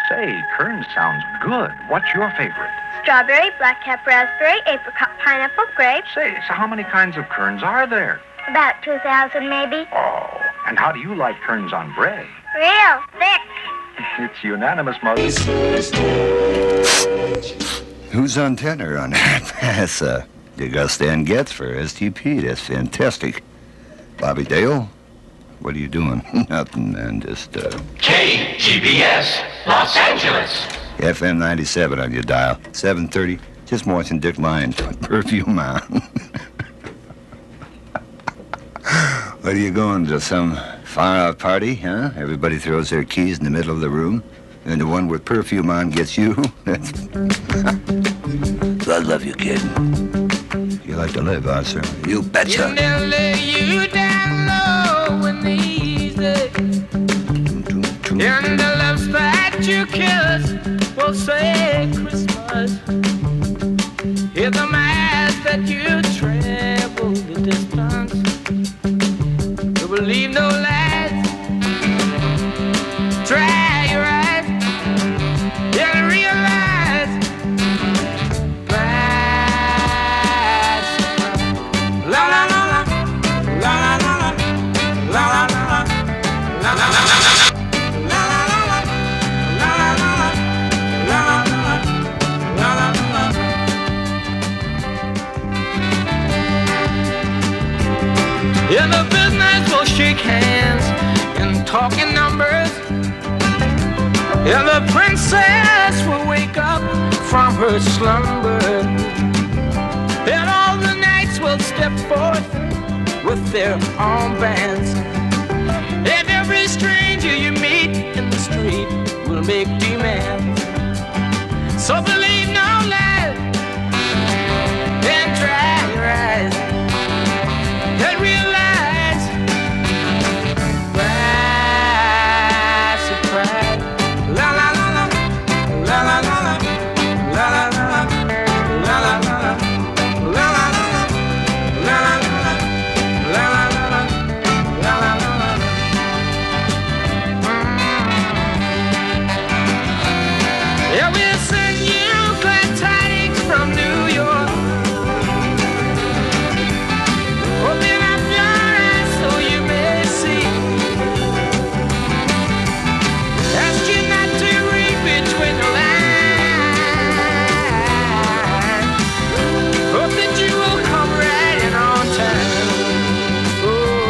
Say, Kern sounds good. What's your favorite? Strawberry, black cap raspberry, apricot, pineapple, grape. Say, so how many kinds of Kerns are there? About 2,000 maybe. Oh, and how do you like Kerns on bread? Real thick. It's unanimous, Mother. Who's on tenor on that? That's you got Stan Getz for STP. That's fantastic. Bobby Dale, what are you doing? Nothing, man. Just KGBS, Los Angeles. FM 97 on your dial. 7:30. Just watching Dick Lyons put perfume on. What are you going to some far-out party, huh? Everybody throws their keys in the middle of the room, and the one with perfume on gets you. That's... So I love you, kid. You like to live, huh, sir? You betcha. They'll lay you down low and easy. And the lips that you kiss will say Christmas. Hear the mass that you travel the distance. You will leave no lights. Dry your eyes. You'll realize that's la la la la la la la la la la la la la la. In the business we'll shake hands and talk in numbers. And the princess will wake up from her slumber. And all the knights will step forth with their armbands. And every stranger you meet in the street will make demands. So believe no lies and dry your eyes and realize surprise. La la la la la la la la la la la la la yeah, we'll send you glad tidings from New York. Open up your eyes so you may see. Ask you not to read between the lines. Hope that you will come right in on time. Oh.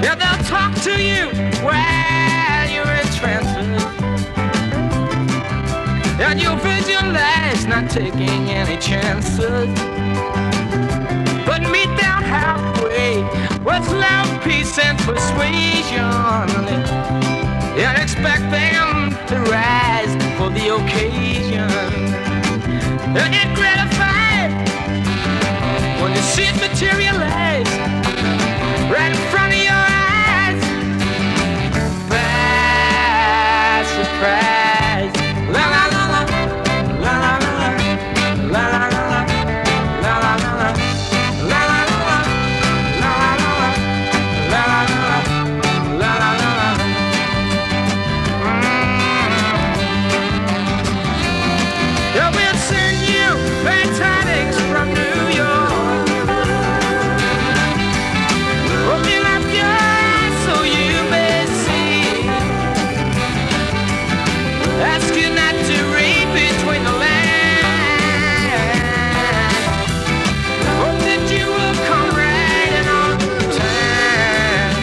Yeah, they'll talk to you while you're in transit. And you'll visualize not taking any chances, but meet them halfway with love, peace, and persuasion, and expect them to rise for the occasion. And get gratified when you see it materialize right in front of your eyes. By surprise. La la la la la la la la la la la la la la la. Yeah, we'll send you glad tidings from New York. Open up your eyes so you may see. Ask you not to read between the lines. Hope that you will come right in on time.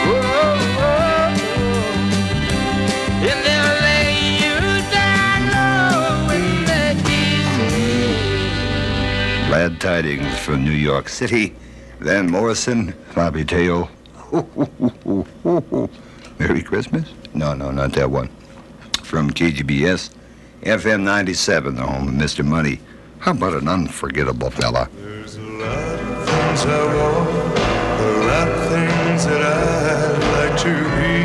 Whoa, whoa, whoa. And they'll lay you down low in the easy. Glad tidings from New York City. Van Morrison, Bobby Dale. Merry Christmas? No, not that one. From KGBS, FM 97, the home of Mr. Money. How about an unforgettable fella? There's a lot of things I want, a lot of things that I'd like to be.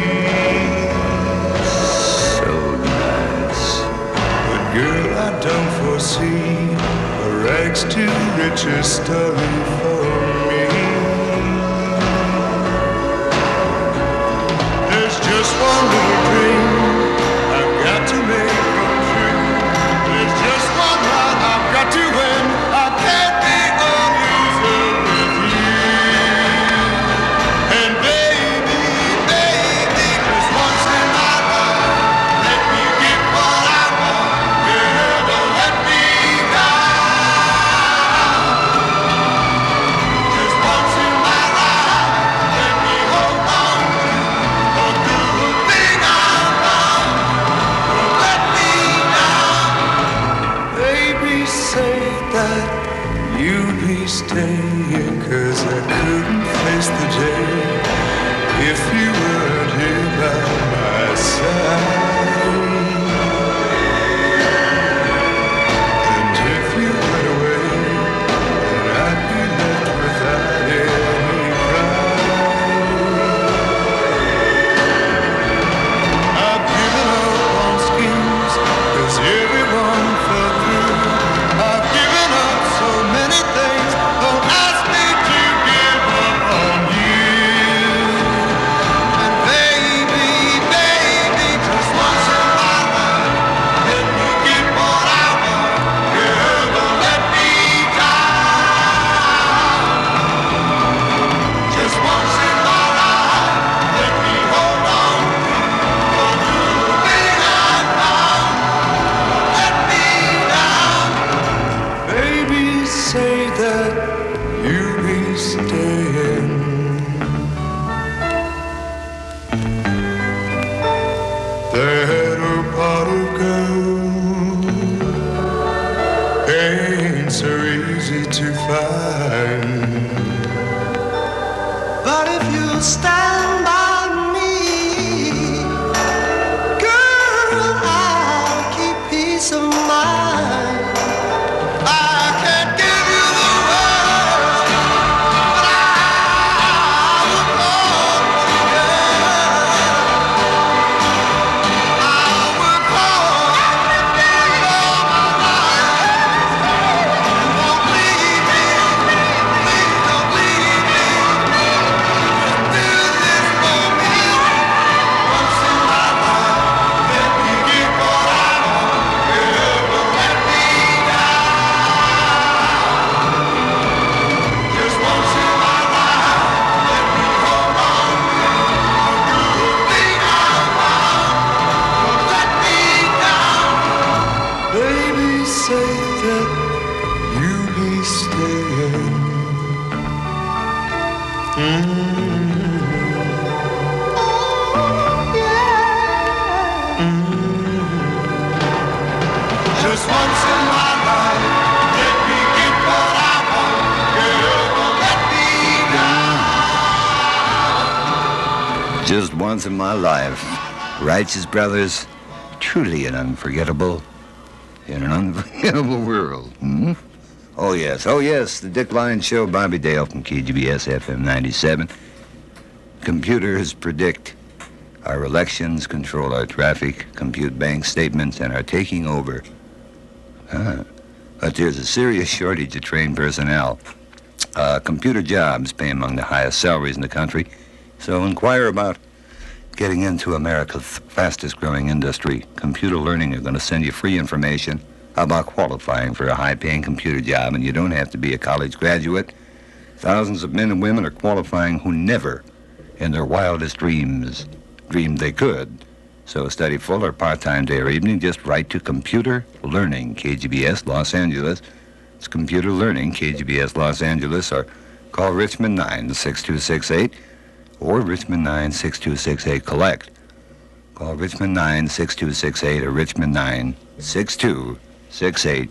So nice. But girl, I don't foresee a rags to riches story for me. There's stand by me. Girl, I'll keep peace of mind. I can't give you the world, but I would love you, girl. I would love everything all my life. Won't leave me, please don't leave me. Do this for me once in my life. Let me get what I want, girl, don't let me down. Just once in my life, let me hold on to a good thing I found. Don't let me down. Baby, say that you'll be staying. Just once in my life, let me get what I want, girl, don't let me down. Just once in my life. Righteous Brothers, truly an unforgettable in an unforgettable world. Hmm? Oh, yes, the Dick Lyons Show, Bobby Dale from KGBS-FM 97. Computers predict our elections, control our traffic, compute bank statements, and are taking over. But there's a serious shortage of trained personnel. Computer jobs pay among the highest salaries in the country, so inquire about getting into America's fastest growing industry. Computer Learning are going to send you free information about qualifying for a high-paying computer job, and you don't have to be a college graduate. Thousands of men and women are qualifying who never, in their wildest dreams, dreamed they could. So study full or part-time day or evening, just write to Computer Learning, KGBS, Los Angeles. It's Computer Learning, KGBS, Los Angeles, or call Richmond 9-6268 or Richmond 9-6268 collect. Call Richmond 9-6268 or Richmond 9-6268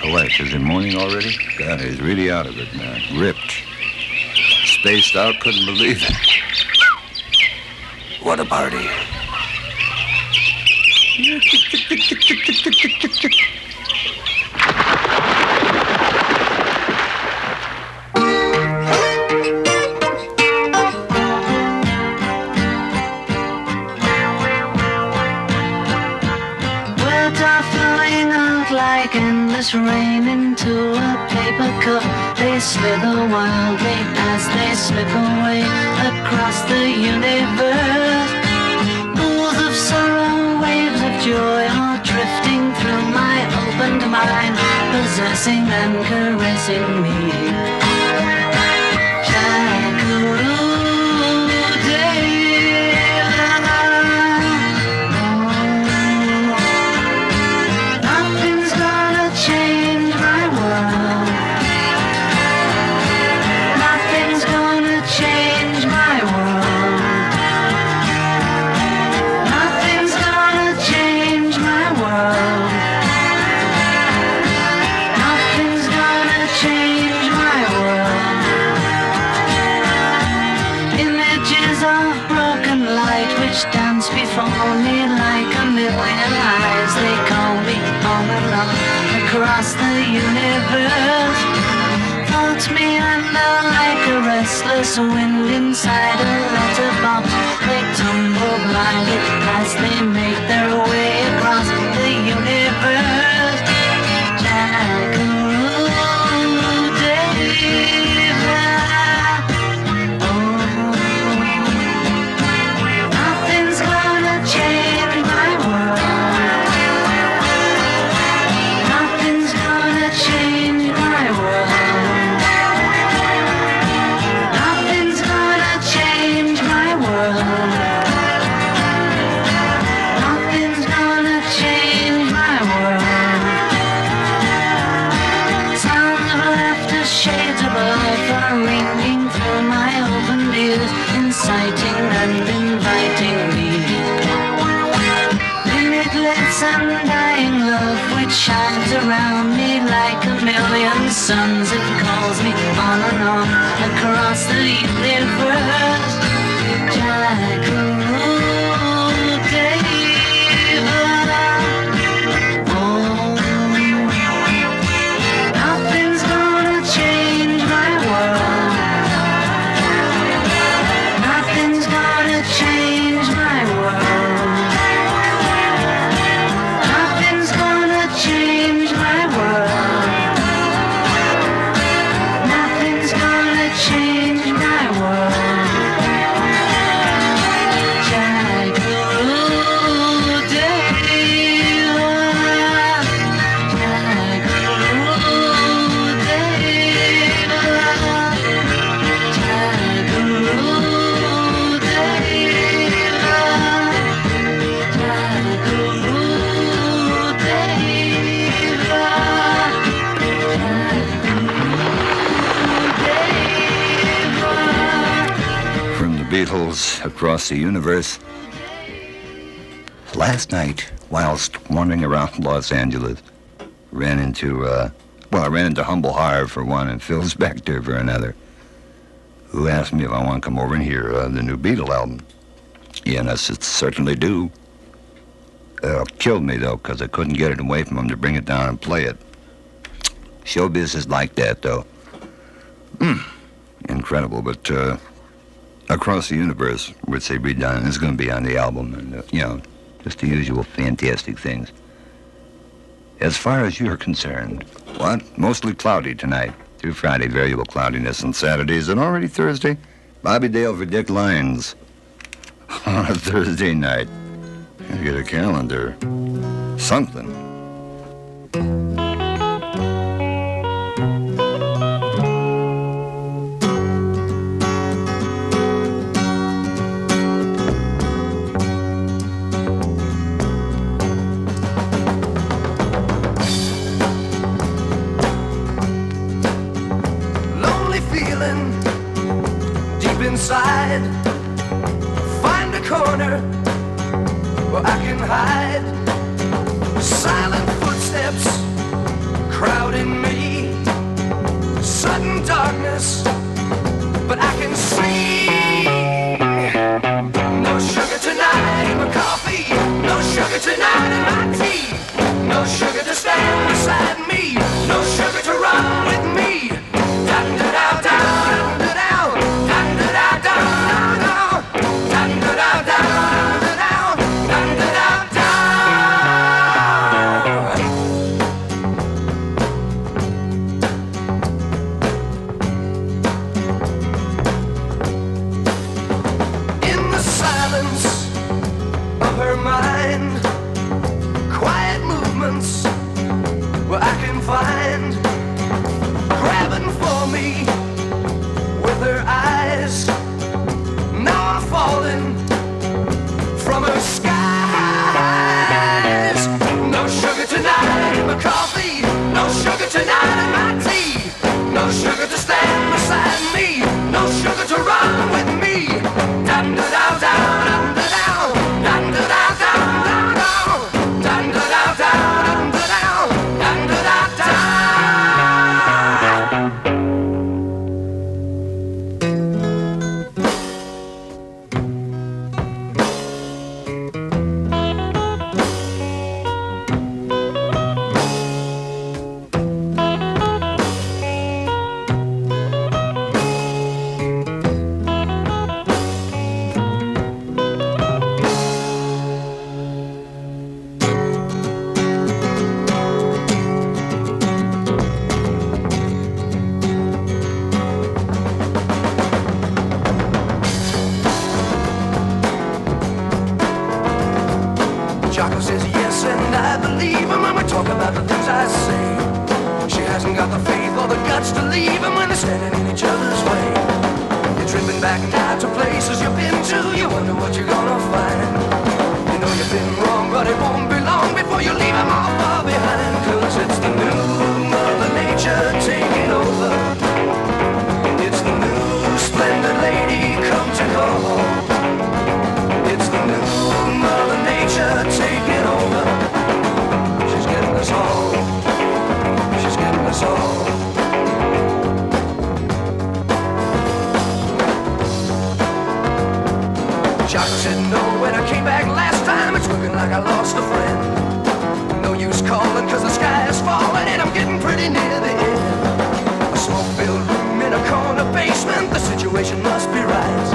collect. Is it morning already? God, he's really out of it now. Ripped. Spaced out, couldn't believe it. What a party. Words are flowing out like endless rain into a paper cup. They slither wildly as they slip away across the universe. Pools of sorrow, waves of joy are drifting through my opened mind, possessing and caressing me. Nothing's gonna change my world. Nothing's gonna change my world. Nothing's gonna change my world. Nothing's gonna change my world. Images of broken light which dance before me like a million eyes. They call me on and on across the universe. Floats me under like a restless wind inside a letterbox. They tumble blindly as they make their way across the universe. Jackaroo, David. Nothing's gonna change my world. Nothing's gonna change my world. Nothing's gonna change my world. suns, it calls me on and on across the universe. Jackal David. Oh, nothing's gonna change my world. Nothing's gonna change my world. Nothing's gonna change my world. Nothing's gonna change my world. Jackaroo David. Jackaroo David. Jackaroo David. Jackaroo David. From the Beatles across the universe. Last night, whilst wandering around Los Angeles, I ran into Humble Harv for one and Phil Spector for another, who asked me if I want to come over and hear the new Beatle album. Yeah, and I said, certainly do. Killed me, though, because I couldn't get it away from him to bring it down and play it. Showbiz is like that, though. Incredible, but across the universe, which they read down, is going to be on the album, and, just the usual fantastic things. As far as you're concerned, mostly cloudy tonight. Through Friday, variable cloudiness on Saturdays, and already Thursday, Bobby Dale for Dick Lyons on a Thursday night. Gotta get a calendar. Something. Lonely feeling deep inside. Find a corner where I can hide. Silent footsteps crowding me. Sudden darkness, but I can see. No sugar tonight in my coffee. No sugar tonight in my tea. No sugar to stand beside me. No sugar to run with me. Down, da, da, down, da, down, down, da, da, down, down, down, da, da, down, da, down, down, da, da, in the silence of her mind, quiet movements where I can find, grabbing for me with her eyes. Now I'm falling from her skies. No sugar tonight in my coffee. No sugar tonight in my tea. No sugar to stand beside me. No sugar to run with me. Dun da da down, dun da down, dun da da down, down down, dun da da down, dun da down, dun da da down. Jocko says yes, and I believe him when we talk about the things I say. She hasn't got the faith or the guts to leave him when they're standing in each other's way. You're tripping back now to places you've been to. You wonder what you're gonna find. You know you've been wrong, but it won't be long before you leave him all far behind. 'Cause it's the new Mother Nature taking over. It's the new splendid lady come to call. It's the new Mother Nature taking over. She's getting us all. She's getting us all. Jock said no when I came back last time. It's looking like I lost a friend. No use calling cause the sky is falling and I'm getting pretty near the end. A smoke-filled room in a corner basement, the situation must be right.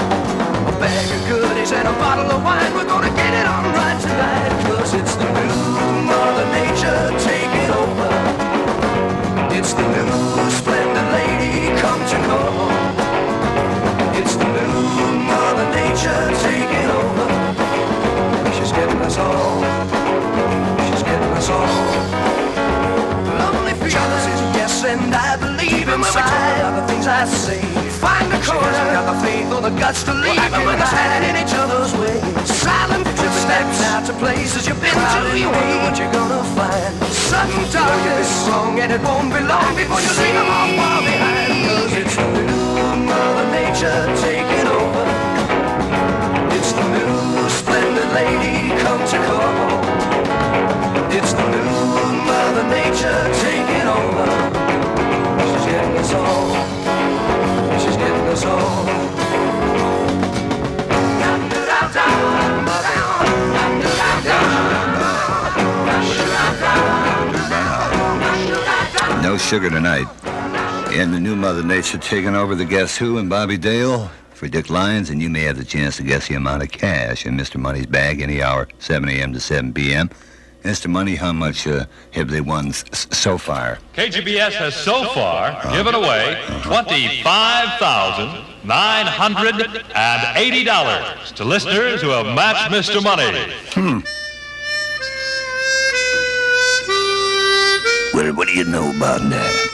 A bag of goodies and a bottle of wine, we're gonna get it on right tonight. Cause it's the new Mother Nature taking over. It's the new splendid lady come to call. It's the new Mother Nature taking over. She's getting us all. She's getting us all. Lonely feeling says yes and I believe inside of the things I say. Find the corner, got the faith or the guts to leave them when they're standing in each other's way. Silent footsteps out to places you've been to. You wonder what you're gonna find. Sudden darkness wrong and it won't be long before you leave them all far behind. Cause it's the new Mother Nature taking over. It's the new splendid lady come to call. It's the new Mother Nature taking over. She's getting us all. She's getting us all. No sugar tonight. And the new Mother Nature taking over the Guess Who and Bobby Dale for Dick Lyons, and you may have the chance to guess the amount of cash in Mr. Money's bag any hour, 7 a.m. to 7 p.m. Mr. Money, how much have they won so far? KGBS has so far given away $25,980 to listeners who have matched Mr. Money. Well, what do you know about that?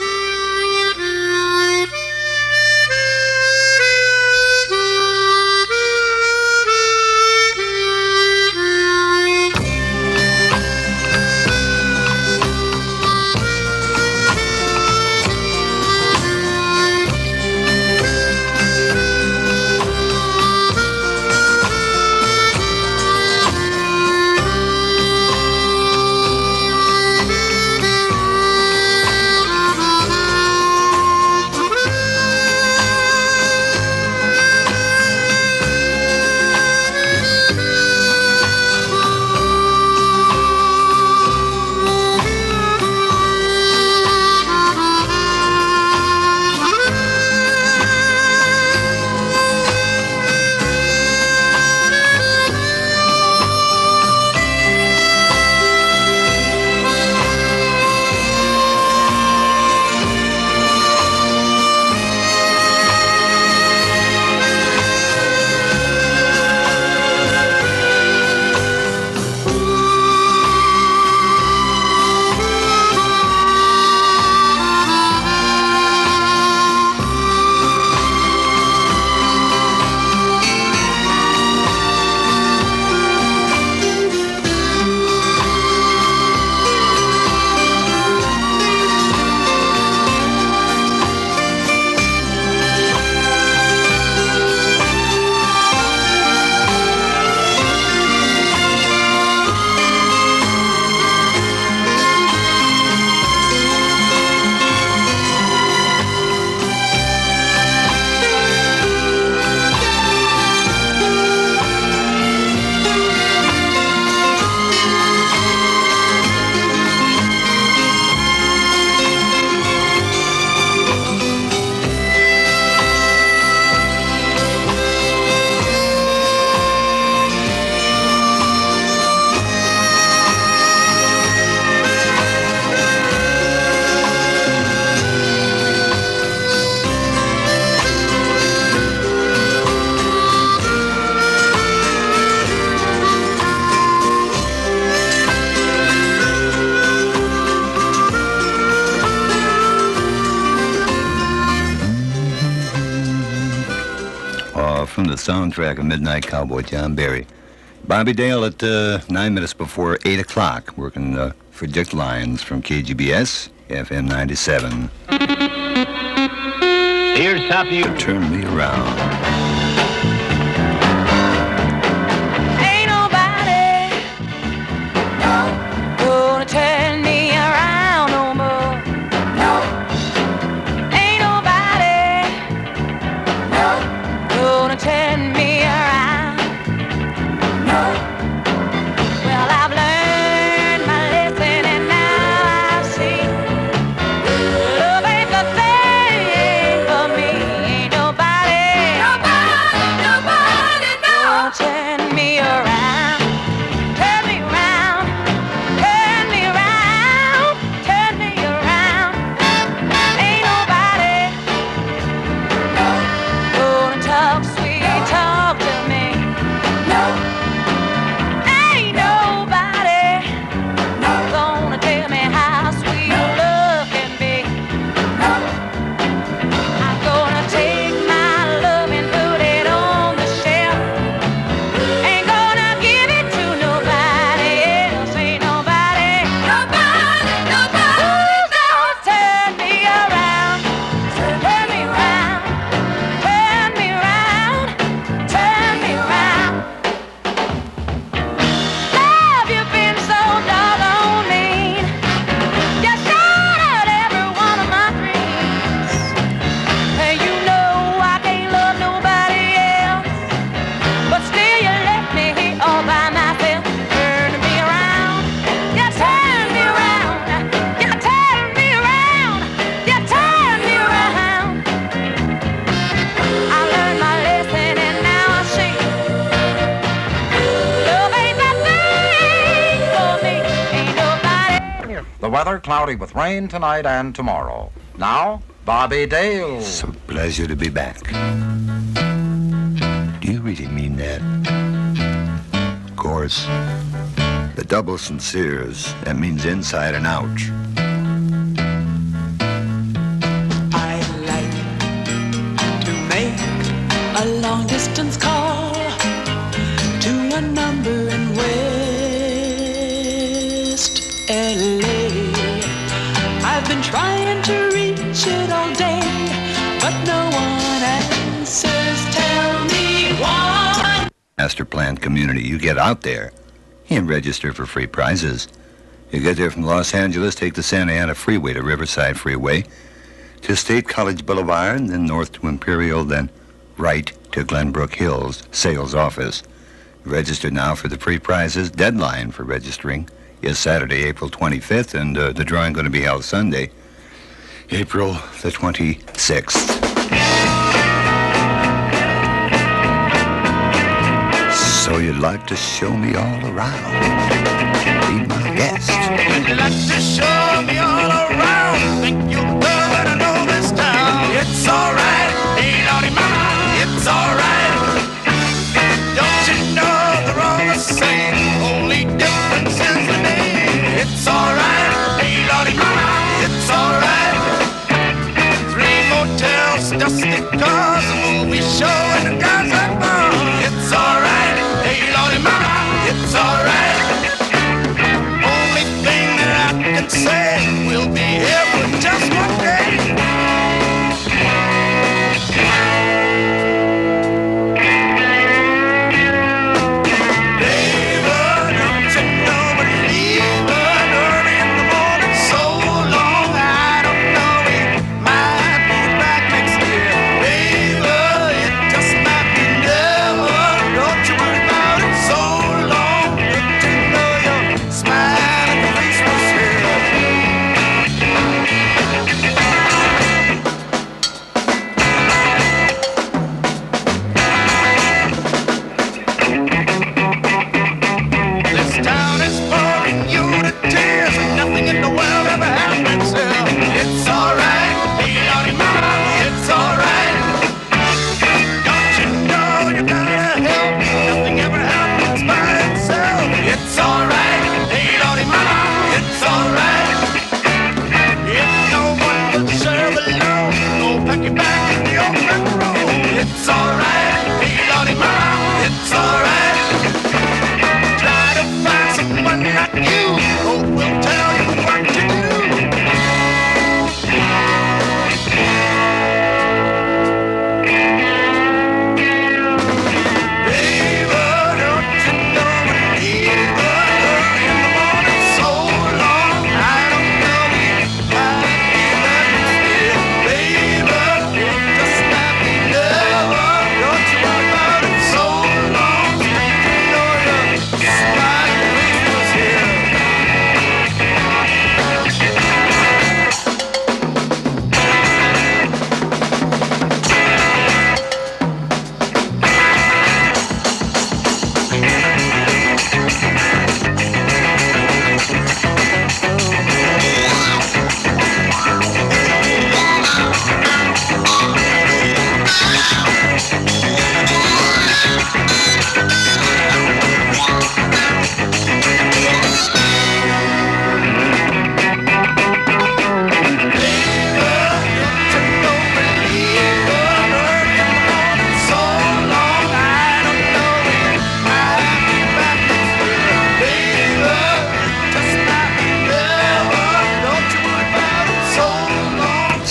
From the soundtrack of Midnight Cowboy, John Barry. Bobby Dale at 9 minutes before 8 o'clock, working for Dick Lyons from KGBS, FM 97. Here's Happy. Turn me around. Ain't nobody gonna turn me around no more. Ain't nobody gonna turn me around. weather cloudy with rain tonight and tomorrow. Now, Bobby Dale. It's a pleasure to be back. Do you really mean that? Of course. The double sinceres, that means inside and ouch. I'd like to make a long-distance call to a number in West LA. I've been trying to reach it all day, but no one answers. Tell me why. Master planned community, you get out there and register for free prizes. You get there from Los Angeles, take the Santa Ana Freeway to Riverside Freeway, to State College Boulevard, then north to Imperial, then right to Glenbrook Hills sales office. Register now for the free prizes. Deadline for registering is Saturday, April 25th, and the drawing going to be held Sunday, April the 26th. So you'd like to show me all around? Be my guest. You'd like to show me all around. Think you'll love it, I know this town. It's alright, hey Lordy Mama, it's alright. Don't you know they're all the same? Only difference is the name. It's alright, hey Lordy Mama, it's alright. 3 motels, dusty cars, a movie show, and a guys like bar. It's alright, hey Lordy Mama, it's alright. Only thing that I can say, we'll be here for just one day. Baby, don't you know we're leaving early in the morning? So long, I don't know, we might be back next year. Baby, it just might be never. Don't you worry about it. So long, good to know your smiling face was here. This town is boring you to tears, and nothing in the world ever happens here. It's alright, hey Lordy Mama, it's alright. Don't you know you gotta help? Nothing ever happens by itself. It's alright, hey Lordy Mama, it's alright. If no one will serve alone, go pack your bag in the open road. It's alright, hey Lordy Mama, it's alright. Try to find someone like you, hope will tell you what to do. Baby, don't you know we're leaving early in the morning? So long, I don't know, we might be back next year. Baby, it just might be never. Don't you worry about it. So long, you know your smiling face was here.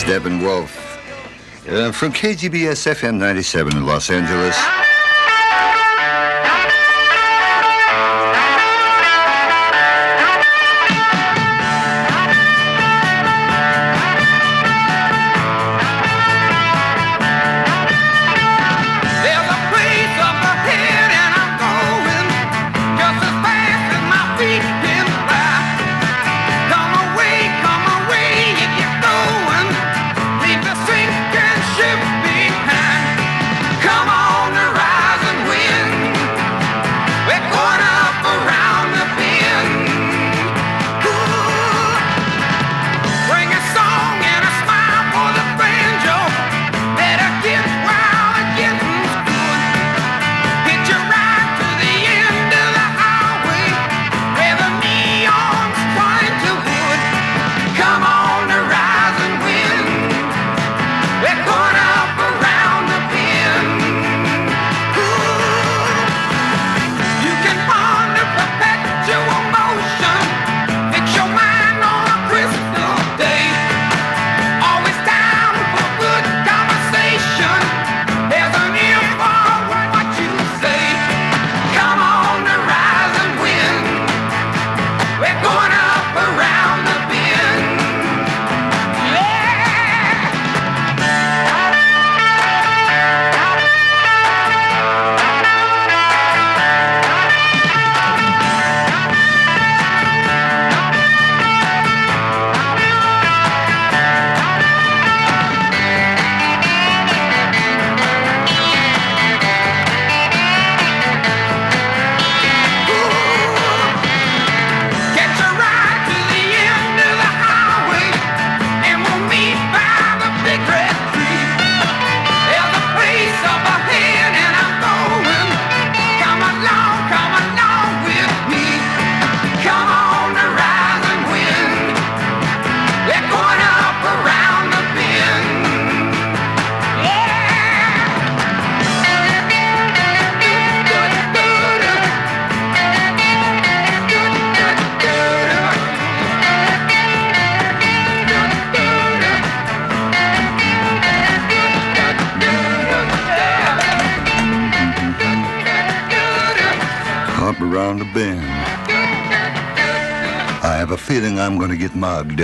Devin Wolf from KGBS-FM 97 in Los Angeles. There's a place up ahead and I'm going just as fast as my feet can fly. Come away if you're going. Leave the sinking ship behind. Come on to ride. up around the bend. I have a feeling I'm going to get mugged.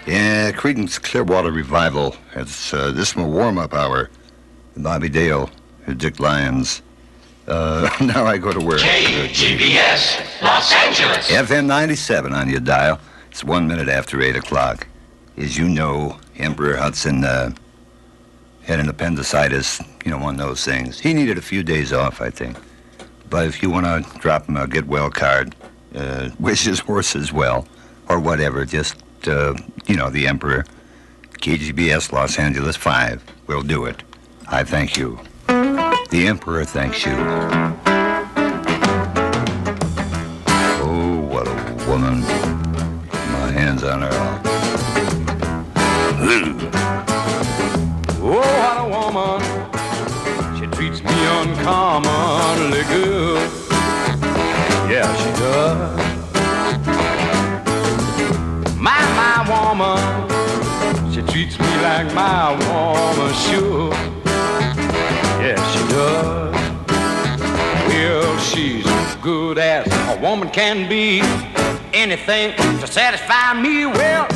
Yeah, Creedence Clearwater Revival. It's this my warm-up hour. Bobby Dale, Dick Lyons. Now I go to work. KGBS, Los Angeles. FM 97 on your dial. It's 1 minute after 8 o'clock. As you know, Emperor Hudson had an appendicitis, one of those things. He needed a few days off, I think. But if you want to drop him a get well card, wish his horses well, or whatever, just, the Emperor, KGBS Los Angeles 5 will do it. I thank you. The Emperor thanks you. Oh, what a woman. My hands on her. Oh, what a woman. She treats me uncommonly good. Yeah, she does. My woman. She treats me like my woman should. Yeah, she does. Well, she's good as a woman can be. Anything to satisfy me. Well,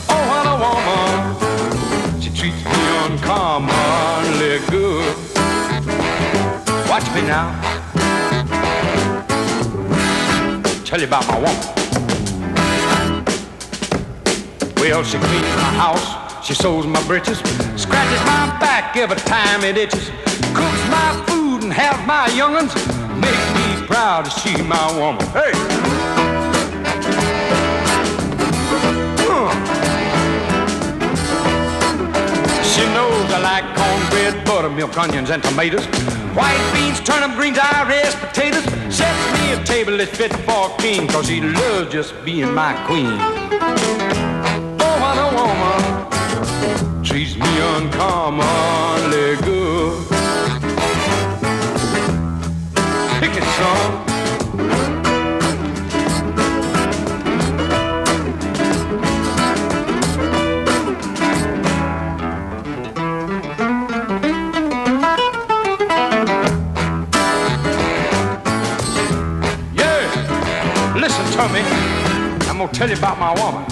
oh, what a woman. She treats me uncommonly good. Watch me now. Tell you about my woman. Well, she cleans my house. She sews my breeches. Scratches my back every time it itches. Cooks my food and has my young'uns. Makes me proud to see my woman. Hey! She knows I like cornbread, buttermilk, onions, and tomatoes. White beans, turnip greens, Irish potatoes. Sets me a table that's fit for a king, 'cause she loves just being my queen. Oh, what a woman. Treats me uncommonly good. Pick it, son. Yeah, listen to me. I'm gonna tell you about my woman.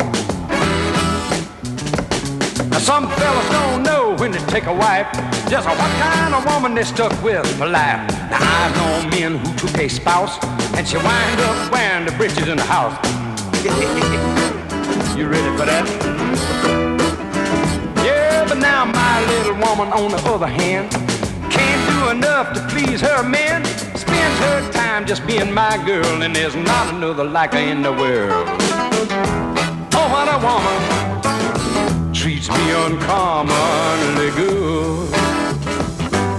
Now, some fellas don't know when to take a wife, just what kind of woman they stuck with for life. Now, I've known men who took a spouse, and she wind up wearing the breeches in the house. You ready for that? Yeah, but now my little woman, on the other hand, can't do enough to please her man. Spends her time just being my girl, and there's not another like her in the world. Oh, what a woman. Treats me uncommonly good.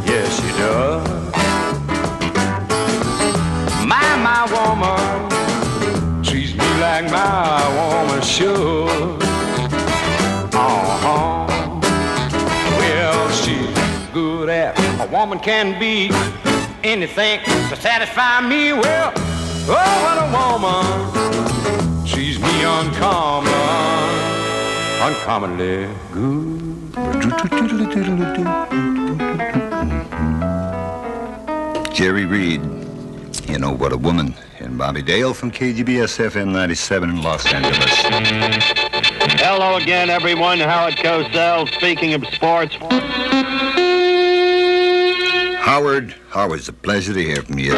Yes, she does. My woman treats me like my woman should. Uh-huh. Well, she's good as a woman can be. Anything to satisfy me. Well, oh, what a woman treats me uncommonly good. Jerry Reed, you know what a woman. And Bobby Dale from KGBS FM 97 in Los Angeles. Hello again, everyone. Howard Cosell, speaking of sports. Howard, always a pleasure to hear from you.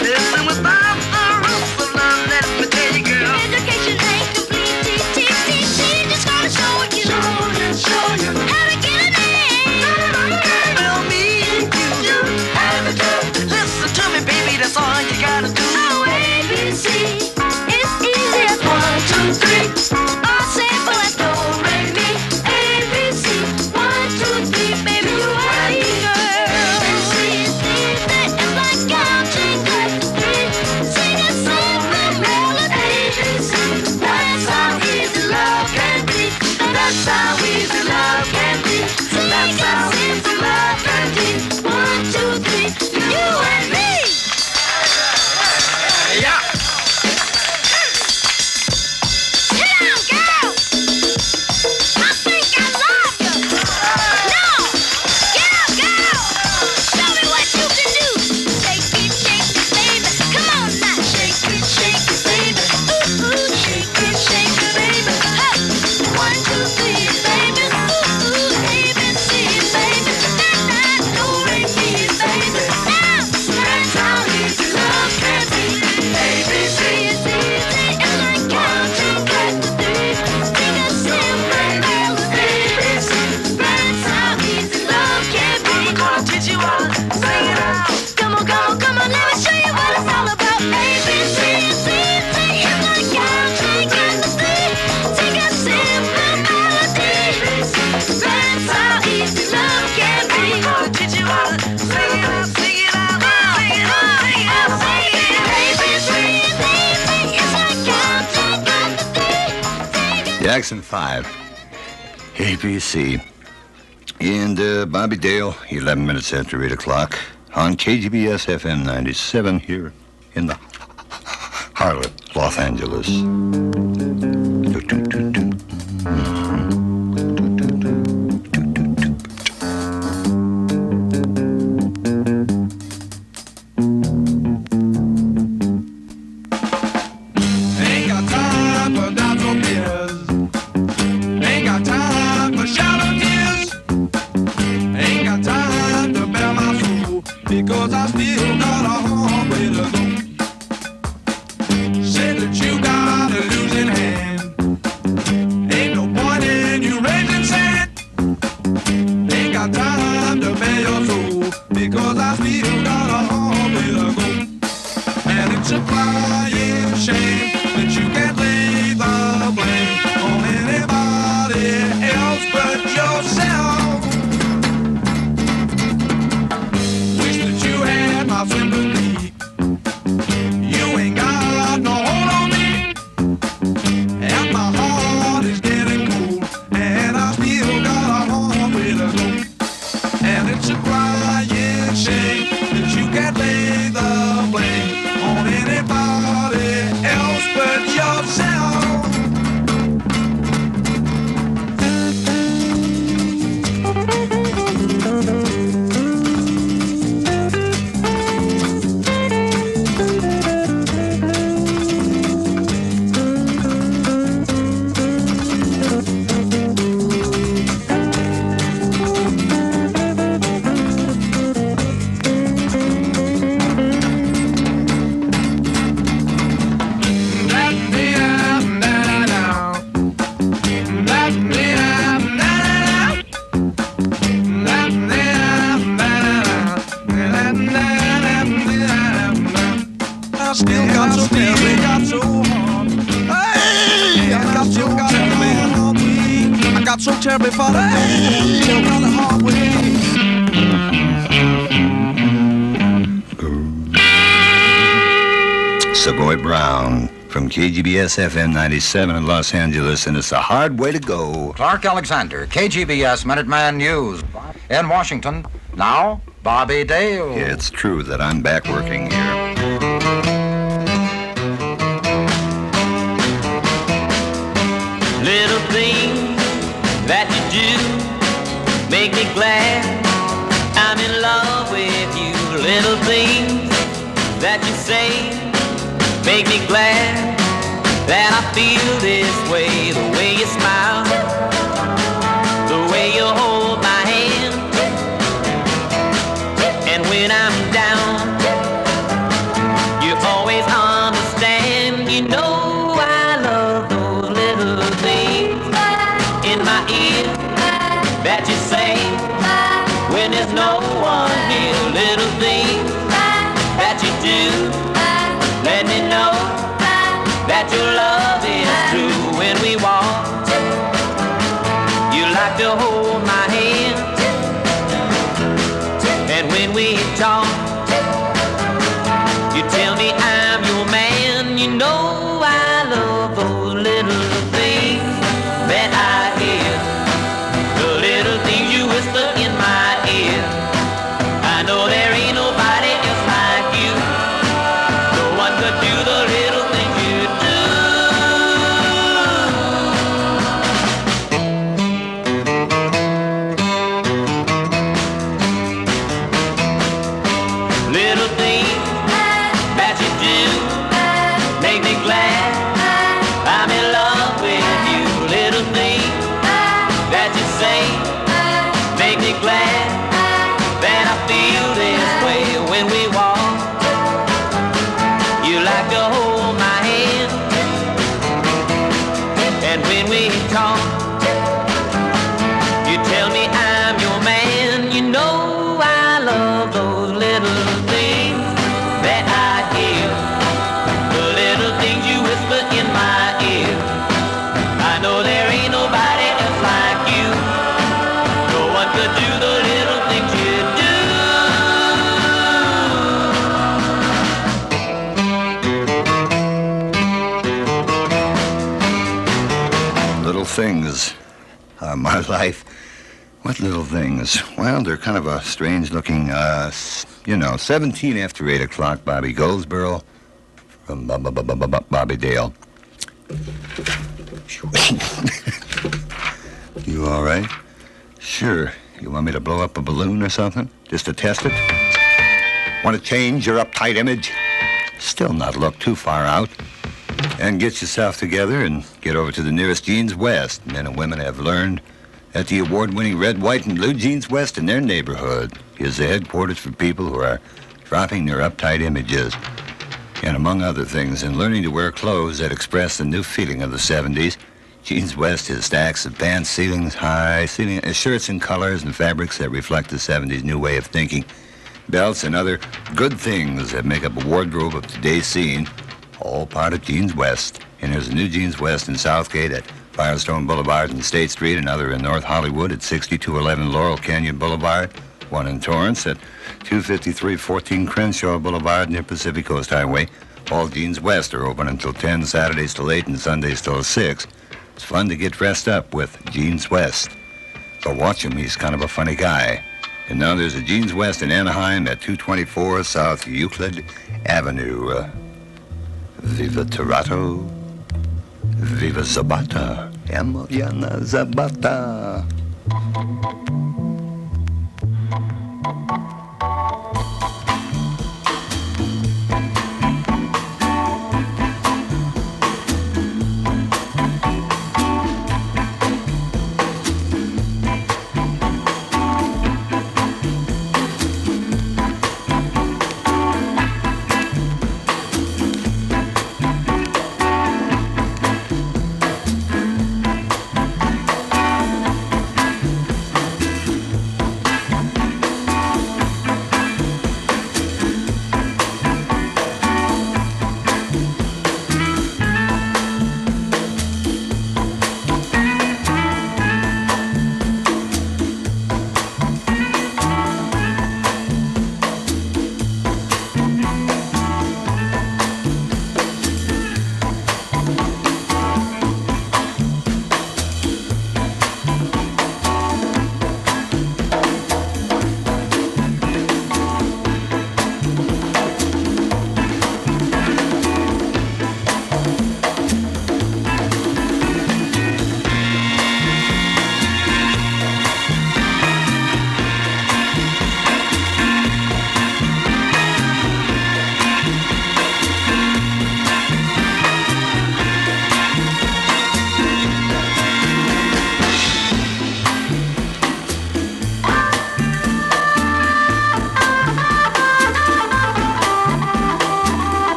Listen with Bob the Roofer. Jackson 5, ABC. And Bobby Dale, 11 minutes after 8 o'clock on KGBS-FM 97 here in the Harlot, Los Angeles. Because I still got a long way to go. Say that you got a losing hand. Ain't no point in you raising sand. Ain't got time to bear your soul. Because I still got a long way to go. And it's a crying shame that you can't lay the blame on anybody else but yourself. My sympathy. You ain't got no hold on me. And my heart is getting cold. And I still got a long way to go. And it's a crying shame that you can't lay the blame on anybody else but yourself. So terribly far to still got a hard way. Savoy Brown from KGBS-FM 97 in Los Angeles, and it's a hard way to go. Clark Alexander, KGBS Minuteman News. In Washington, now, Bobby Dale. It's true that I'm back working here. Little things that you do make me glad I'm in love with you. Little things that you say make me glad that I feel this way. The way you smile, the way you hold my hand, and when I'm down, you always understand. You know I love those little things in my ear that you say when there's no one here. Little things that you do let me know that your love is true. When we walk, you like to hold my hand, and when we talk, you tell me I'm your man. You know I love those little things that I hear, the little things you whisper in my ear. I know there ain't nobody else like you. No one could do the little things you do. Little things that you do make me glad I'm in love with you. Little things that you say make me glad that I feel this way. When we walk, you like to hold things are my life. What little things? Well, they're kind of a strange-looking, 17 after 8 o'clock, Bobby Goldsboro from Bobby Dale. You all right? Sure. You want me to blow up a balloon or something? Just to test it? Want to change your uptight image? Still not look too far out. And get yourself together and get over to the nearest Jeans West. Men and women have learned that the award-winning red, white, and blue Jeans West in their neighborhood is the headquarters for people who are dropping their uptight images. And among other things, in learning to wear clothes that express the new feeling of the 70s, Jeans West has stacks of pants, shirts in colors and fabrics that reflect the 70s new way of thinking, belts and other good things that make up a wardrobe of today's scene, all part of Jeans West. And there's a new Jeans West in Southgate at Firestone Boulevard and State Street, another in North Hollywood at 6211 Laurel Canyon Boulevard, one in Torrance at 25314 Crenshaw Boulevard near Pacific Coast Highway. All Jeans West are open until 10, Saturdays till 8, and Sundays till 6. It's fun to get dressed up with Jeans West. So watch him, he's kind of a funny guy. And now there's a Jeans West in Anaheim at 224 South Euclid Avenue. Viva Toronto, Viva Zabata, Emiliana Zabata.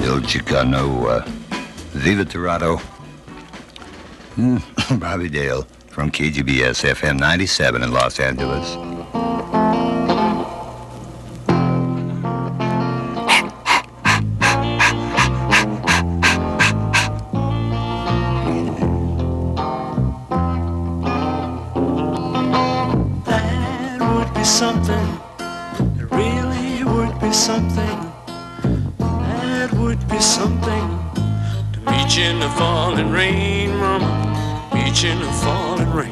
El Chicano, Viva Toronto. Bobby Dale from KGBS-FM 97 in Los Angeles. That would be something. It really would be something. That would be something. To meet you in the falling rain, mama. Meet you in the falling rain.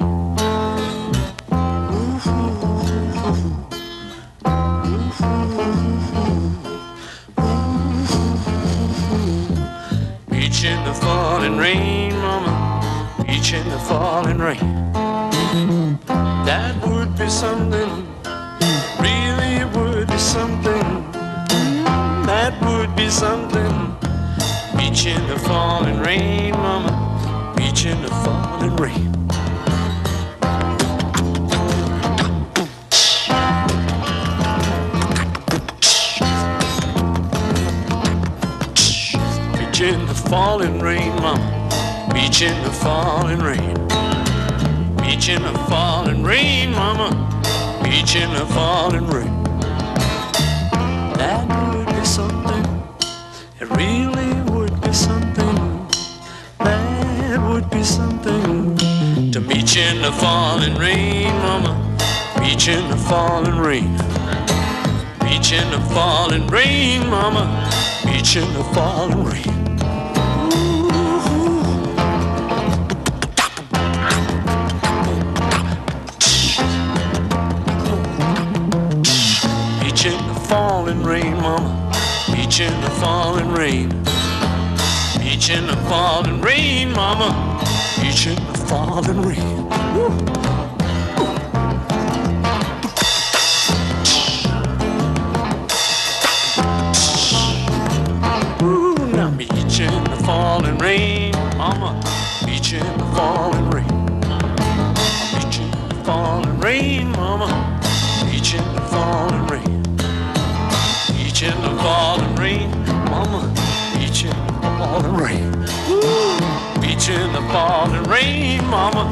Meet you in the falling rain, mama. Meet you in the falling rain. That would be something. Really would be something. That would be something. Meet you in the falling rain, mama. Meet you in the falling rain. Meet you in the falling rain, mama. Meet you in the falling rain. Meet you in the falling rain, mama. Meet you in the falling rain. That would be something. It really would be something. That would be something. To meet you in the falling rain, mama. Meet you in the falling rain. Meet you in the falling rain, mama. Meet you in the falling rain. Meet you in the falling rain, mama. Meet you in the falling rain. Meet you in the falling rain, mama. Meet you in the falling rain. Ooh, now meet you in the falling rain, mama. Meet you in the falling rain. Meet you in the falling rain, mama. Meet you in the falling rain. Meet you in the falling rain, mama. Meet you in the falling rain. Meet you in the falling rain, mama.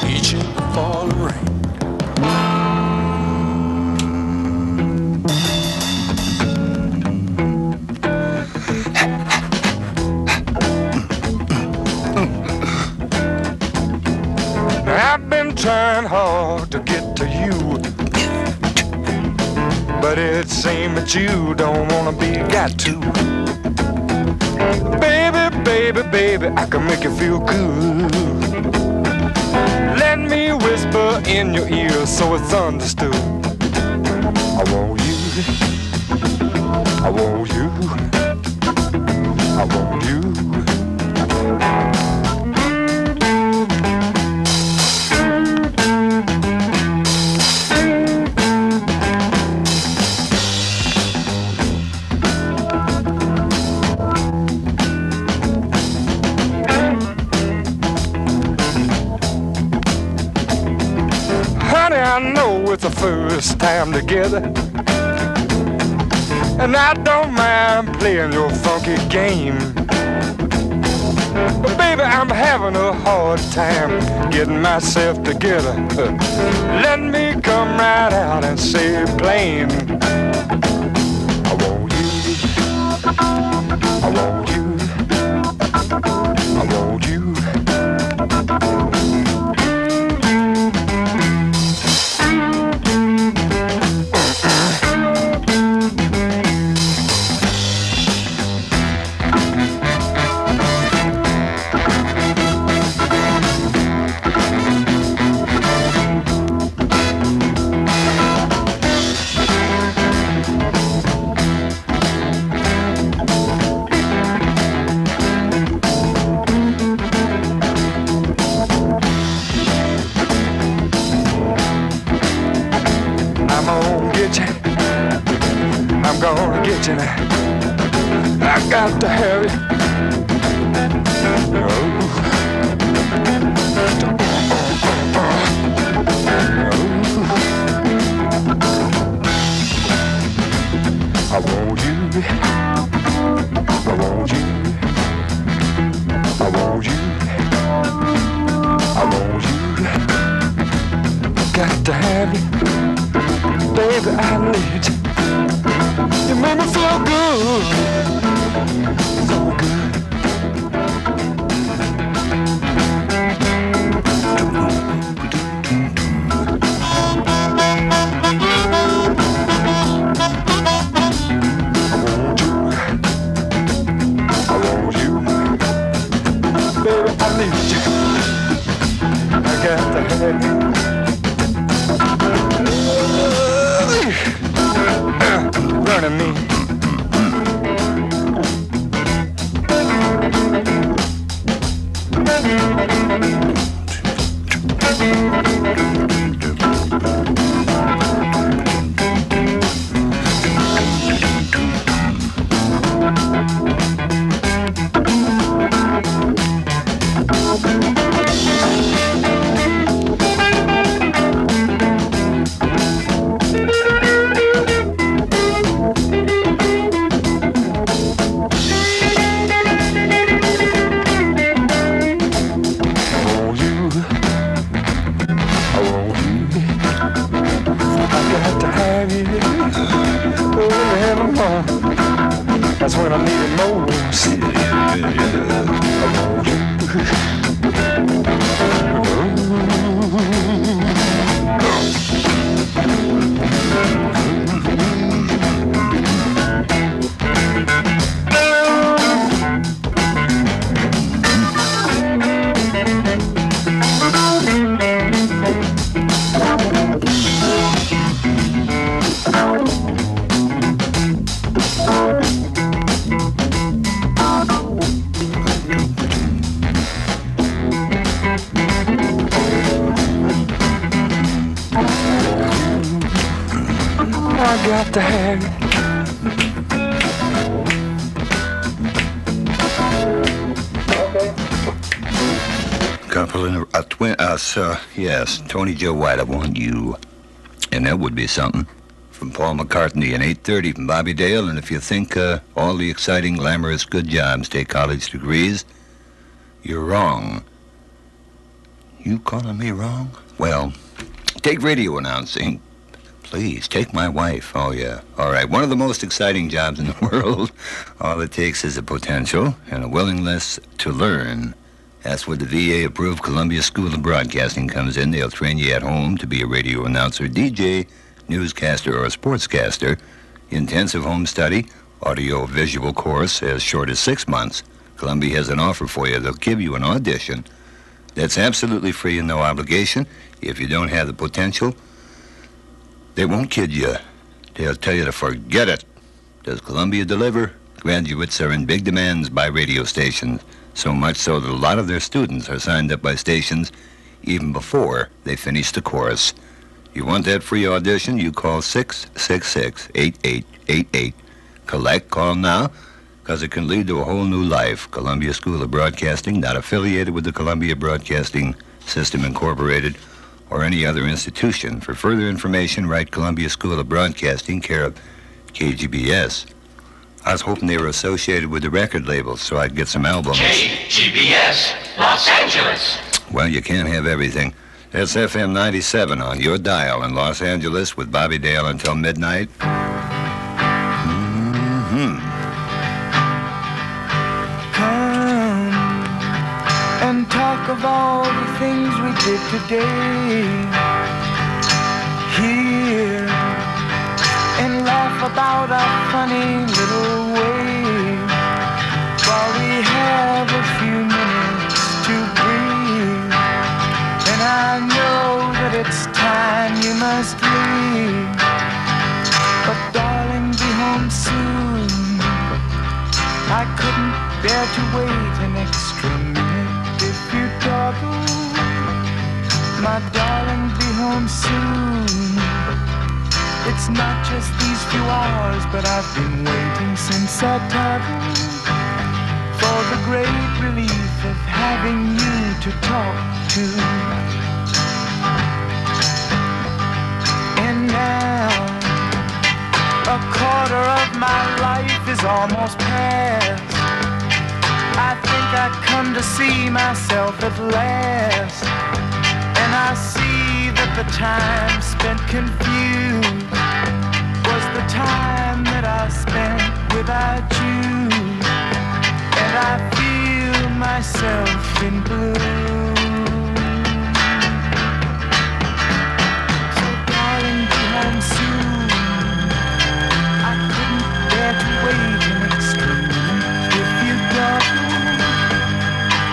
Meet you in the falling rain. I've been trying hard to get to you, but it seems that you don't wanna be got to. Baby, baby, baby, I can make you feel good. Let me whisper in your ear so it's understood. I want you, I want you, I want you. I know it's the first time together, and I don't mind playing your funky game. But baby, I'm having a hard time getting myself together. Let me come right out and say it plain. I want you, I want you, I want you. I'm gonna get you now. I got to hurry. I want you. I want got to have it. Couple in a twin, yes, Tony Joe White, I want you. And that would be something. From Paul McCartney and 8:30 from Bobby Dale. And if you think all the exciting, glamorous, good jobs take college degrees, you're wrong. You calling me wrong? Well, take radio announcing. Please, take my wife. Oh, yeah. All right, one of the most exciting jobs in the world. All it takes is a potential and a willingness to learn. That's where the VA-approved Columbia School of Broadcasting comes in. They'll train you at home to be a radio announcer, DJ, newscaster, or a sportscaster. Intensive home study, audio-visual course as short as 6 months. Columbia has an offer for you. They'll give you an audition. That's absolutely free and no obligation. If you don't have the potential, they won't kid you. They'll tell you to forget it. Does Columbia deliver? Graduates are in big demands by radio stations. So much so that a lot of their students are signed up by stations even before they finish the course. You want that free audition? You call 666-8888. Collect, call now, because it can lead to a whole new life. Columbia School of Broadcasting, not affiliated with the Columbia Broadcasting System Incorporated or any other institution. For further information, write Columbia School of Broadcasting, care of KGBS. I was hoping they were associated with the record labels so I'd get some albums. KGBS, Los Angeles. Well, you can't have everything. That's FM 97 on your dial in Los Angeles with Bobby Dale until midnight. Mm-hmm. Come and talk of all the things we did today. Here and laugh about our funny little way while we have a few minutes to breathe. And I know that it's time you must leave, but darling, be home soon. I couldn't bear to wait an extra minute if you dawdle. My darling, be home soon. It's not just these few hours, but I've been waiting since I toddled for the great relief of having you to talk to. And now, a quarter of my life is almost past. I think I've come to see myself at last. And I see that the time spent confused was the time that I spent without you. And I feel myself in blue. So darling, be home soon. I couldn't bear to wait an extra minute if you dawdle.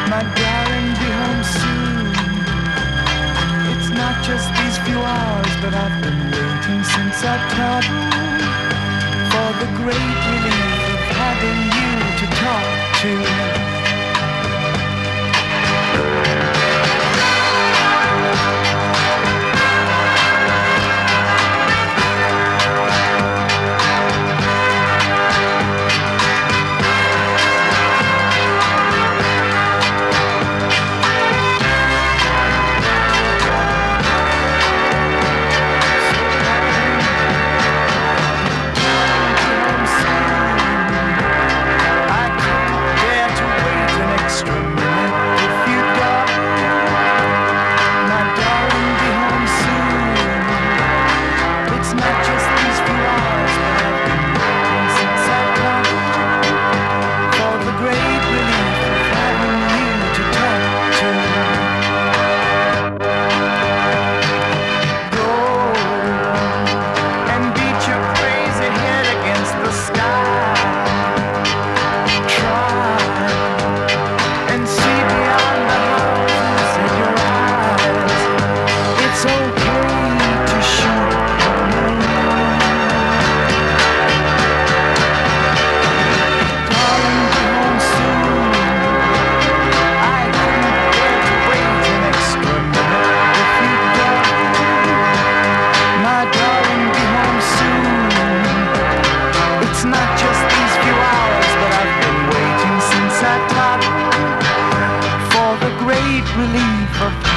My darling, be home soon. It's not just these few hours, but I've been waiting since I toddled for the great relief of having you to talk to.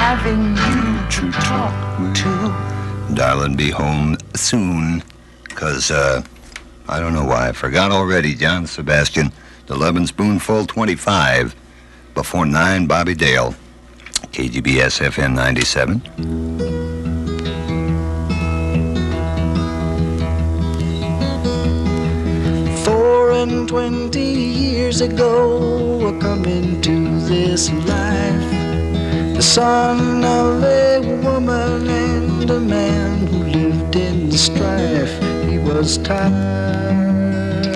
having you to talk to. Darling, be home soon, 'cause, I don't know why. I forgot already, John Sebastian. The 11 spoonful 25. Before 9, Bobby Dale. KGBS-FM 97. 24 years ago, I come into this life, the son of a woman and a man who lived in strife. He was tired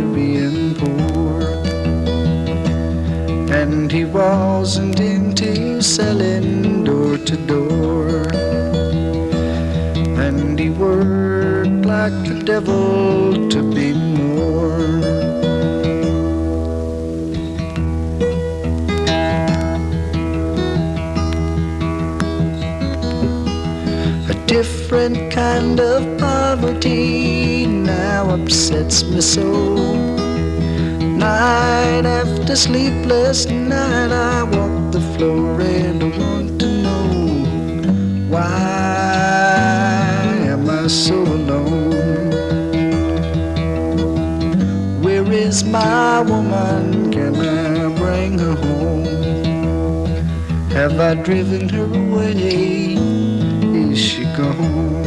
of being poor, and he wasn't into selling door to door, and he worked like the devil to be more. A different kind of poverty now upsets me so. Night after sleepless night, I walk the floor and I want to know, why am I so alone? Where is my woman? Can I bring her home? Have I driven her away? Is she gone?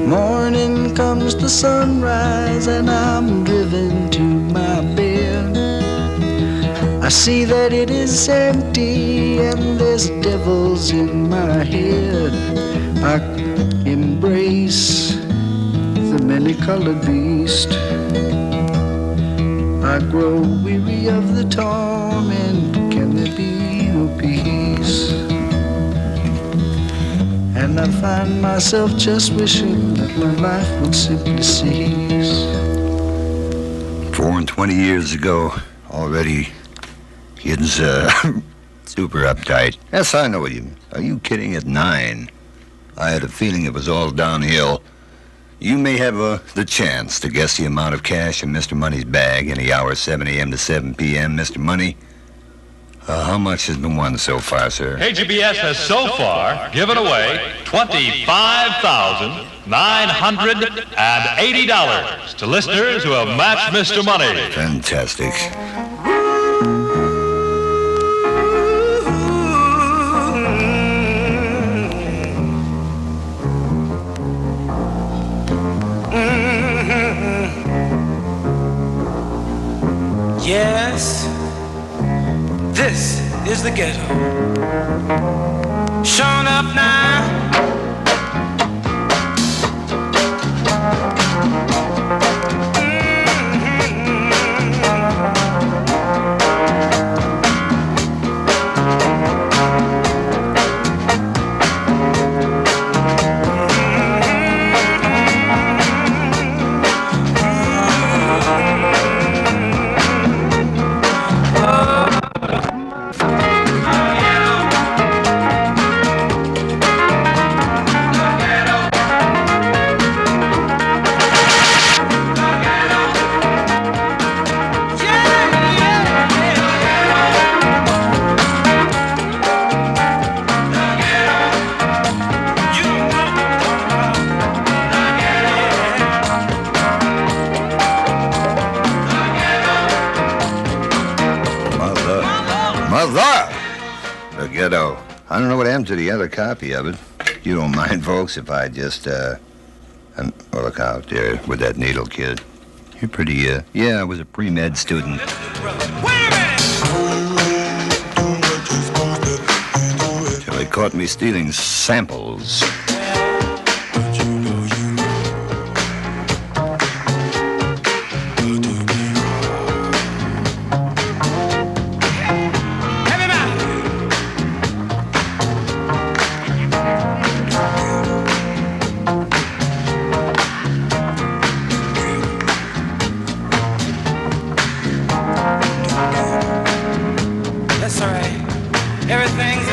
Morning comes the sunrise and I'm driven to my bed. I see that it is empty and there's devils in my head. I embrace the many-colored beast. I grow weary of the torment. Can there be no peace? And I find myself just wishing that my life would simply cease. 24 years ago, already kids, super uptight. Yes, I know what you mean. Are you kidding? At 9, I had a feeling it was all downhill. You may have the chance to guess the amount of cash in Mr. Money's bag in the hour 7 a.m. to 7 p.m. Mr. Money, how much has been won so far, sir? KGBS has so far given away $25,980 to listeners who have matched Mr. Money. Fantastic. Yes, this is the ghetto. Showing up now. The ghetto. I don't know what happened to the other copy of it. You don't mind, folks, if I just, well, look out there with that needle, kid. You're pretty, yeah, I was a pre-med student. Till they caught me stealing samples. That's all right. Everything's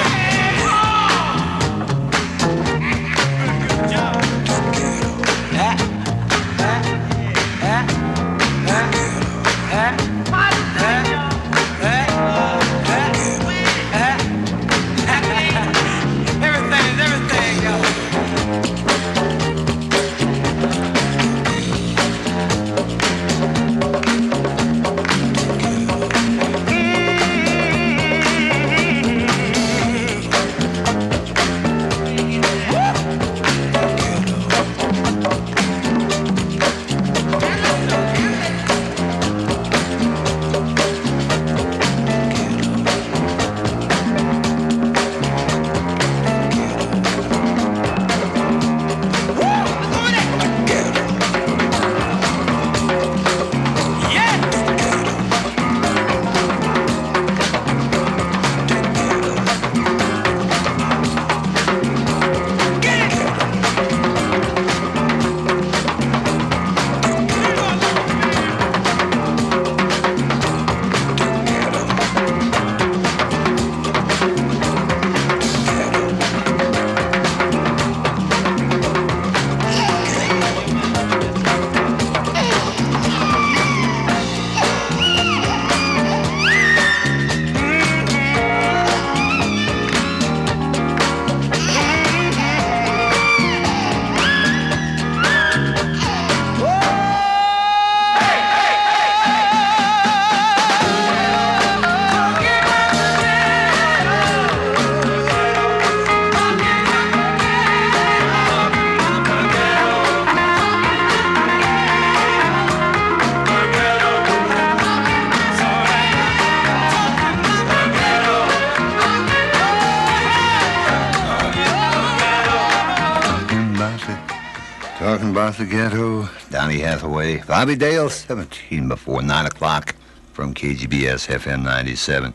Talking about the ghetto, Donny Hathaway, Bobby Dale, 17 before 9 o'clock from KGBS-FM 97.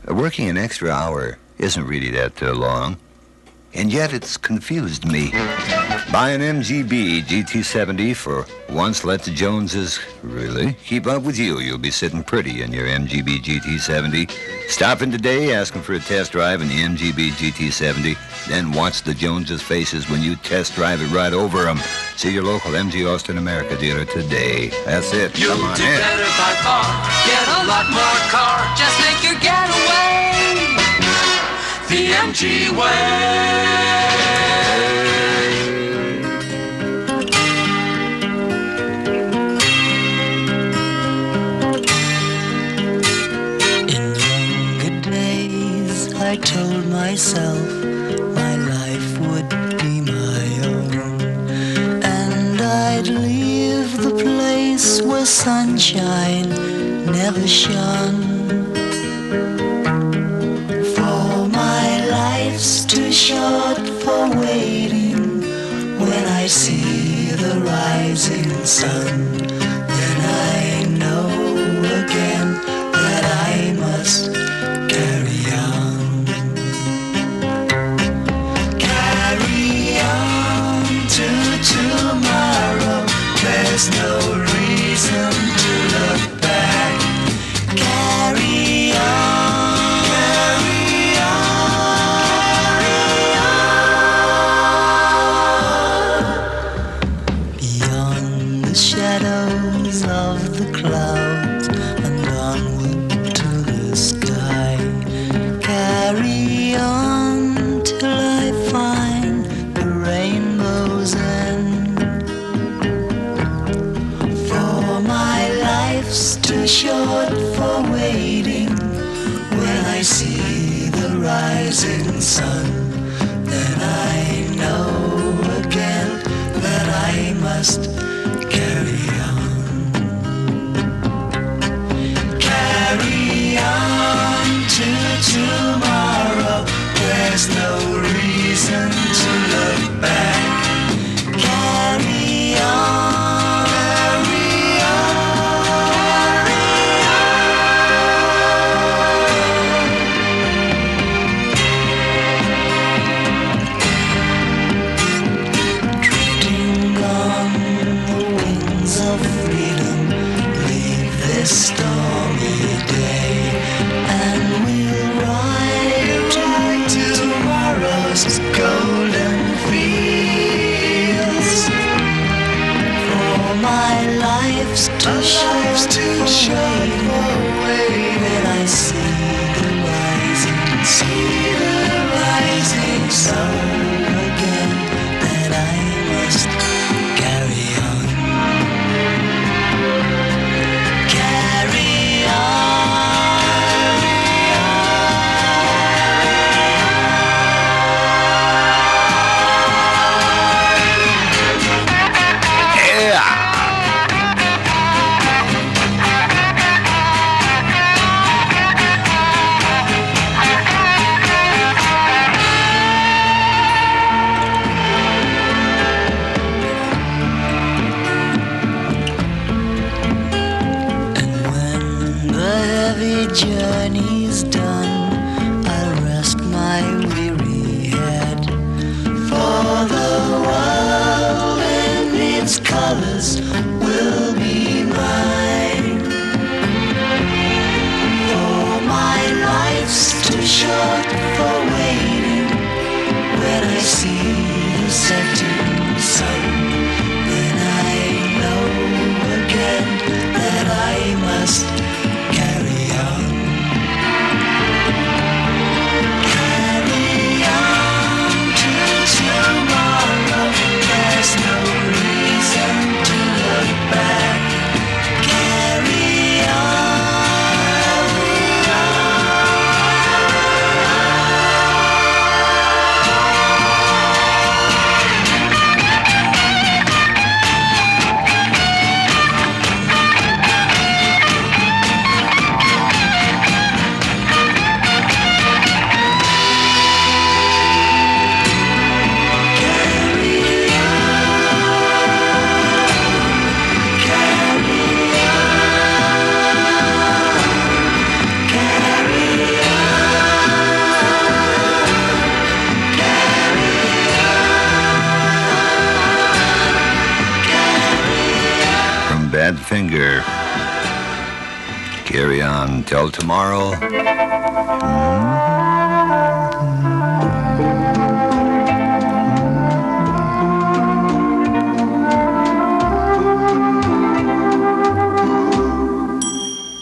Working an extra hour isn't really that long, and yet it's confused me. Buy an MGB GT70 for once let the Joneses really keep up with you. You'll be sitting pretty in your MGB GT70. Stop in today, ask them for a test drive in the MGB GT70, then watch the Joneses' faces when you test drive it right over them. See your local MG Austin America dealer today. That's it. Come on in. You do better by far. Get a lot more car. Just make your getaway the MG way. I told myself my life would be my own, and I'd leave the place where sunshine never shone. For my life's too short for waiting. When I see the rising sun, then I know again that I must carry on. Tomorrow, there's no reason to look back. Carry on, carry on. Beyond the shadows of the clouds and onward to the sky. Carry on till I find the rainbow's end. Too short for waiting. When I see the rising sun, then I know again that I must carry on. Carry on to tomorrow. There's no reason to look back. Carry on. Stormy day, and we'll ride to tomorrow's golden fields. For my life's too short for waiting. I see the rising sun again, that I must carry on. Journey's done, I'll rest my weary head. For the world in its colors will be mine. For my life's too short for waiting. When I see the setting sun, then I know again that I must carry on. Carry on to tomorrow. There's no reason to finger. Carry on till tomorrow.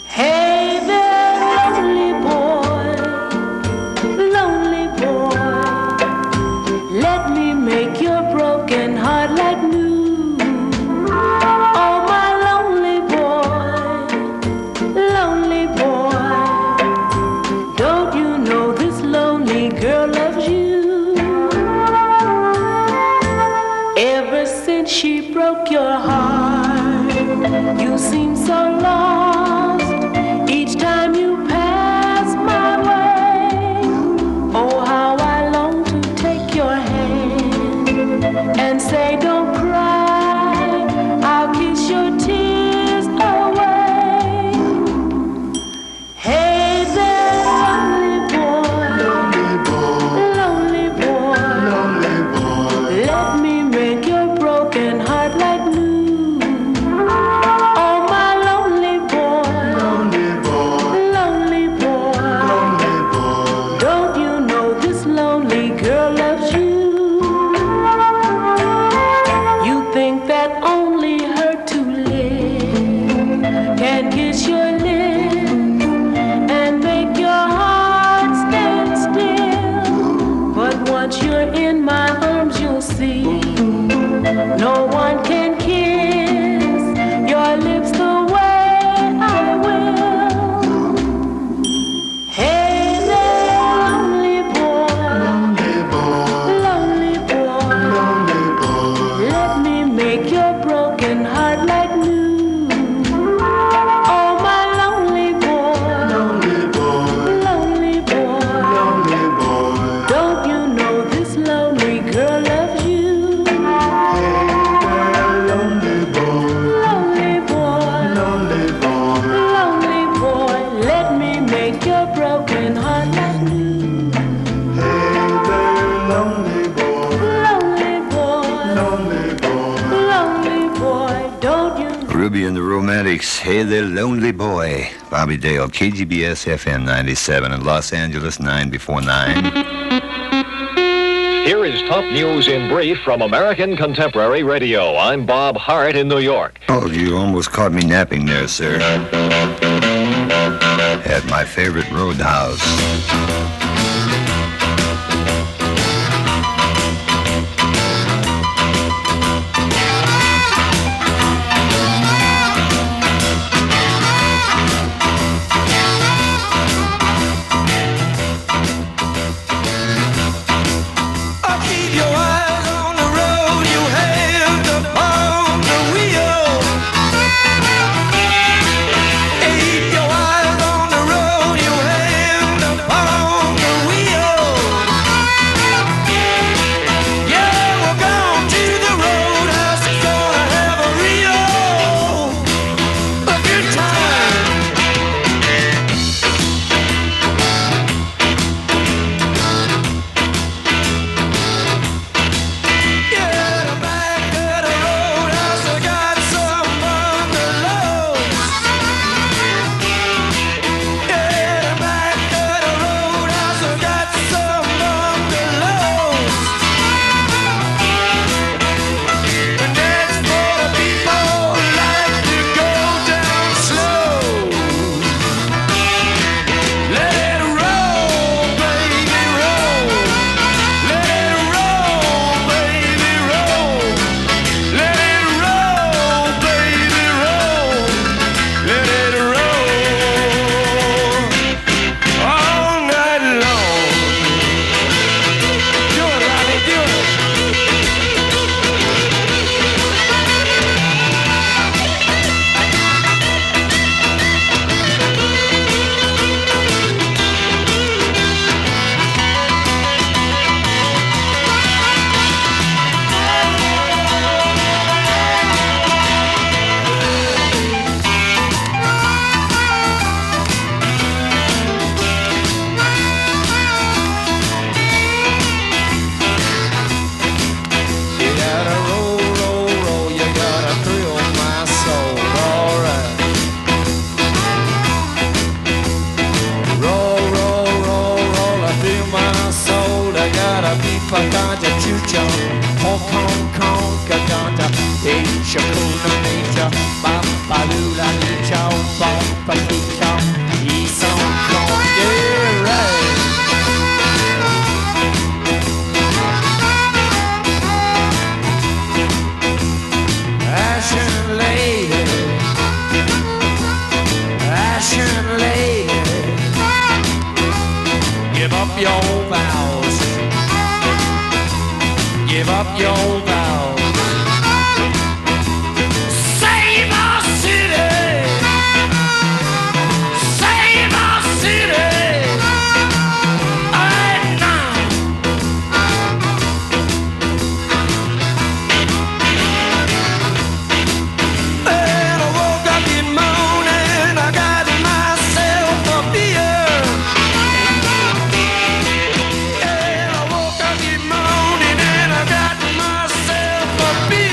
Hey there, lonely boy, let me make your broken heart like new. Oh, my lonely boy, don't you know this lonely girl loves you? Ever since she broke your heart, you seem so lost each time you pass my way. Oh, how I long to take your hand and say, don't cry, I'll kiss your tears away. Hey there, lonely boy, let me make your broken heart like new. Oh, my lonely boy, don't you know this lonely girl loves you? You think that only her to live can kiss your lips and make your heart stand still. But once you're in my arms, you'll see no one can kiss your lips the way I will. Hey there, lonely boy, let me make your broken heart like new. Oh, my lonely boy, don't you know this lonely girl loves you? Lonely boy, let me make your broken heart like new. Lonely boy, don't you? Ruby and the Romantics, Hey There, Lonely Boy. Bobby Dale, KGBS-FM 97 in Los Angeles, 9 before 9. Here is top news in brief from American Contemporary Radio. I'm Bob Hart in New York. Oh, you almost caught me napping there, sir. At my favorite roadhouse. Keep your eyes on the road, you have upon the wheel. Keep your eyes on the road, you have upon the up your vows. Save our city, save our city right now. And I woke up this morning, I got myself a beer. And I woke up this morning and I got myself a beer.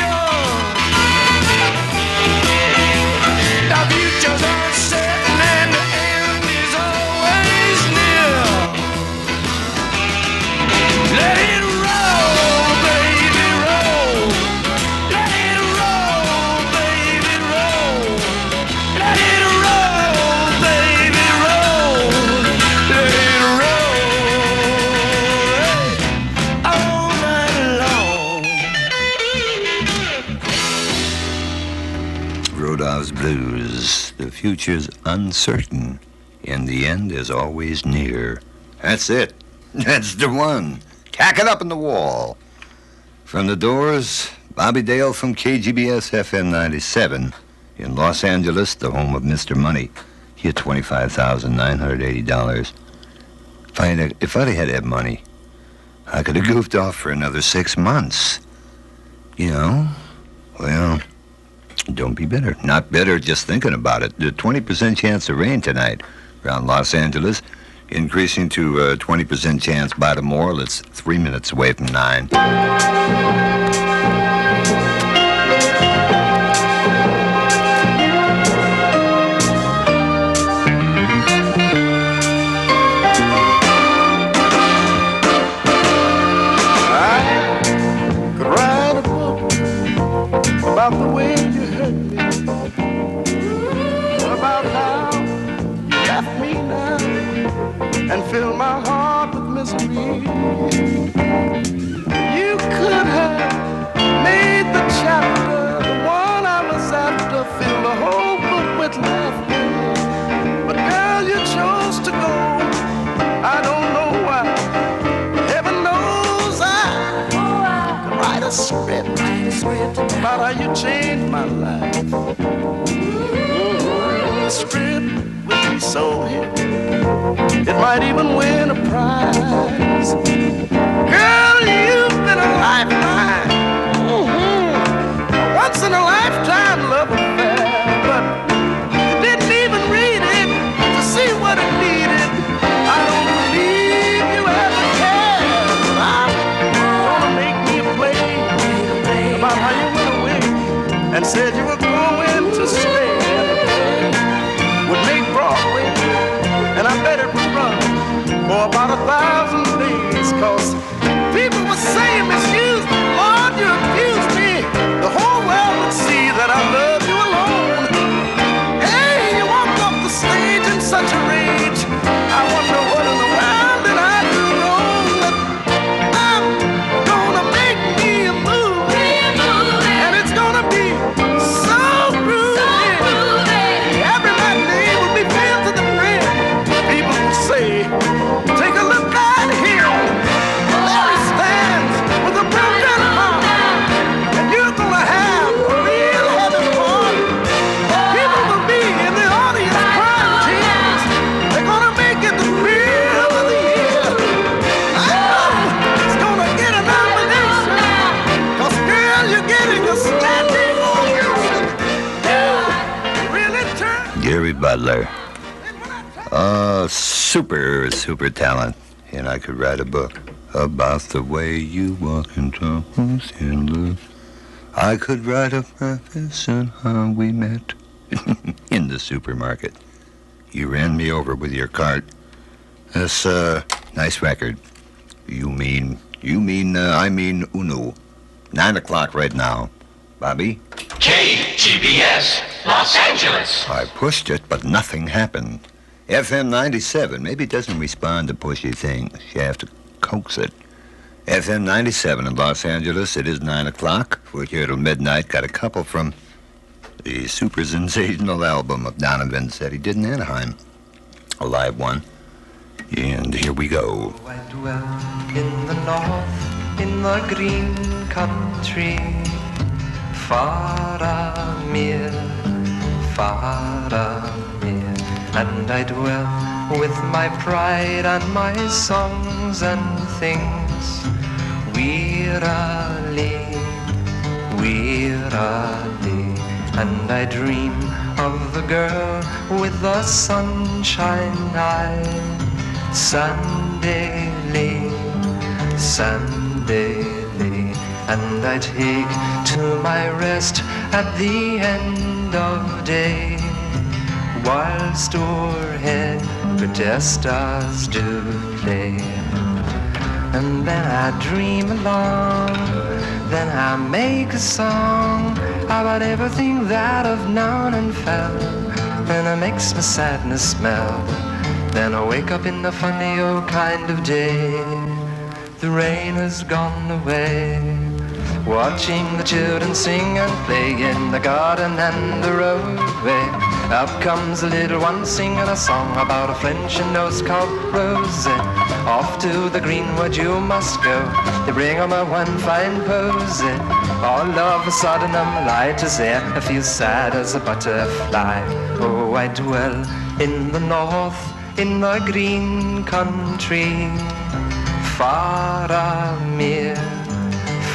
The future's uncertain and the end is always near. Let it roll, baby, roll. Let it roll, baby, roll. Let it roll, baby, roll. Let it roll all night long. Rodolph's Blues. The future's uncertain, and the end is always near. That's it. That's the one. Tack it up in the wall. From the Doors, Bobby Dale from KGBS-FM 97 in Los Angeles, the home of Mr. Money. He had $25,980. If I'd had that money, I could have goofed off for another 6 months. You know? Well, don't be bitter. Not bitter, just thinking about it. The 20% chance of rain tonight around Los Angeles, increasing to 20% chance by tomorrow. It's 3 minutes away from 9. Could write a book about the way you hurt me, about how you left me now and fill my heart with misery. You could have made the chapter, the one I was after, fill the whole book with laughter. But girl, you chose to go. I don't know why. Heaven knows I could write a script about how you changed my life. The script would be so hit, it might even win a prize. Girl, you've been a lifeline, a once in a lifetime love affair. But you didn't even read it to see what it needed. I don't believe you ever cared. I'm gonna make me a play about how you went away and said you were going to stay. And the play would make Broadway, and I bet it would run for about 1,000 days. 'Cause people were saying, excuse me, Lord, you abused me. The whole world would see that I love you alone. Hey, you walked off the stage in such a rage. I wonder what in the world did I do wrong. I'm gonna make me a movie, and it's gonna be so groovy. Every matinee will be filled to the brim. People will say, take a look right here. There he stands with a broken heart, and you're gonna have a real heavy part. People will be in the audience crying tears. They're gonna make it the real of the year. I know it's gonna get a nomination, 'cause girl, you're getting a standing ovation. You really turned. Gary Butler. Super talent. And I could write a book about the way you walk and talk and look. I could write a preface on how we met in the supermarket. You ran me over with your cart. That's a nice record. I mean uno. 9 o'clock right now. Bobby? KGBS, Los Angeles. I pushed it, but nothing happened. FM 97, maybe it doesn't respond to pushy things. You have to coax it. FM 97 in Los Angeles, it is 9 o'clock. We're here till midnight. Got a couple from the super sensational album of Donovan said he did in Anaheim. A live one. And here we go. I dwell in the north, in the green country. Faramir, Faramir, and I dwell with my pride and my songs and things. Wearily, wearily, and I dream of the girl with the sunshine eye. Sandali, Sandali, and I take to my rest at the end of day, whilst o'erhead protesters do play. And then I dream along, then I make a song about everything that I've known and felt, and it makes my sadness melt. Then I wake up in a funny old kind of day. The rain has gone away, watching the children sing and play in the garden and the roadway. Up comes a little one singing a song about a friend she knows called Rosie. Off to the greenwood you must go, they bring on my one fine posy. All of a sudden I'm light as air, I feel sad as a butterfly. Oh, I dwell in the north, in the green country. Faramir,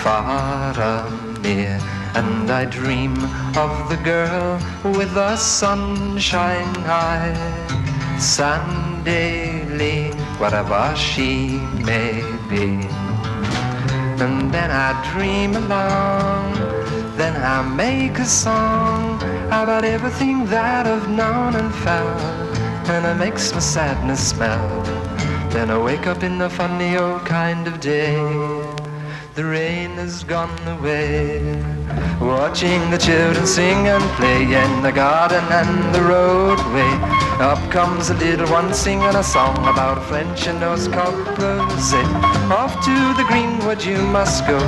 Faramir, and I dream of the girl with the sunshine eye. Sandali, whatever she may be. And then I dream along, then I make a song about everything that I've known and felt, and it makes my sadness melt. Then I wake up in a funny old kind of day. The rain has gone away, watching the children sing and play in the garden and the roadway. Up comes a little one singing a song about a friend she knows called Rosie. Off to the greenwood you must go,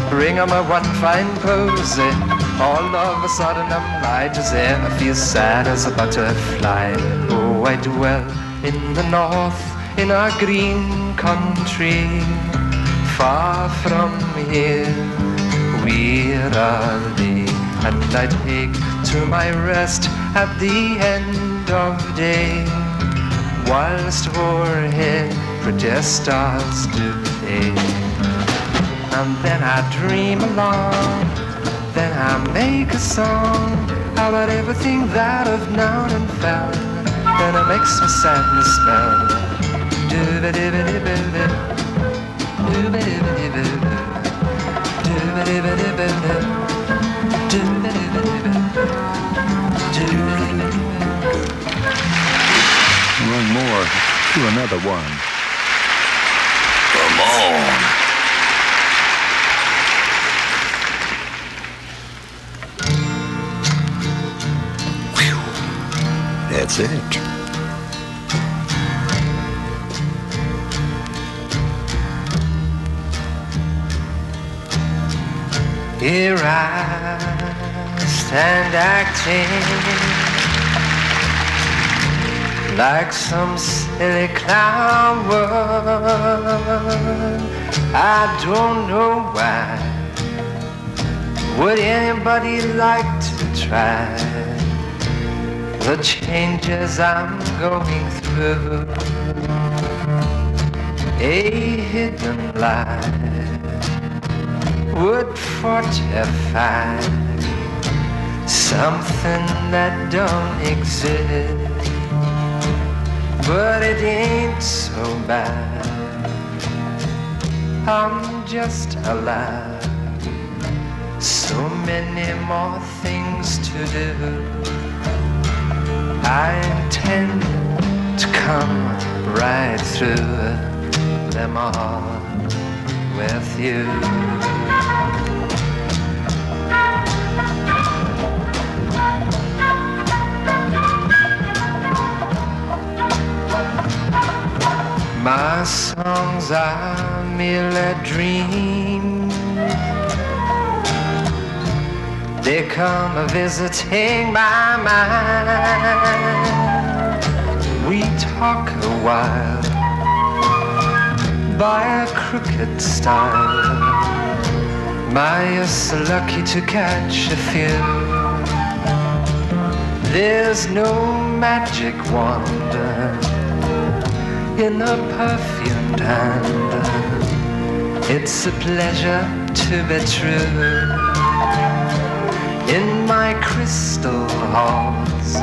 bring on my one fine posy. All of a sudden I'm light as air, I feel sad as a butterfly. Oh, I dwell in the north, in our green country. Far from here, wearily, and I take to my rest at the end of day, whilst o'erhead protesters do play. And then I dream along, then I make a song about everything that I've known and felt, and it makes my sadness melt. Do-ba-dee-ba-dee-ba-dee. One more to another one. Come on. That's it. Here I stand acting like some silly clown. I don't know why. Would anybody like to try the changes I'm going through? A hidden light would fortify something that don't exist, but it ain't so bad. I'm just alive, so many more things to do. I intend to come right through them all with you. My songs are merely dreams. They come visiting my mind. We talk a while by a crooked style. My, you're so lucky to catch a few. There's no magic wand in a perfumed hand. It's a pleasure to be true. In my crystal halls,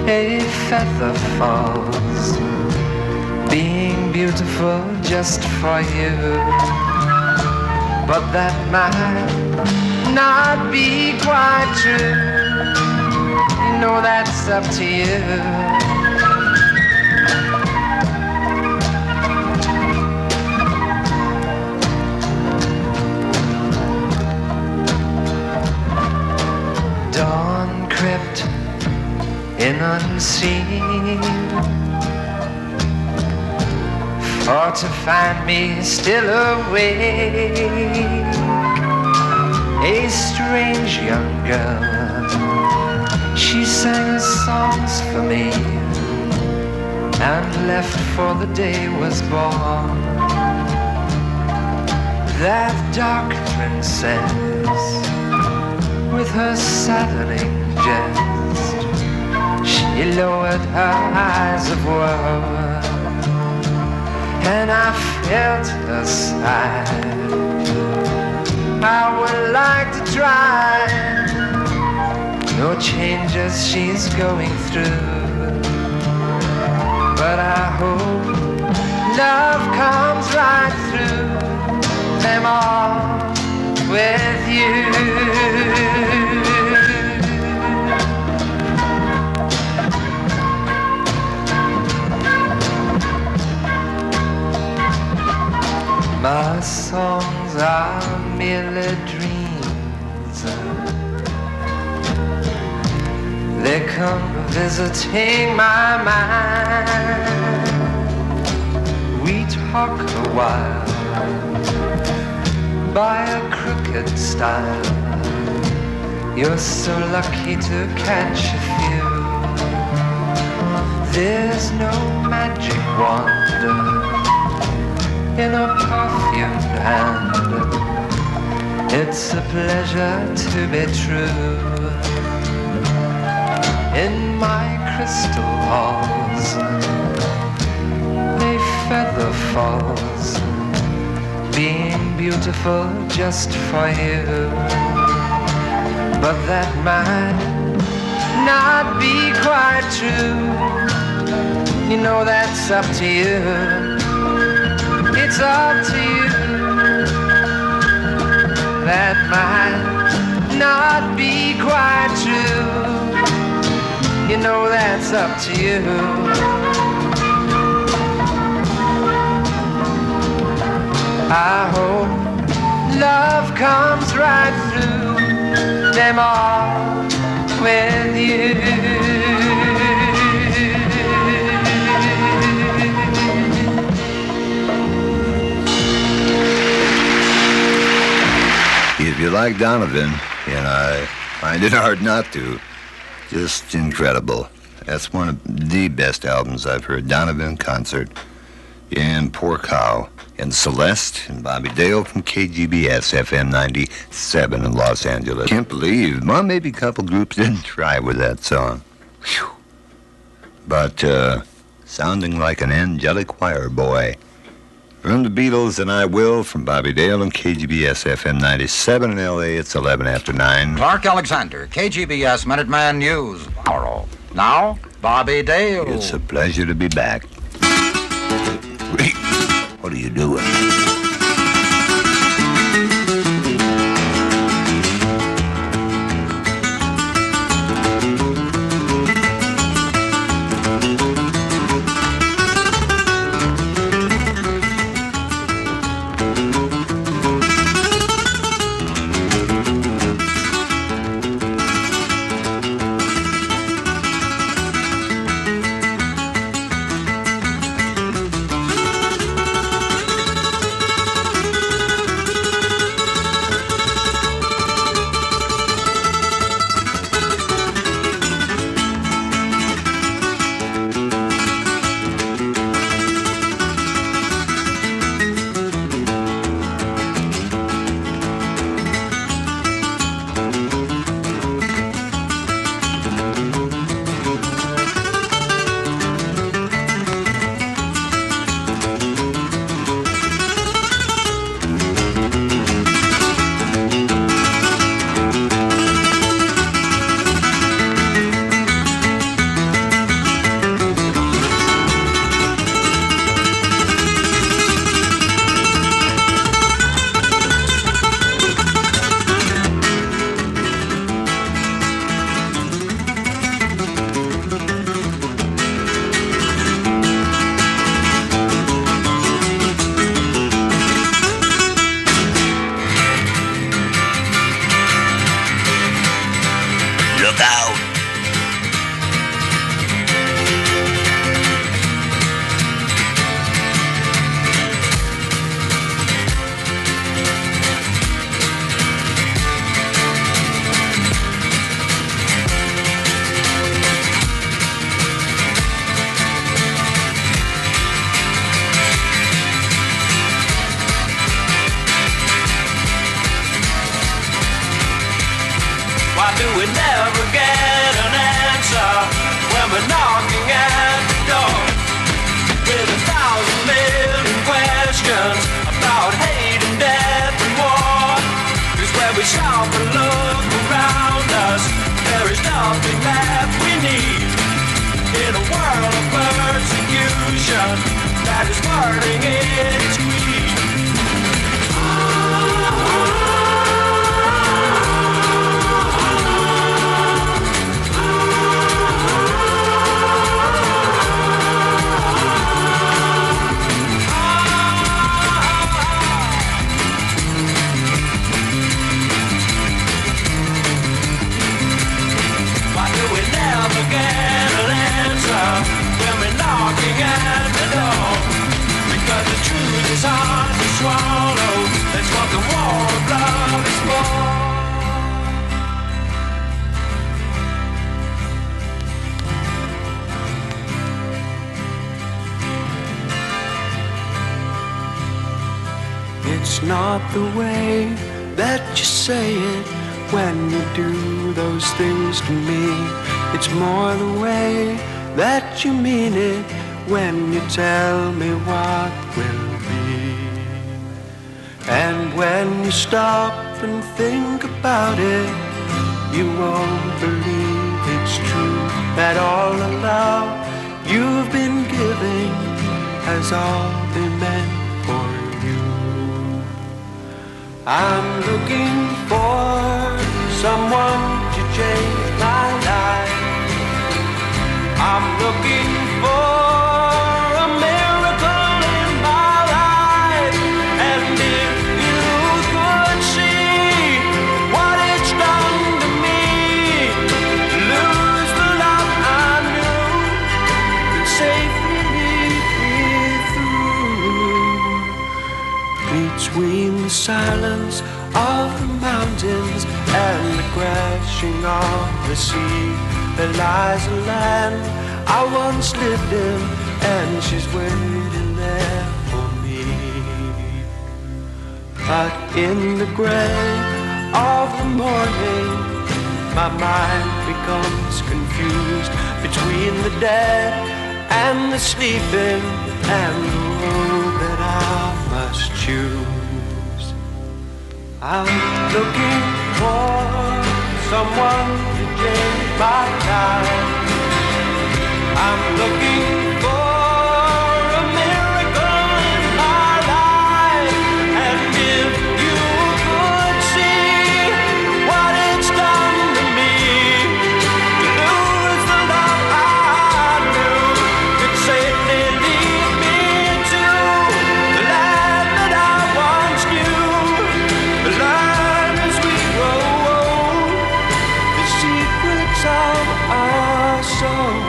a feather falls, being beautiful just for you. But that might not be quite true. You know that's up to you. Dawn crept in unseen, for to find me still awake. A strange young girl, she sang her songs for me and left for the day was born. That dark princess, with her saddening jest, she lowered her eyes of woe, and I felt her sigh. I would like to try, no changes she's going through, but I hope love comes right through them all with you. My songs are merely dreams. They come visiting my mind. We talk a while by a crooked style. You're so lucky to catch a few. There's no magic wand in a perfumed hand. It's a pleasure to be true. In my crystal halls, a feather falls, being beautiful just for you. But that might not be quite true. You know that's up to you. It's up to you. That might not be quite true. You know that's up to you. I hope love comes right through them all with you. If you like Donovan, and I find it hard not to, just incredible. That's one of the best albums I've heard. Donovan in concert, and Poor Cow, and Celeste and Bobby Dale from KGBS-FM 97 in Los Angeles. Can't believe, well, maybe a couple groups didn't try with that song. Whew. But sounding like an angelic choir boy. From the Beatles and I Will from Bobby Dale and KGBS-FM 97 in L.A. It's 11 after 9. Clark Alexander, KGBS Minuteman News. Tomorrow. Now, Bobby Dale. It's a pleasure to be back. Rick, what are you doing? out. Why do we never get an answer when we're knocking at the door? With 1,000 million questions about hate and death and war. 'Cause when we stop and look around us, there is nothing that we need. In a world of persecution that is burning its greed. It's hard to swallow. That's what the war of love is for. It's not the way that you say it when you do those things to me. It's more the way that you mean it when you tell me what will be. And when you stop and think about it, you won't believe it's true that all the love you've been giving has all been meant for you. I'm looking for someone to change my life. I'm looking for between the silence of the mountains and the crashing of the sea, there lies a land I once lived in, and she's waiting there for me. But in the gray of the morning, my mind becomes confused between the dead and the sleeping and the road that I must choose. I'm looking for someone to change my life. I'm looking for a miracle in my life. And if you could see what it's done to me, to lose the love I knew, could safely lead me to the land that I once knew. Learn as we grow old the secrets of our soul.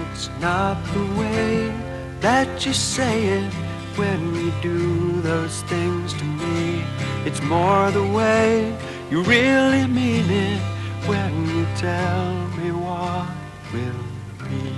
It's not the way that you say it when you do those things to me. It's more the way you really mean it when you tell me what will be.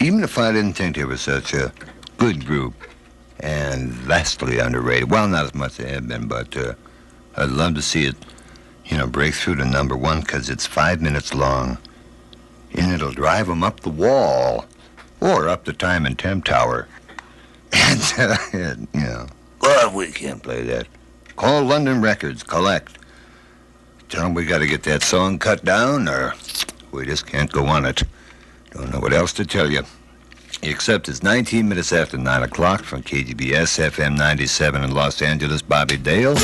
Even if I didn't think they were such a good group and vastly underrated, well, not as much as they have been, but I'd love to see it, break through to #1 because it's 5 minutes long, and it'll drive them up the wall. or up the time and temp tower. And, well, we can't play that. Call London Records, collect. Tell them we got to get that song cut down, or we just can't go on it. Don't know what else to tell you. Except it's 19 minutes after 9 o'clock from KGBS-FM 97 in Los Angeles, Bobby Dale.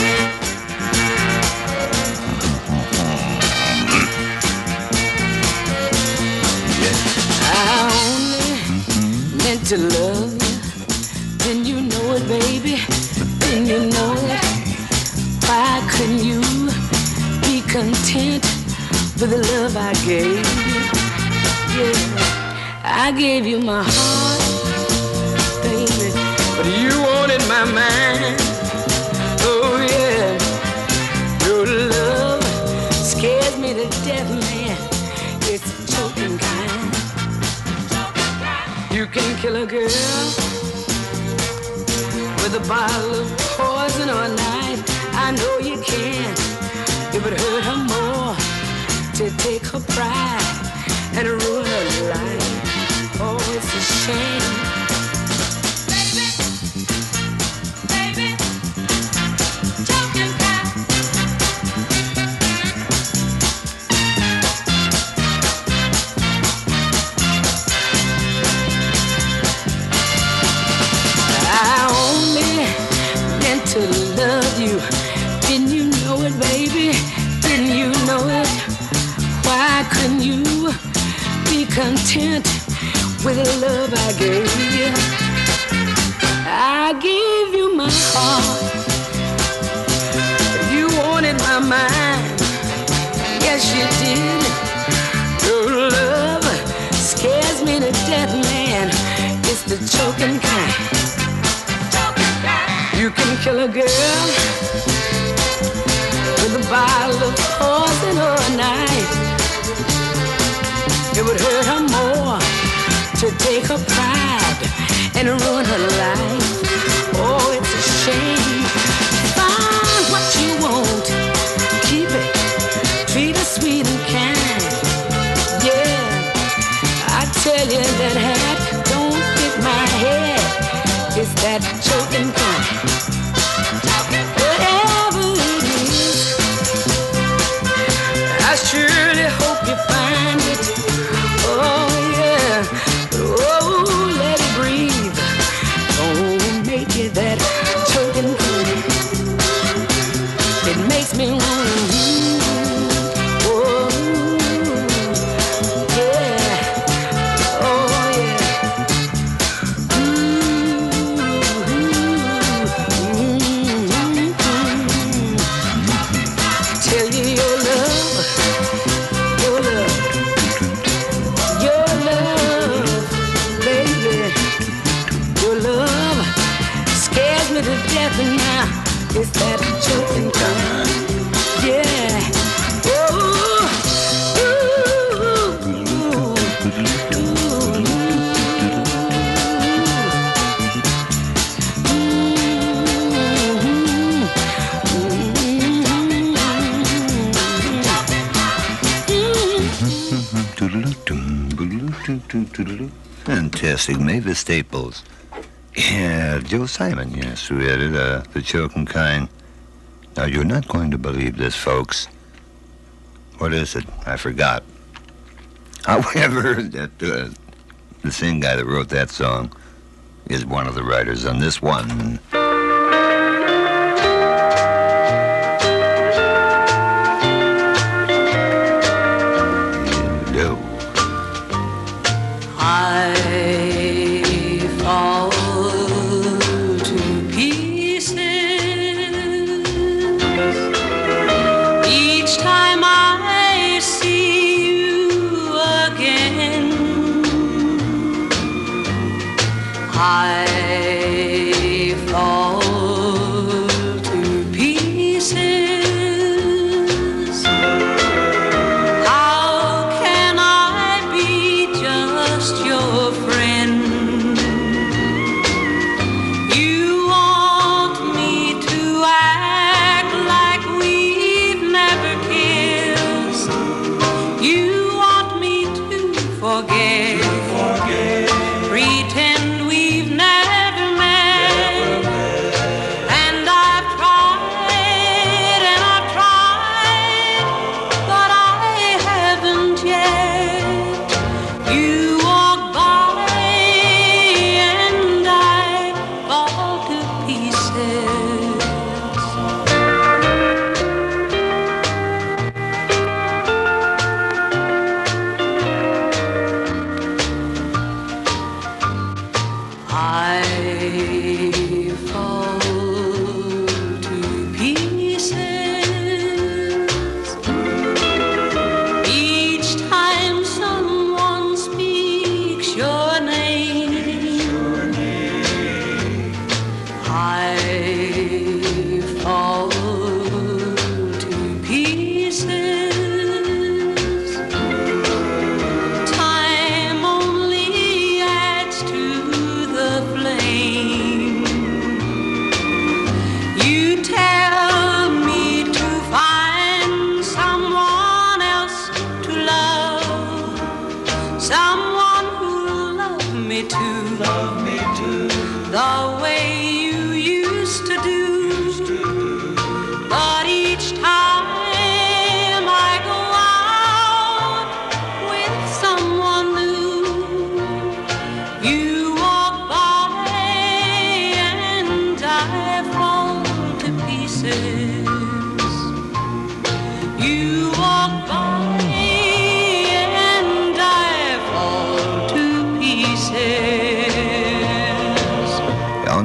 To love you, then you know it, baby, then you know it. Why couldn't you be content with the love I gave you? Yeah, I gave you my heart, baby, but you wanted my mind. Oh yeah, your love scares me to death, man. It's a choking kind. You can kill a girl with a bottle of poison or a knife. I know you can. It would hurt her more to take her pride and ruin her life. Oh, it's a shame. Baby, choking to love you. Didn't you know it, baby? Didn't you know it? Why couldn't you be content with the love I gave you? I gave you my heart, you wanted my mind. Yes, you did. Your love scares me to death, man. It's the choking kind. You can kill a girl with a bottle of poison or a knife. It would hurt her more to take her pride and ruin her life. Oh, it's a shame. Find what you want, keep it, treat her sweet and kind. Yeah, I tell you that hat don't fit my head. It's that choking kind. Whatever it is, I surely hope you find it. Oh yeah, oh let it breathe. Don't make it that choking kind. It makes me wanna oh yeah, oh yeah. Tell you your love, baby. Your love scares me to death, and now it's that choking kind. Yeah. Fantastic, Mavis Staples. Yeah, Joe Simon, yes, who added The Choking Kind. Now, you're not going to believe this, folks. What is it? I forgot. However, that the same guy that wrote that song is one of the writers on this one.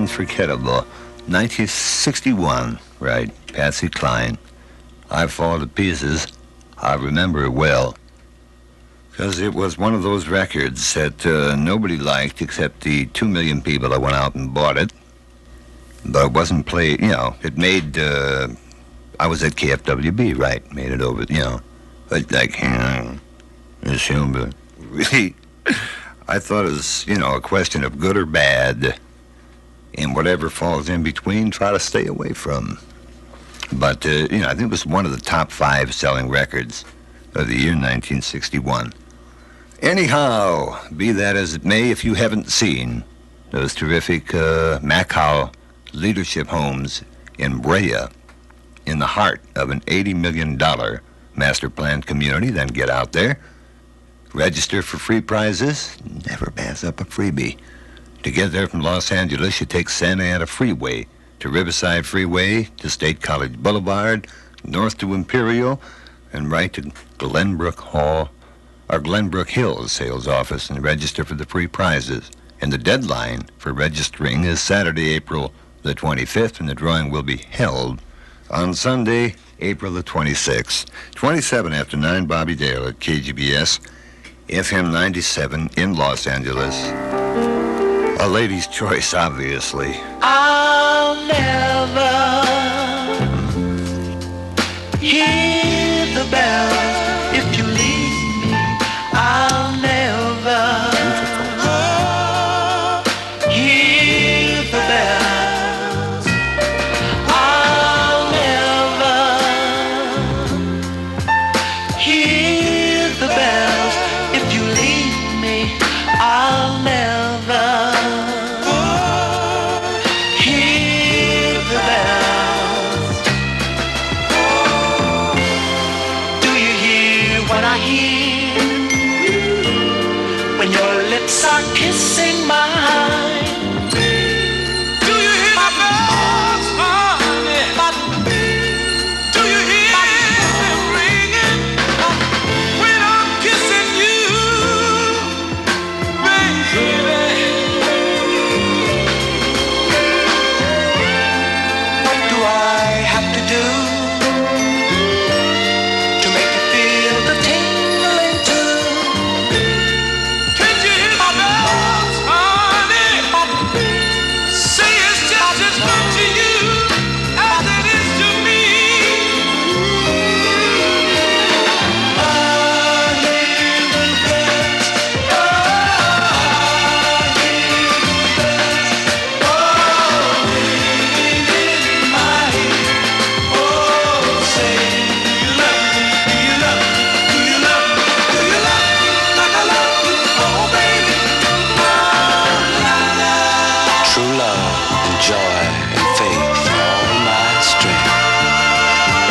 unforgettable. 1961, right, Patsy Cline. I Fall to Pieces. I remember it well. Because it was one of those records that nobody liked except the 2 million people that went out and bought it. But it wasn't played, it made, I was at KFWB, right, made it over, but like, but really, I thought it was, a question of good or bad, and whatever falls in between, try to stay away from. But, I think it was one of the top 5 selling records of the year 1961. Anyhow, be that as it may, if you haven't seen those terrific Macau leadership homes in Brea, in the heart of an $80 million master planned community, then get out there, register for free prizes, never pass up a freebie. To get there from Los Angeles, you take Santa Ana Freeway to Riverside Freeway, to State College Boulevard, north to Imperial, and right to Glenbrook Hills sales office and register for the free prizes. And the deadline for registering is Saturday, April the 25th, and the drawing will be held on Sunday, April the 26th. 27 after 9, Bobby Dale at KGBS, FM 97 in Los Angeles. A lady's choice, obviously. I'll never hear the bells if you leave me. I'll never hear the bells. I'll never hear the bells if you leave me. I'll never hear the bells. Do you hear what I hear when your lips are kissing mine? Do you hear the bells, honey? Do you hear them ringing when I'm kissing you, baby? What do I have to do to make you feel the tingling too? Can't you hear my bells, honey? Say it's just as good to you as it is to me. I hear the bells. I hear the bells. Oh, ringing in my ear. Oh, say, do you love me? Do you love me? Do you love me? Do you love me like I love you? Oh, baby. True love and joy and faith, all my strength,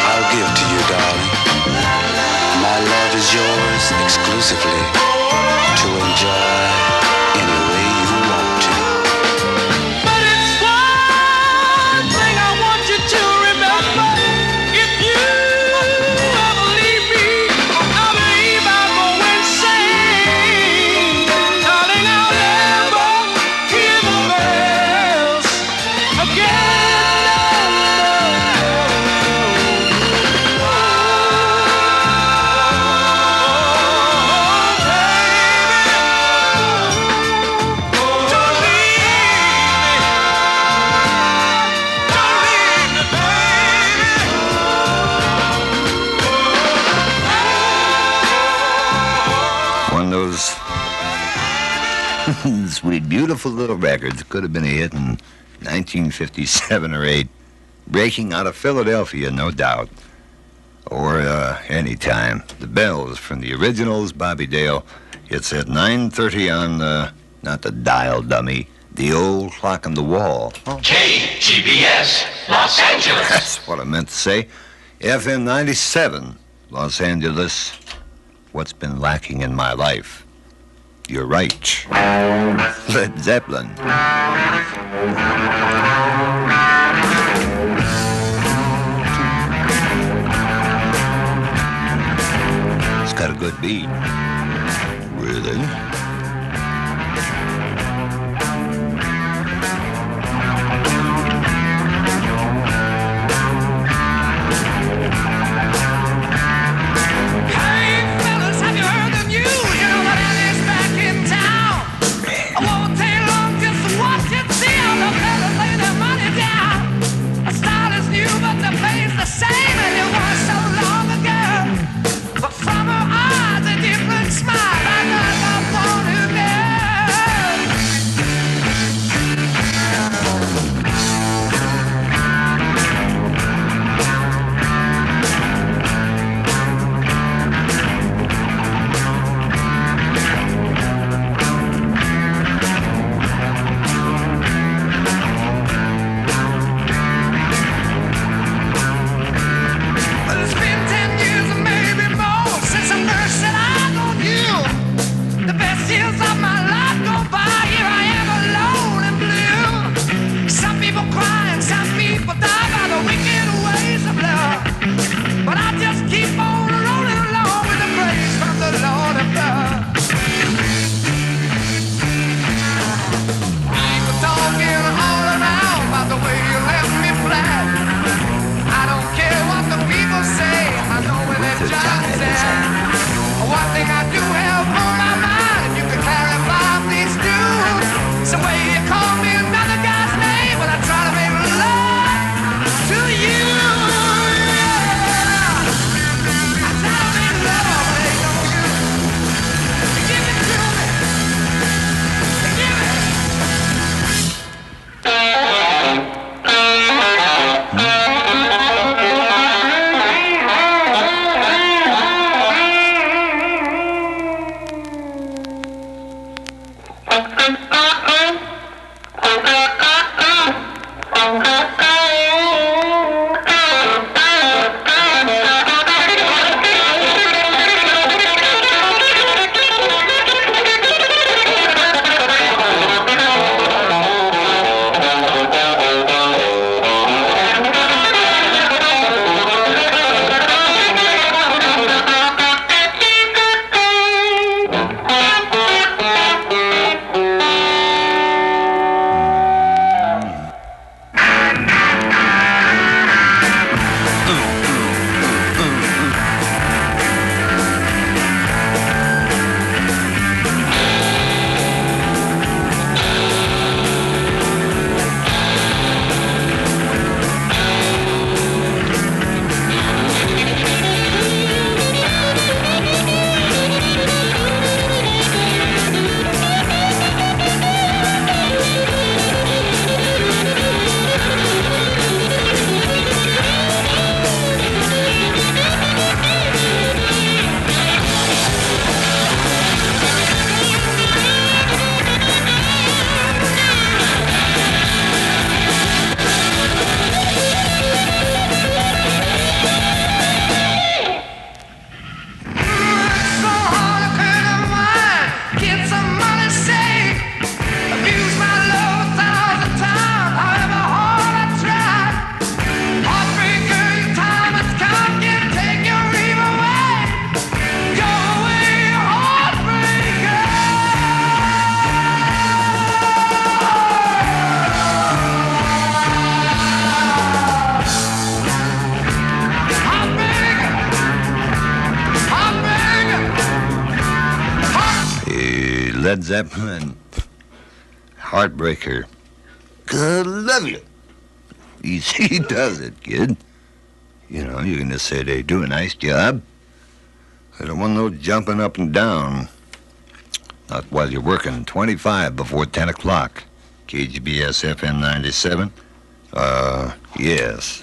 I'll give to you, darling. My love is yours exclusively to enjoy any way you want to. But it's one thing I want you to remember. If you ever leave me, I believe I'll go insane. Darling, I'll never hear the bells again. One of those sweet, beautiful little records. Could have been a hit in 1957 or 8. Breaking out of Philadelphia, no doubt. Or any time. The Bells from the originals, Bobby Dale. It's at 9:30 on, not the dial dummy, the old clock on the wall. KGBS, Los Angeles. That's what I meant to say. FM 97, Los Angeles. What's been lacking in my life? You're right. Led Zeppelin. It's got a good beat. Really? Led Zeppelin. Heartbreaker. God love you. He does it, kid. You know, you can just say they do a nice job. They don't want no jumping up and down. Not while you're working. 25 before 10 o'clock. KGBS-FM 97. Yes.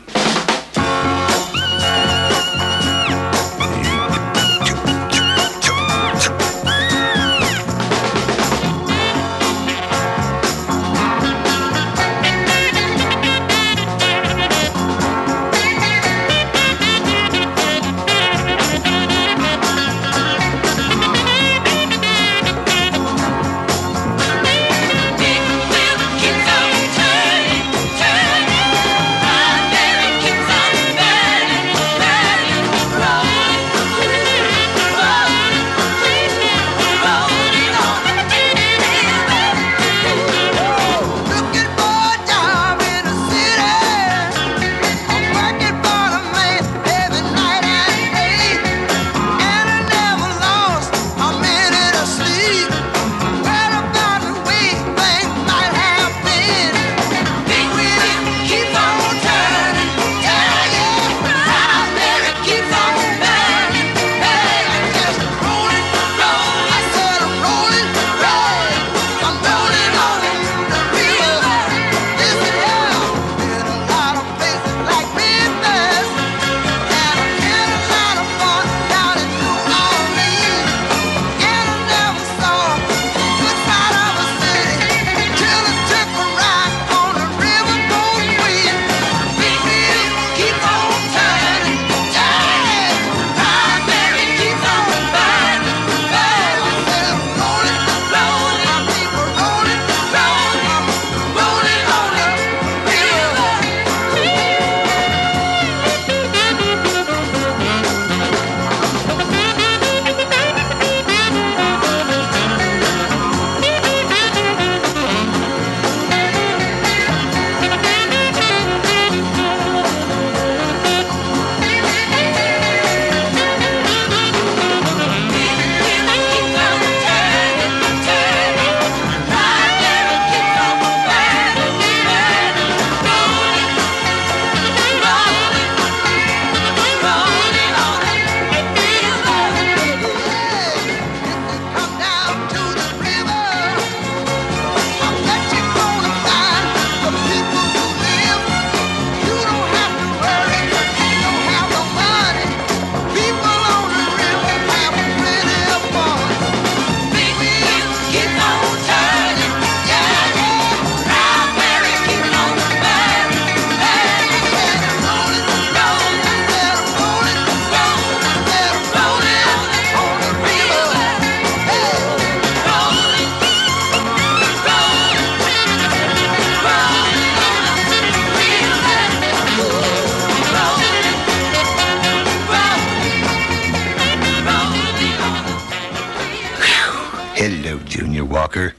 Hello, Junior Walker.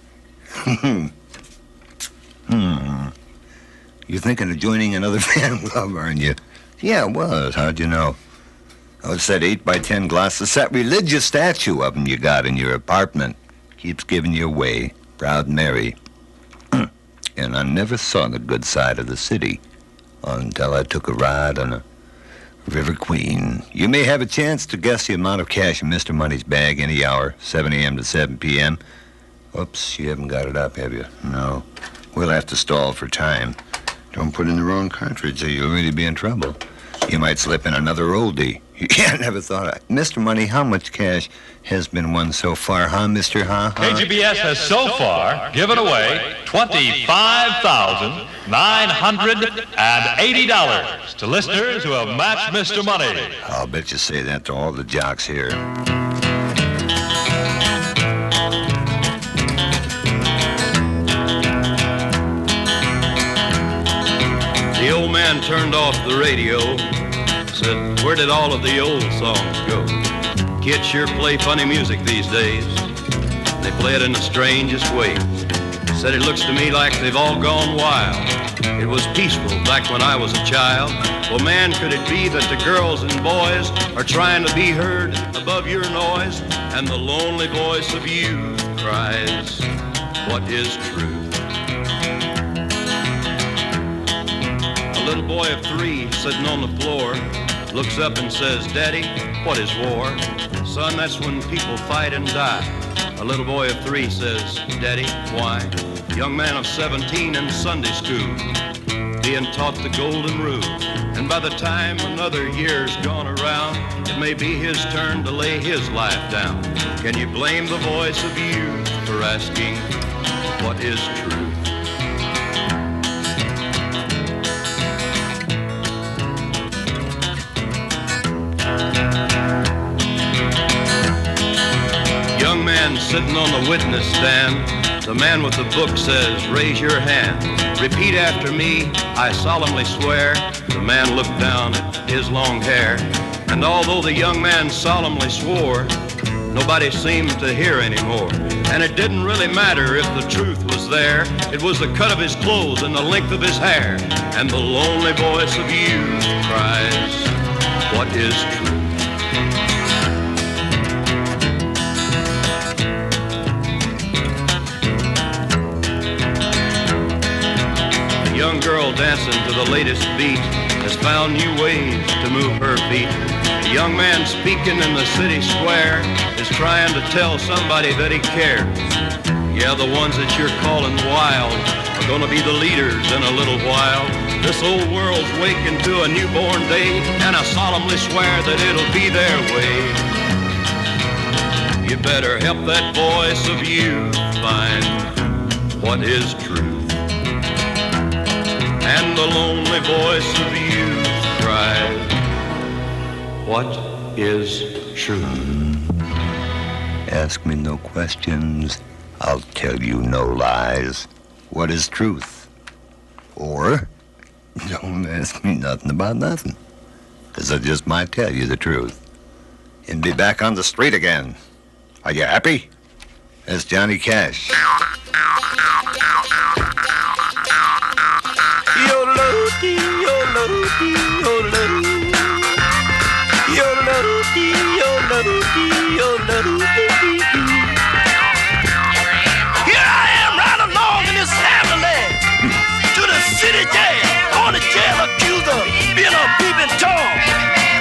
You're thinking of joining another fan club, aren't you? Yeah, it was. How'd you know? Oh, it's that 8x10 glass. It's that religious statue of him you got in your apartment. Keeps giving you away. Proud Mary. And I never saw the good side of the city until I took a ride on a River Queen. You may have a chance to guess the amount of cash in Mr. Money's bag any hour, 7 a.m. to 7 p.m. Oops, you haven't got it up, have you? No. We'll have to stall for time. Don't put in the wrong cartridge or you'll really be in trouble. You might slip in another oldie. Yeah, I never thought of it. Mr. Money, how much cash has been won so far, huh, Mr. KGBS has so far given away $25,980 to listeners who have matched Mr. Money. I'll bet you say that to all the jocks here. The old man turned off the radio, said, where did all of the old songs go? Kids sure play funny music these days. They play it in the strangest way. Said it looks to me like they've all gone wild. It was peaceful back when I was a child. Well, man, could it be that the girls and boys are trying to be heard above your noise and the lonely voice of you cries, what is truth? A little boy of 3 sitting on the floor looks up and says, Daddy, what is war? Son, that's when people fight and die. A little boy of 3 says, Daddy, why? Young man of 17 in Sunday school, being taught the golden rule. And by the time another year's gone around, it may be his turn to lay his life down. Can you blame the voice of youth for asking, what is truth? Young man sitting on the witness stand, the man with the book says, raise your hand. Repeat after me, I solemnly swear. The man looked down at his long hair, and although the young man solemnly swore, nobody seemed to hear anymore. And it didn't really matter if the truth was there. It was the cut of his clothes and the length of his hair. And the lonely voice of youth cries, what is truth? Young girl dancing to the latest beat has found new ways to move her feet. A young man speaking in the city square is trying to tell somebody that he cares. Yeah, the ones that you're calling wild are gonna be the leaders in a little while. This old world's waking to a newborn day, and I solemnly swear that it'll be their way. You better help that voice of youth find what is truth. And the lonely voice of youth cries, what is truth? Ask me no questions, I'll tell you no lies. What is truth? Or, don't ask me nothing about nothing, 'cause I just might tell you the truth. And be back on the street again. Are you happy? That's Johnny Cash. Here I am riding along in this ambulance to the city jail, on the jail accused of being a peeping Tom.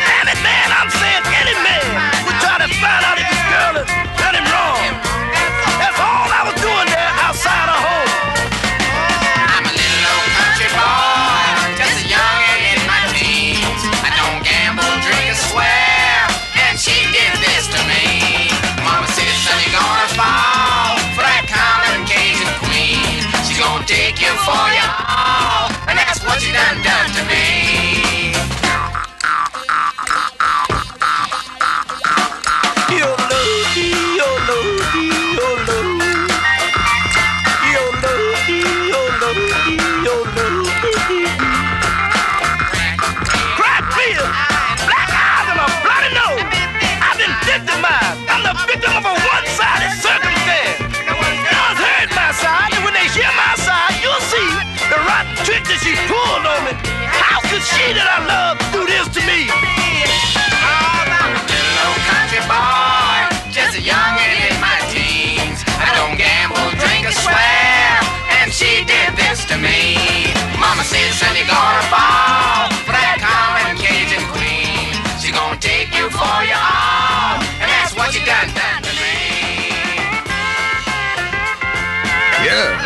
Damn it, man, I'm saying any man would try to find out if his girl has done him wrong. That's all I was doing there outside of home. I'm a little old country boy, just a youngin' in my teens. I don't gamble, drink, or swear, and she did this to me. Mama said, son, you're gonna fall for that common Cajun queen. She's gonna take you for your all, and that's what you done to me. Crack beer, black eyes, and a bloody nose. I've been victimized. I'm the victim of a one-sided circumstance. None heard my side, and when they hear my side, you'll see the rotten trick that she pulled on me. How could she that I love do this to me? I'm a little old country boy, just a youngin' in my teens. I don't gamble, drink, or swear, and she did this to me. Mama said, son, you're gonna fall for that common Cajun queen. She's gonna take you for your all, and that's what you done to me. Yeah.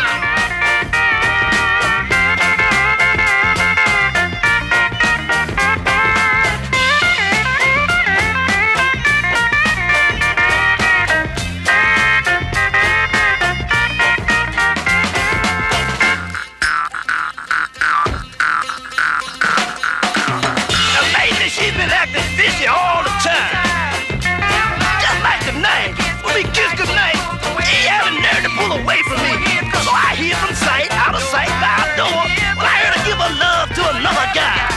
She's been acting fishy all the time. Just like tonight, when we kissed goodnight, he had a nerve to pull away from me. So I hid from sight, out of sight, by a door. Well, I heard her give her love to another guy.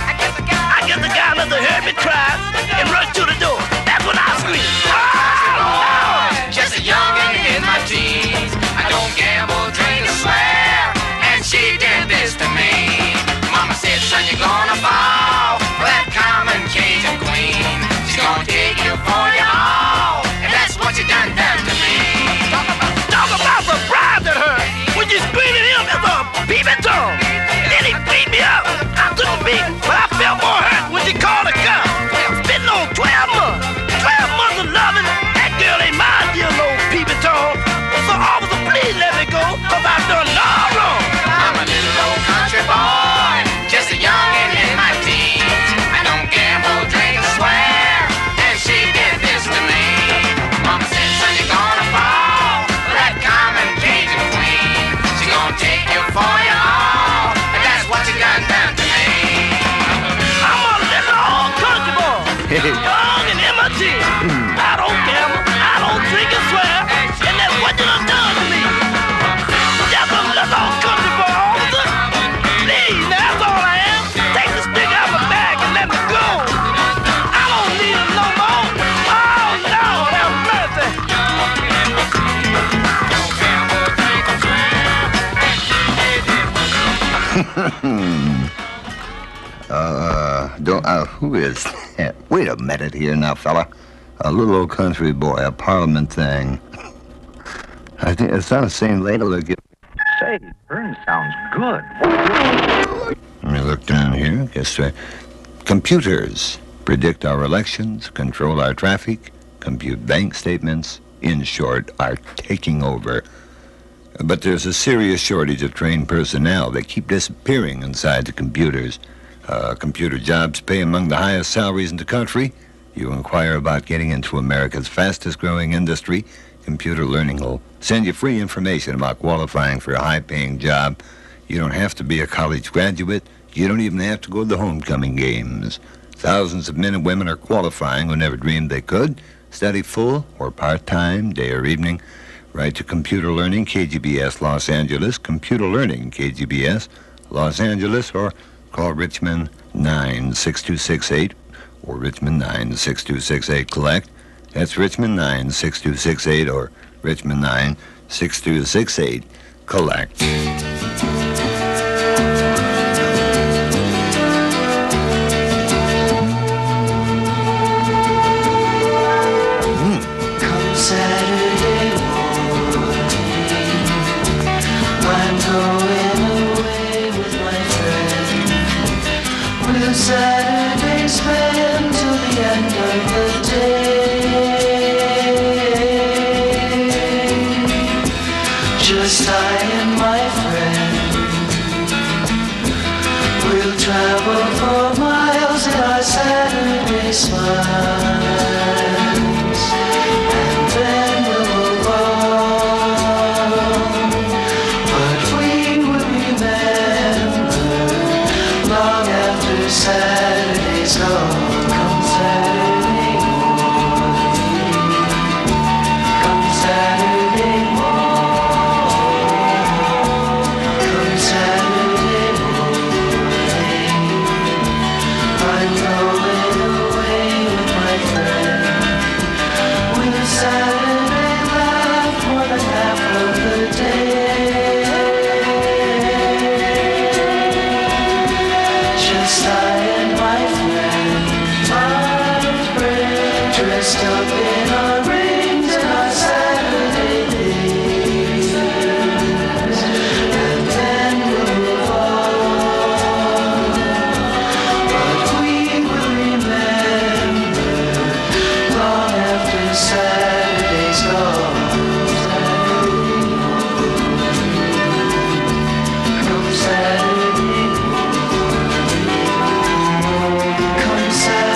I guess the guy must have heard me cry and rushed to the door. That's when I screamed, oh, Lord! Just a youngin' in my teens. I don't gamble, drink, or swear, and she did this to me. Mama said, son, you're gonna fall for that common Cajun queen. She's gonna take you for your all, and that's what you done to me. Talk So officer, please let me go, cause I've done no wrong. I'm a little old country boy, just a youngin' in my teens. I don't gamble, drink, or swear, and she did this to me. Mama said, son, you're gonna fall for that common Cajun queen. She gonna take you for your all, and that's what you got done to me. I'm a little old country boy, young and in my teens. I don't gamble, I don't drink and swear, and that's what you done done to me. Just a little old country boy, officer. Please, now that's all I am. Take the stick out of my bag and let me go. I don't need it no more. Oh, Lord, have mercy. Who is that? Wait a minute here now, fella. A little old country boy, a parliament thing. I think it's not the same ladle that gives. Say, Burns sounds good. Let me look down here. Guess computers predict our elections, control our traffic, compute bank statements. In short, are taking over. But there's a serious shortage of trained personnel. They keep disappearing inside the computers. Computer jobs pay among the highest salaries in the country. You inquire about getting into America's fastest-growing industry, computer learning will send you free information about qualifying for a high-paying job. You don't have to be a college graduate. You don't even have to go to the homecoming games. Thousands of men and women are qualifying who never dreamed they could. Study full or part-time, day or evening. Write to Computer Learning, KGBS, Los Angeles, Computer Learning, KGBS, Los Angeles, or call Richmond 96268 or Richmond 96268 collect. That's Richmond 96268 or Richmond 96268 collect. Come Saturday morning, I'm going away with my friend. We'll Saturday spend till the end of the day. Just I and my friend. We'll travel for miles in our Saturday smiles. And then we'll move on. But we will remember long after Saturday's gone. Come Saturday morning. Come Saturday morning. Come Saturday morning. I'm going away with my friend. We'll Saturday laugh more than half of the day. Just I and my friend, dressed up in our rings and our Saturday days. And then we'll move on. But we will remember long after Saturday's gone. Come Saturday morning. Come Saturday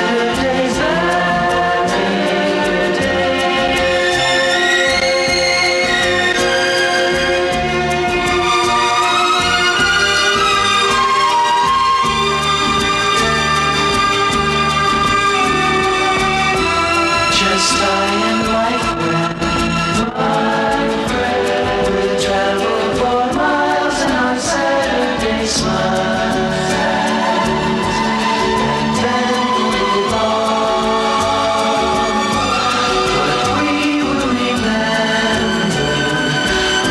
just I and my friend, we'll travel for miles in our Saturday smiles. And then we'll move on. But we will remember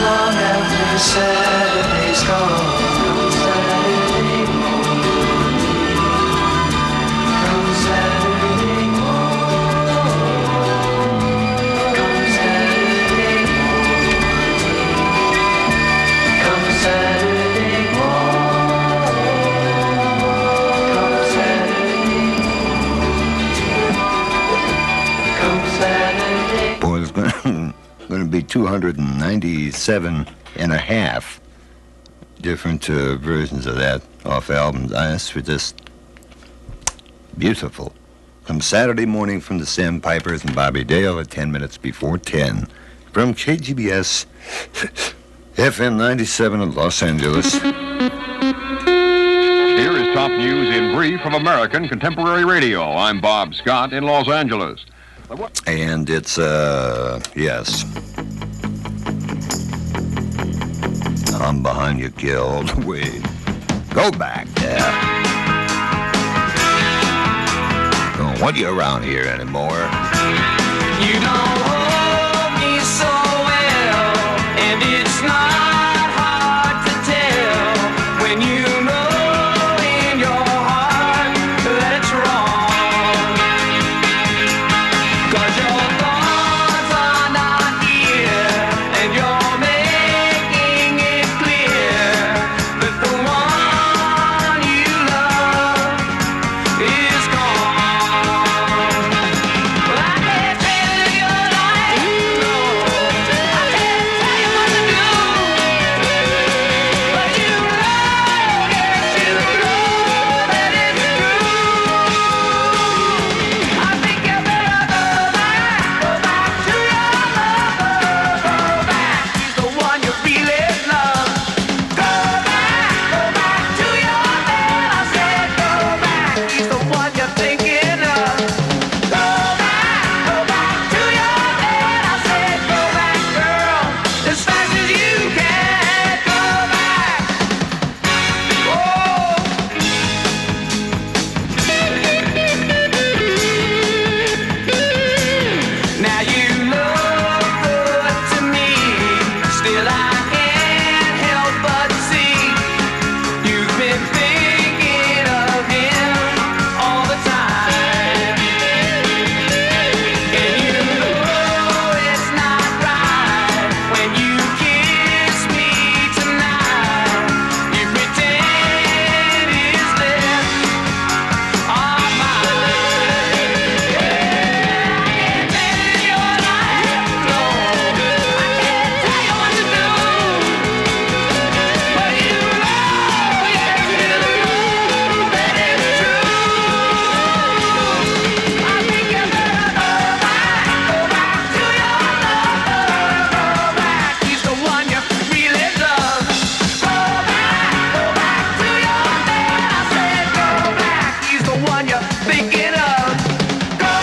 long after Saturday's gone. Come Saturday morning. Come Saturday morning. Come Saturday morning. Come Saturday morning. Come Saturday. Boy, it's going to be 297 and a half different versions of that off albums. This was just beautiful. Come Saturday morning from the Sandpipers and Bobby Dale at 10 minutes before 10 from KGBS FM 97 in Los Angeles. Here is top news in brief from American Contemporary Radio. I'm Bob Scott in Los Angeles. And it's, yes. I'm behind you, Gil, all the way. Go back there. Don't want you around here anymore. You don't hold me so well, and it's not hard to tell when you know in your heart that it's wrong. 'Cause your thoughts are not here, and you're making it clear that the one you love is gone. Well, I can't tell your life, no. I can't tell you what to do. But you know, yes, you know that it's true. I think you better go back to your lover, go back. He's the one you really love. Go back to your man. I said go back. He's the one you're thinking of. Go back to your man. I said go back, girl, as fast as you can. Go back. Now you look good to me. Still I can't help but see you've been thinking of him all the time. And you know it's not right when you kiss me tonight. You pretend his lips are mine. I can't tell your life, no. I can't tell you what to do. But you know, yes, you know that it's true. I think you better go back to your lover, go back. He's the one you really love. Go back to your man. I said go back. He's the one you're thinking of. Go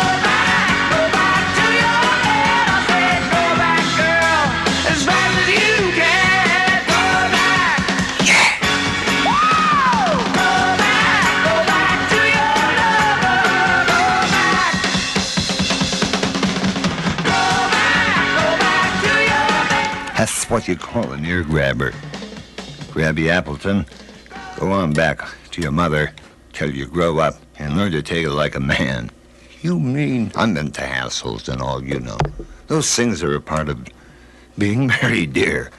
back to your man. I said go back, girl, as fast as you can. Go back. Whoa! Go back to your lover. Go back. Go back to your man. That's what you call an ear grabber. Grabby Appleton, go on back to your mother till you grow up and learn to take it like a man. You mean I'm into hassles and all, you know. Those things are a part of being married, dear.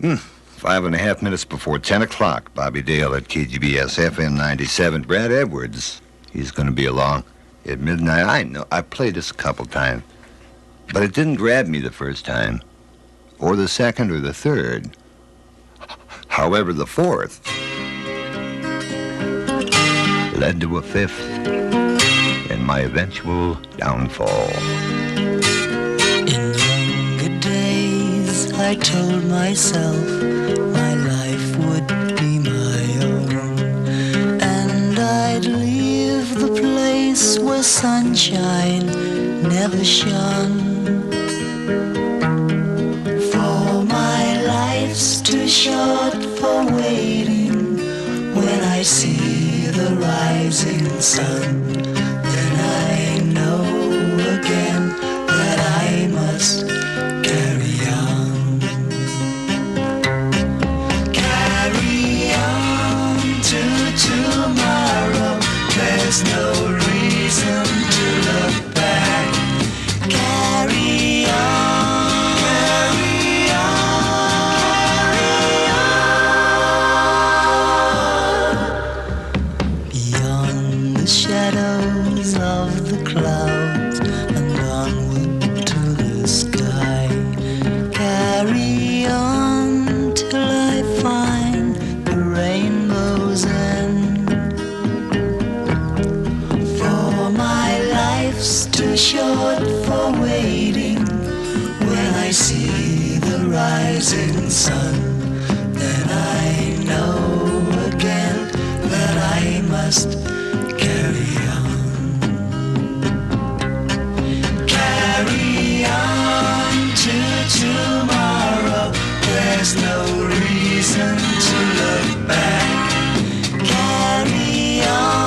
5.5 minutes before 10 o'clock, Bobby Dale at KGBS FM 97. Brad Edwards, he's going to be along at midnight. I know, I played this a couple times, but it didn't grab me the first time, or the second, or the third. However, the fourth led to a fifth and my eventual downfall. In younger days, I told myself my life would be my own, and I'd leave the place where sunshine never shone. For my life's too short for waiting. When I see the rising sun, then I know again that I must carry on. Carry on to tomorrow. There's no reason to look back. Carry on, carry on, carry on. Beyond the shadow rising sun, then I know again that I must carry on. Carry on to tomorrow. There's no reason to look back. Carry on.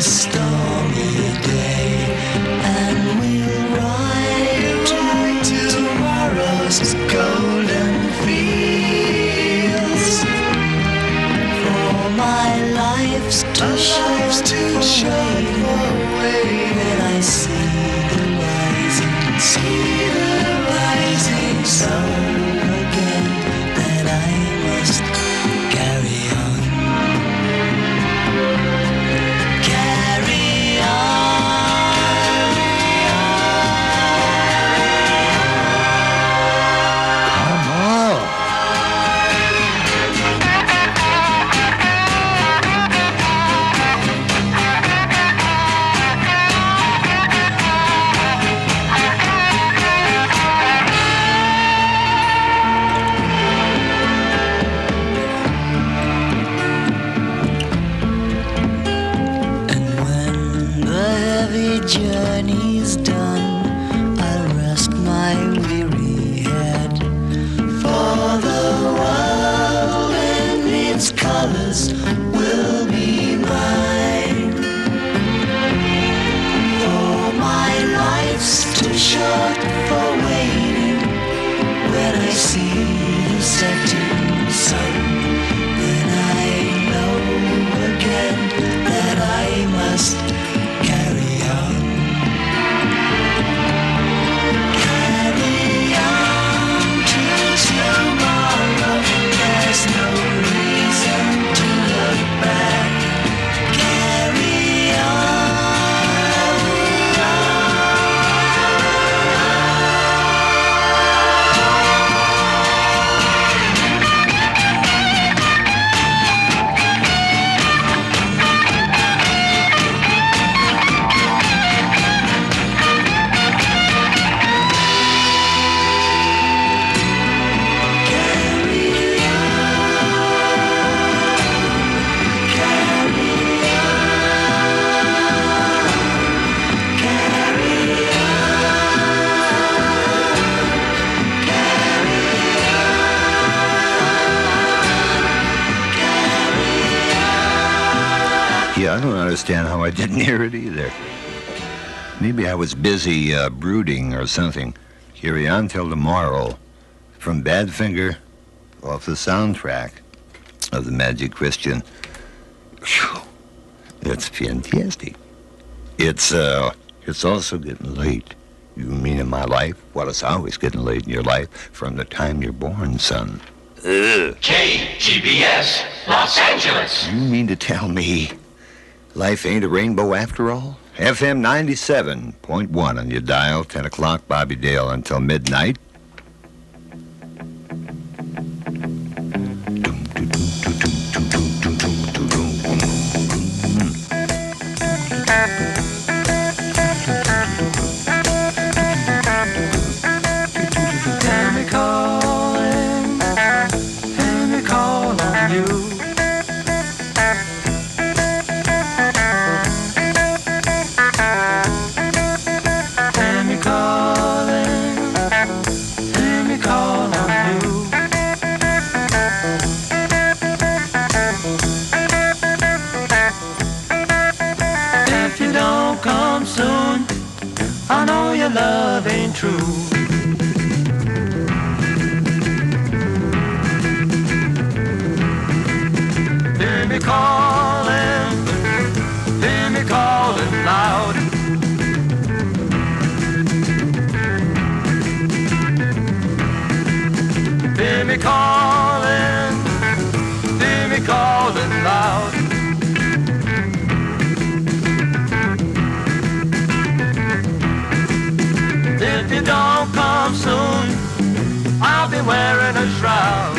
Stormy day, and we'll ride to tomorrow's golden fields. For my life's too short for waiting. When I see the rising sun again, then I must carry on. Journey's done, I'll rest my weary head. For the world and its colors will be mine. For my life's too short for waiting. When I see the setting sun, then I know again that I must carry on. Carry on to tomorrow. There's no reason to look back. Carry Yeah, I don't understand how I didn't hear it either. Maybe I was busy brooding or something. Carry on till tomorrow. From Badfinger, off the soundtrack of The Magic Christian. Whew, that's fantastic. It's also getting late. You mean in my life? Well, it's always getting late in your life from the time you're born, son. Ugh. KGBS, Los Angeles. You mean to tell me life ain't a rainbow after all? FM 97.1 on your dial, 10 o'clock, Bobby Dale until midnight. Hear me call on you. Hear me calling, hear me call on you. If you don't come soon, I know your love ain't true. Hear me calling loud. Hear me calling loud. If you don't come soon, I'll be wearing a shroud.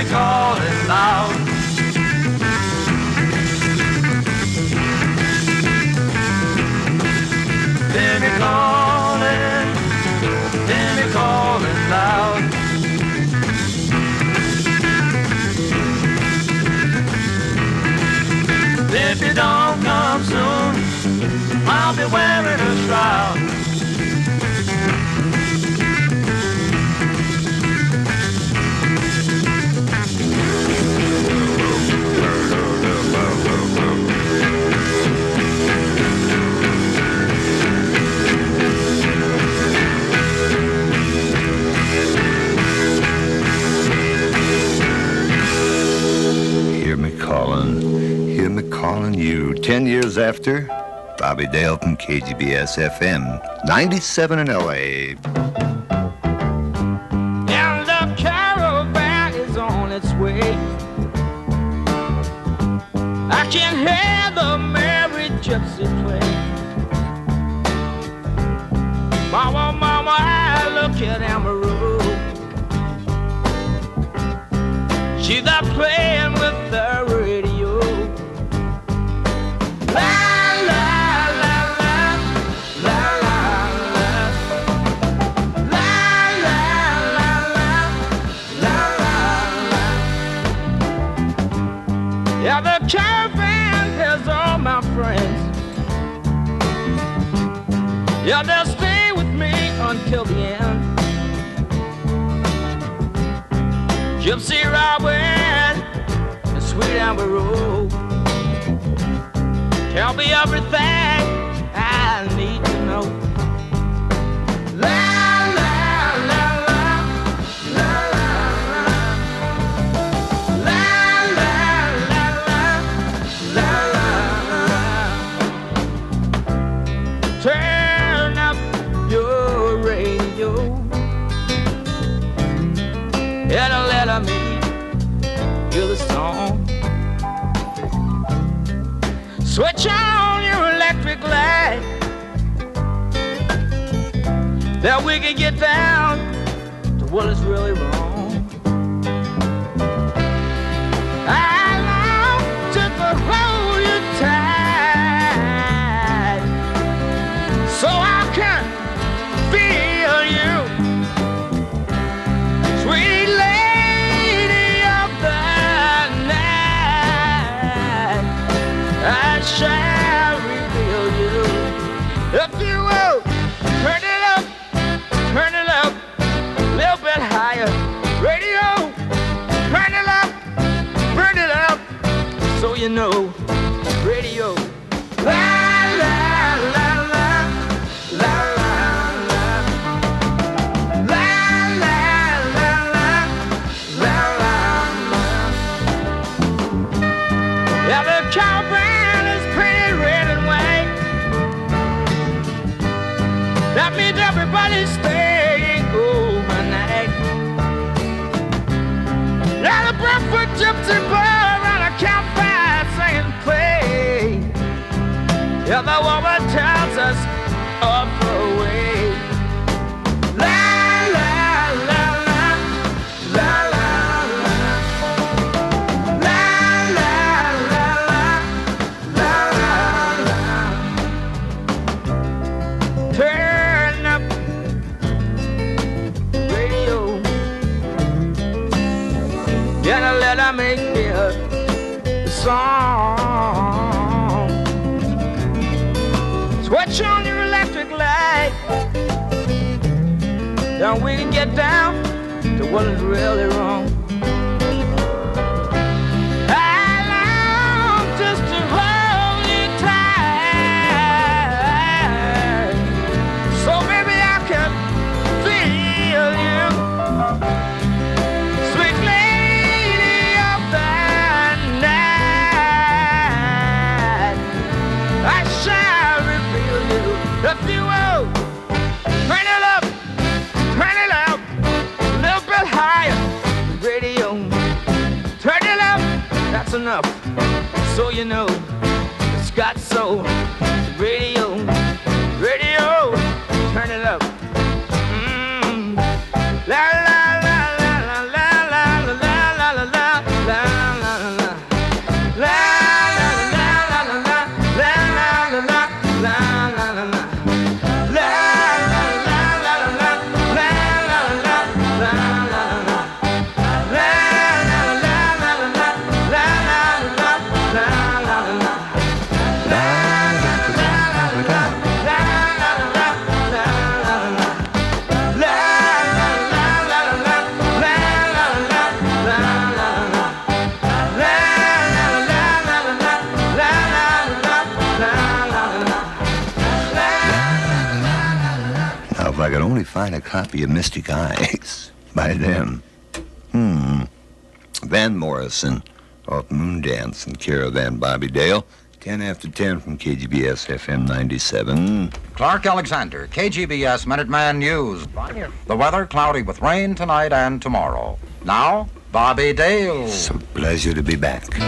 Calling loud. Hear me calling loud. If you don't come soon, I'll be wearing a shroud. Hear me calling you. 10 years after, Bobby Dale from KGBS-FM, 97 in LA. And the caravan is on its way. I can hear the merry gypsy play. Mama, mama, I look at Amaru. She's there playing with the radio. La la la la la la la la la la la la la. Yeah, the caravan has all my friends. Yeah, they'll stay with me until the end. Gypsy Robin, the sweet amber road, tell me everything I need to know. La la la la, la la la, la la la la, la la la. Turn up your radio and let me hear the song. Switch on your electric light, that we can get down to what is really wrong. I long just to hold you tight, so I can feel you, sweet lady of the night. I shall reveal you if you will turn it up, a little bit higher. Radio, turn it up, burn it up, so you know. Radio, la la la la, la la la, la la la la, la la la. Yeah, the cowbell is pretty red and white. That means everybody's staying overnight. Now the Brentford gypsy bar on a campfire singing play. Yeah, the woman tells us off the way. La la la la, la la la, la la la la, la la la. Turn up radio, and let her make me a song. Switch on your electric light, then we can get down to what is really wrong. I long just to hold you tight, so maybe I can feel you, sweet lady of the night. I shall reveal you if you will. Turn it up, a little bit higher. Radio, turn it up, that's enough, so you know it's got soul. Radio, radio, turn it up. La la la la la la la la la la la la la la. La la la la la la la la la la la la. La la la la la la la la la la la. La la la la la la la la la. Now, if I could only find a copy of Mystic Eyes by them. Van Morrison, off Moon Dance and Caravan Bobby Dale. 10 after 10 from KGBS-FM 97. Clark Alexander, KGBS Minuteman News. The weather cloudy with rain tonight and tomorrow. Now, Bobby Dale. It's a pleasure to be back. If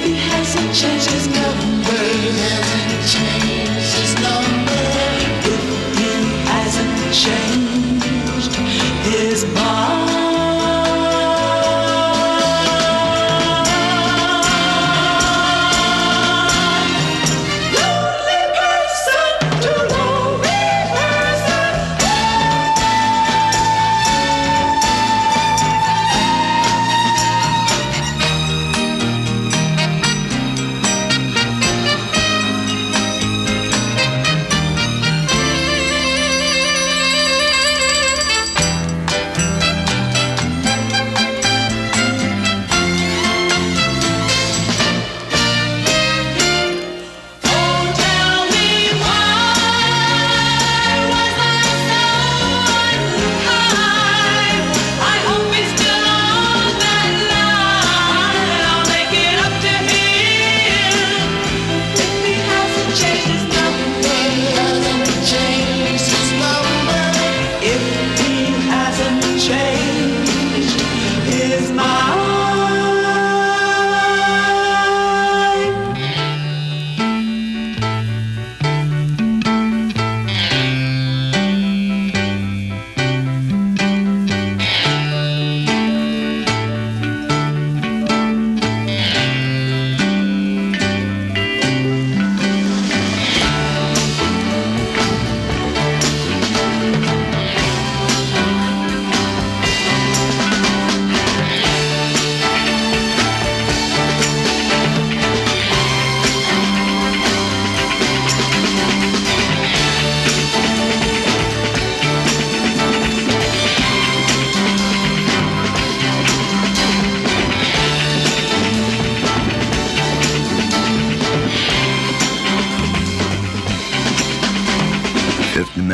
he hasn't changed his number, if he hasn't changed his mind.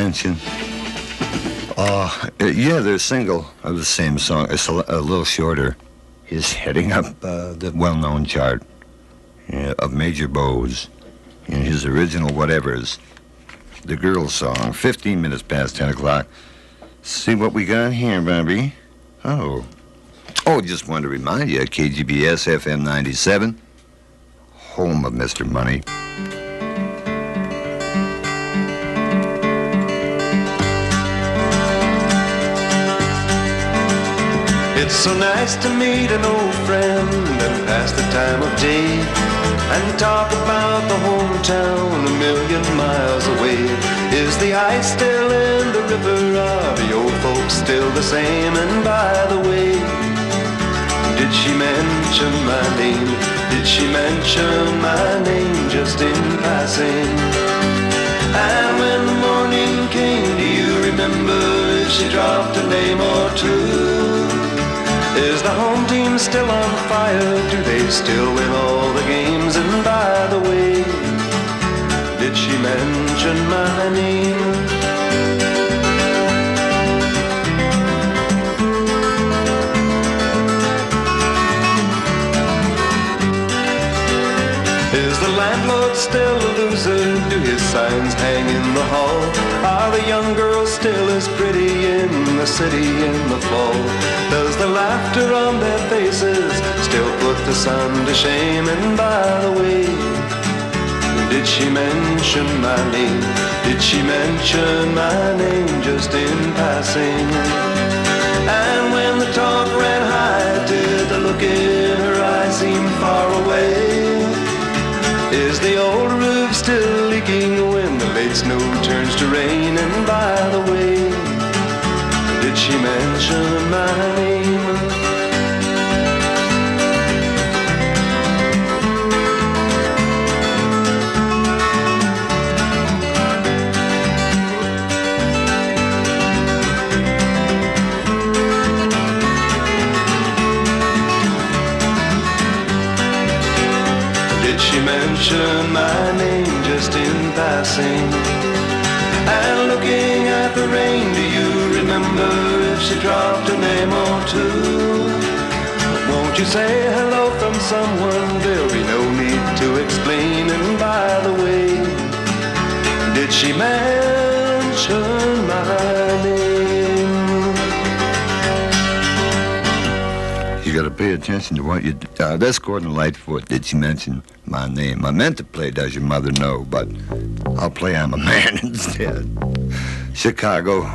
mention? Yeah, they're single of the same song. It's a little shorter. He's heading up the well-known chart of Major Bowes in his original whatevers. The Girl Song, 15 minutes past 10 o'clock. See what we got here, Bobby. Oh, just wanted to remind you, KGBS-FM 97, home of Mr. Money. It's so nice to meet an old friend and pass the time of day and talk about the hometown a million miles away. Is the ice still in the river? Are the old folks still the same? And by the way, did she mention my name? Did she mention my name just in passing? And when the morning came, do you remember if she dropped a name or two? Is the home team still on fire? Do they still win all the games? And by the way, did she mention my name? Is the landlord still a loser? Do his signs hang in the hall? Are the young girls still as pretty in the city in the fall? Does the laughter on their faces still put the sun to shame? And by the way, did she mention my name? Did she mention my name just in passing? And when the talk ran high, did the look in her eyes seem far away? Is the old roof still leaking when the late snow turns to rain? And by the way, did she mention my name? Did she mention my name just in passing? And looking at the rain, do you remember if she dropped a name or two? Won't you say hello from someone? There'll be no need to explain. And by the way, did she mention my name? You gotta pay attention to what you do. That's Gordon Lightfoot. Did she mention my name? I meant to play Does Your Mother Know, but I'll play I'm a Man instead. Chicago.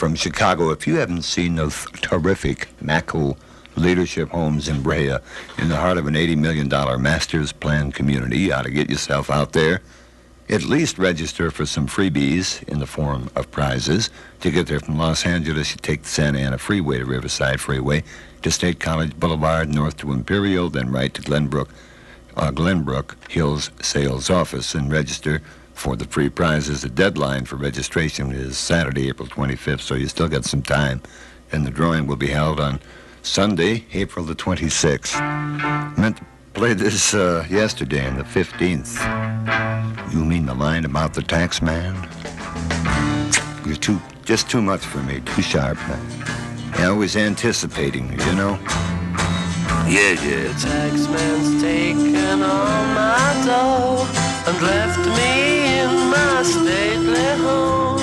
from Chicago. If you haven't seen those terrific Macco leadership homes in Brea, in the heart of an $80 million master's plan community, you ought to get yourself out there. At least register for some freebies in the form of prizes. To get there from Los Angeles, you take the Santa Ana Freeway to Riverside Freeway, to State College Boulevard, north to Imperial, then right to Glenbrook Hills Sales Office, and register for the free prizes. The deadline for registration is Saturday, April 25th, so you still got some time. And the drawing will be held on Sunday, April the 26th. Meant to play this yesterday on the 15th. You mean the line about the tax man? You're just too much for me, too sharp, man. Always anticipating, you know? Yeah. The tax man's taken all my dough and left me in my stately home,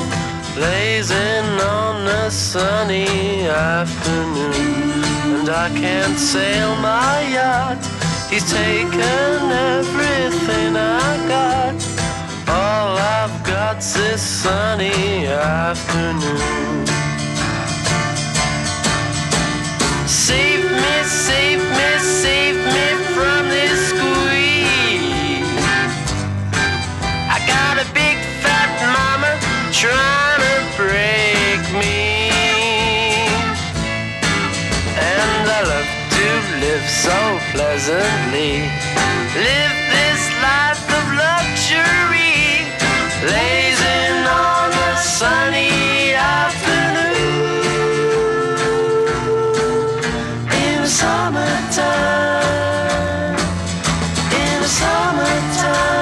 blazing on a sunny afternoon. And I can't sail my yacht, he's taken everything I got. All I've got's this sunny afternoon. Save me, save me, save me from this squeeze. I got a big fat mama trying to break me, and I love to live so pleasantly. Live this life of luxury, blazing on a sunny afternoon. In the summertime, in the summertime,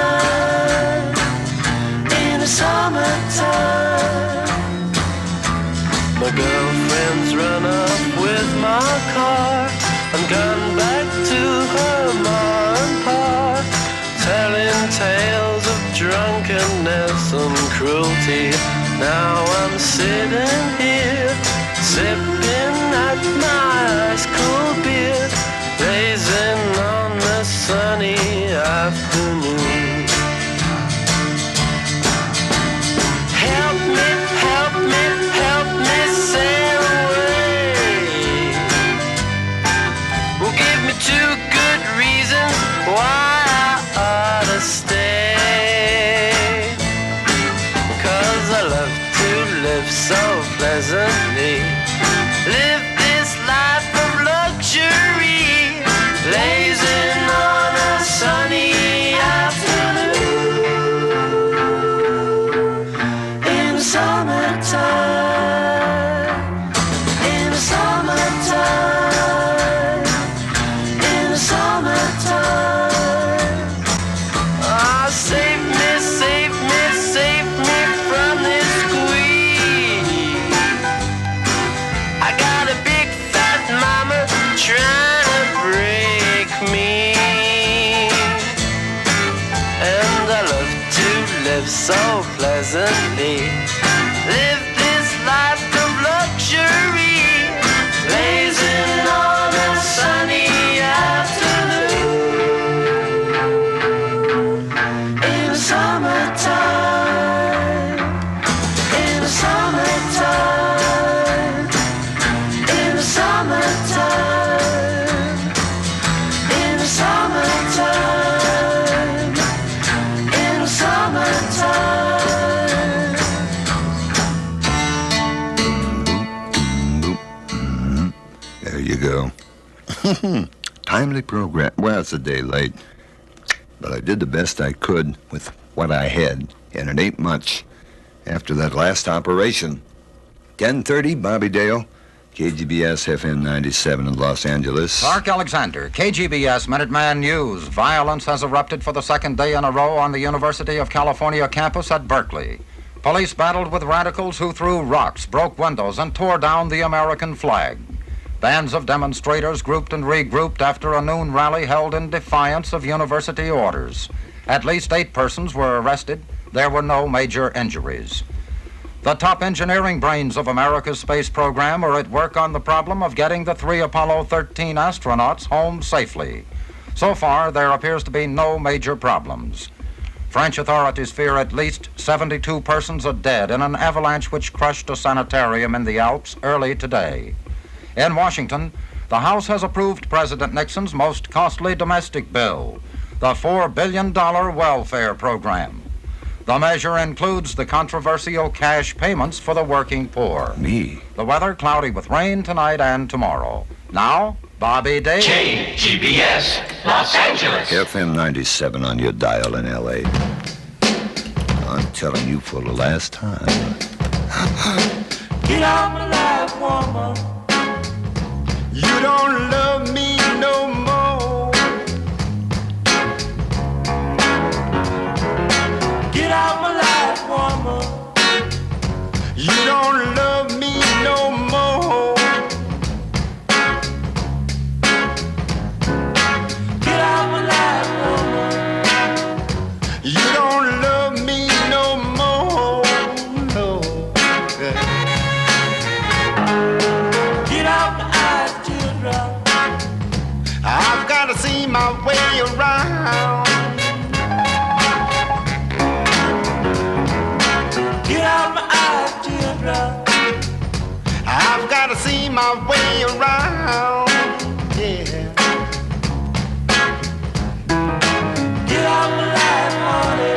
in the summertime. My girlfriend's run up with my car and gone back to her ma and pa, telling tales of drunkenness and cruelty. Now I'm sitting here, sipping at my ice cold beer, blazing on the sunny afternoon. Help me, help me, help me sail away. Well, give me 2 good reasons why I ought to stay. 'Cause I love to live so pleasantly, live this life of luxury, blazing on a sunny afternoon. In the summertime, in the summertime, in the summertime. Ah, save me, save me, save me from this squeeze. I got a big fat mama trying to break me, and I love to live so pleasantly, live this life of luxury, blazing on a sunny afternoon. In the summertime, in the summertime, in the summertime, in the summertime, in the summertime. There you go. Timely program. Well, it's a day late, but I did the best I could with what I had, and it ain't much after that last operation. 10:30, Bobby Dale, KGBS-FM 97 in Los Angeles. Clark Alexander, KGBS Minuteman News. Violence has erupted for the second day in a row on the University of California campus at Berkeley. Police battled with radicals who threw rocks, broke windows, and tore down the American flag. Bands of demonstrators grouped and regrouped after a noon rally held in defiance of university orders. At least 8 persons were arrested. There were no major injuries. The top engineering brains of America's space program are at work on the problem of getting the 3 Apollo 13 astronauts home safely. So far, there appears to be no major problems. French authorities fear at least 72 persons are dead in an avalanche which crushed a sanitarium in the Alps early today. In Washington, the House has approved President Nixon's most costly domestic bill, the $4 billion welfare program. The measure includes the controversial cash payments for the working poor. Me? The weather cloudy with rain tonight and tomorrow. Now, Bobby Day. KGBS, Los Angeles. FM 97 on your dial in L.A. I'm telling you for the last time. Get out my life, woman. You don't love me no more. Get out my life, woman. You don't love me no more. Get out my life, woman. You don't love me no more. No. Get out my eyes, teardrop. I've got to see my way around. Get out my eyes, teardrop. I've got to see my way around. Yeah. Get out my life, honey.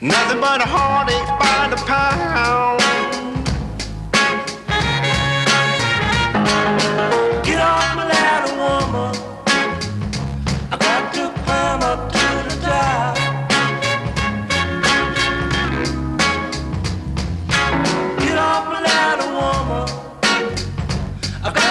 Nothing but a heartache by the pound. Get off my ladder, woman. I got to climb up to the top. Get off my ladder, woman. I got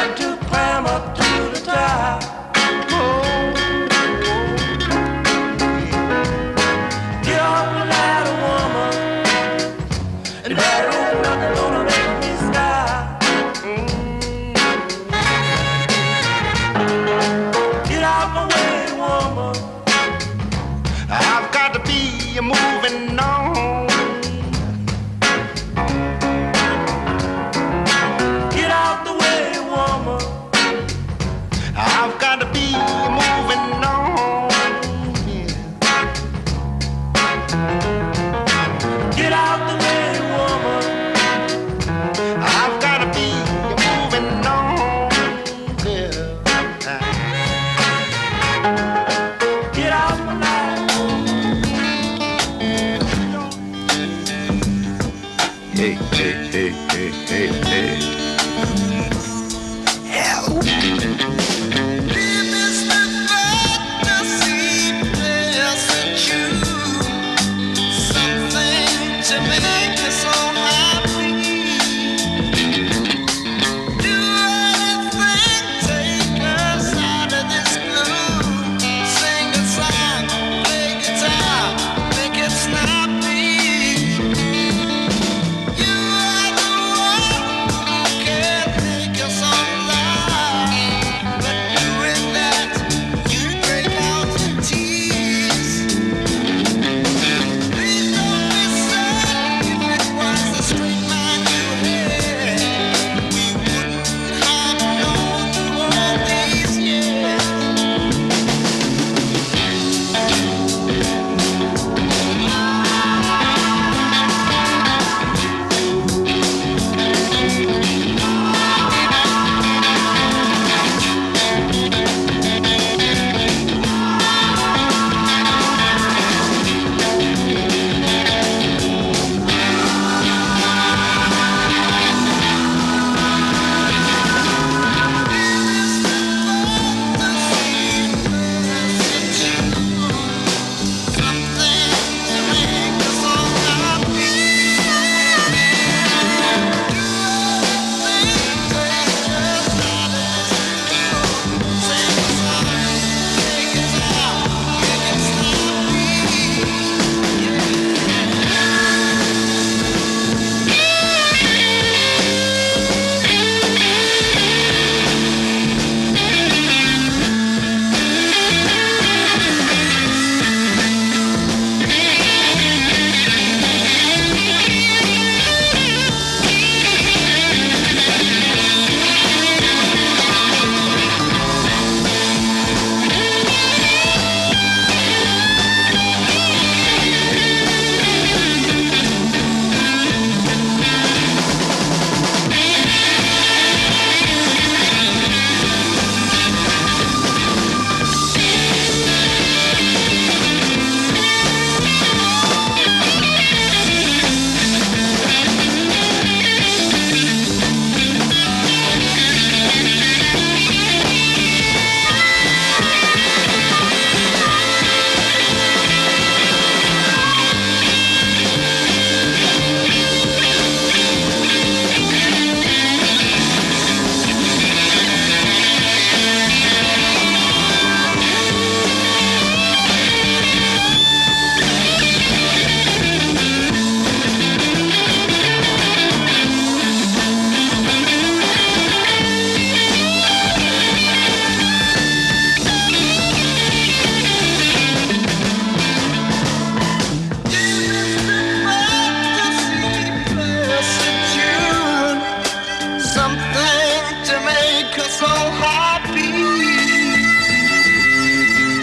make us all happy.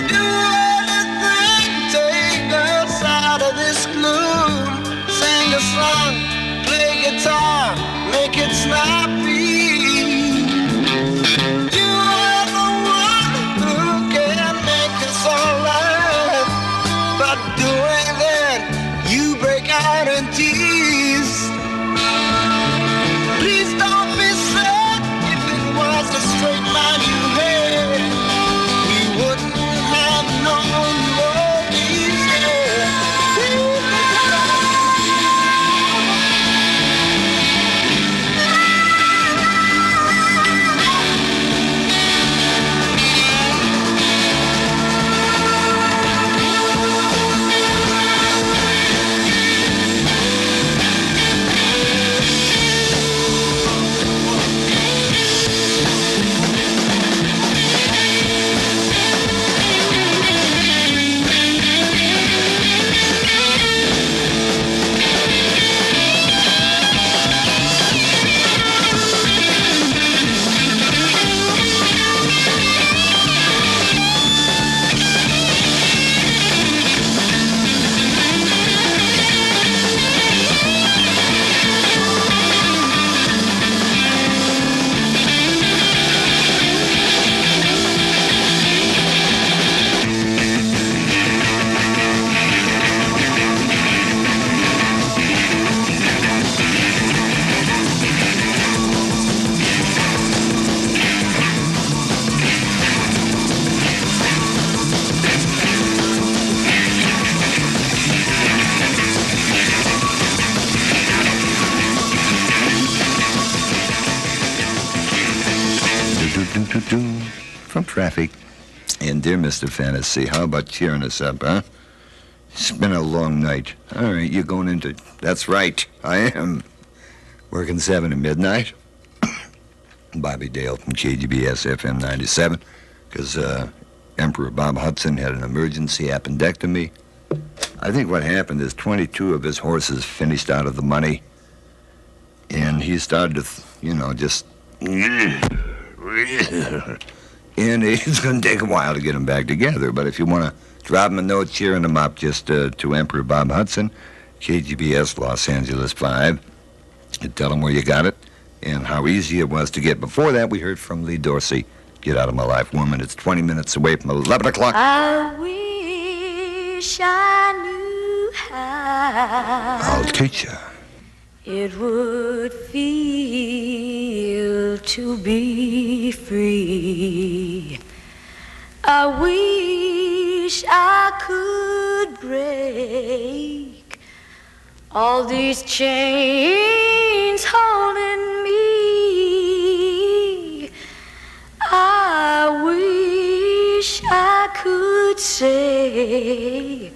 Do anything, take us out of this gloom. Sing a song, play guitar, make it snappy. You are the one who can make us all laugh. But doing that, you break out in tears. Please don't be sad. If it was a straight line you had, we wouldn't have known you all these years. From traffic. And dear Mr. Fantasy, how about cheering us up, huh? It's been a long night. All right, you're going into... That's right, I am. Working 7 to midnight. Bobby Dale from KGBS-FM 97. Because Emperor Bob Hudson had an emergency appendectomy. I think what happened is 22 of his horses finished out of the money. And he started to, just... And it's going to take a while to get them back together. But if you want to drop him a note cheering him up, just to Emperor Bob Hudson, KGBS, Los Angeles 5. And tell him where you got it and how easy it was to get. Before that, we heard from Lee Dorsey, Get Out of My Life, Woman. It's 20 minutes away from 11 o'clock. I wish I knew how I'll teach you. it would feel to be free. I wish I could break all these chains holding me. I wish I could say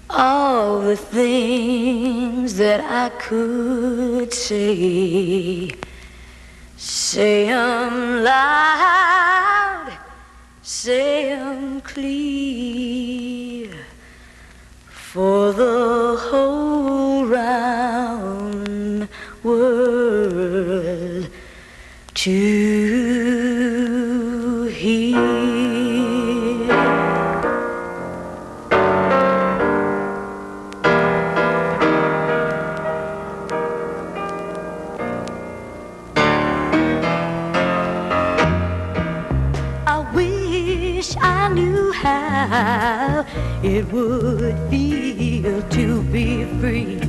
all the things that I could say. Say 'em loud, say 'em clear, for the whole round world to hear. I knew how it would feel to be free.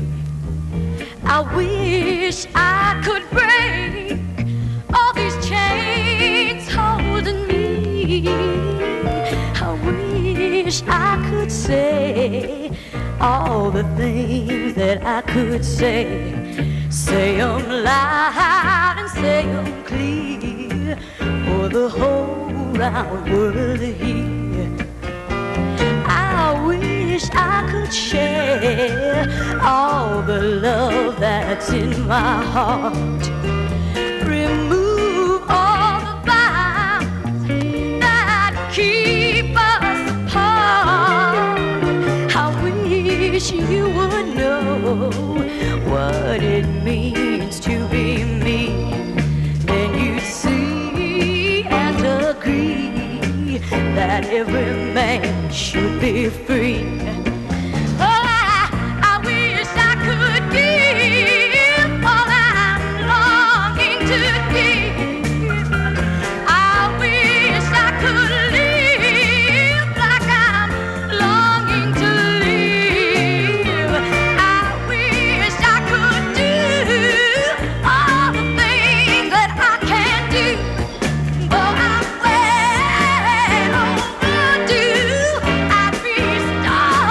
I wish I could break all these chains holding me. I wish I could say all the things that I could say. Say 'em loud and say 'em clear, for the whole round world to hear. I wish I could share all the love that's in my heart. Remove all the bonds that keep us apart. I wish you would know what it means to be me. Then you'd see that every man should be free. Oh, I wish I could give all I'm longing to give. I wish I could live like I'm longing to live. I wish I could do all the things that I can't do. Though I'm well overdue, I'd be starving.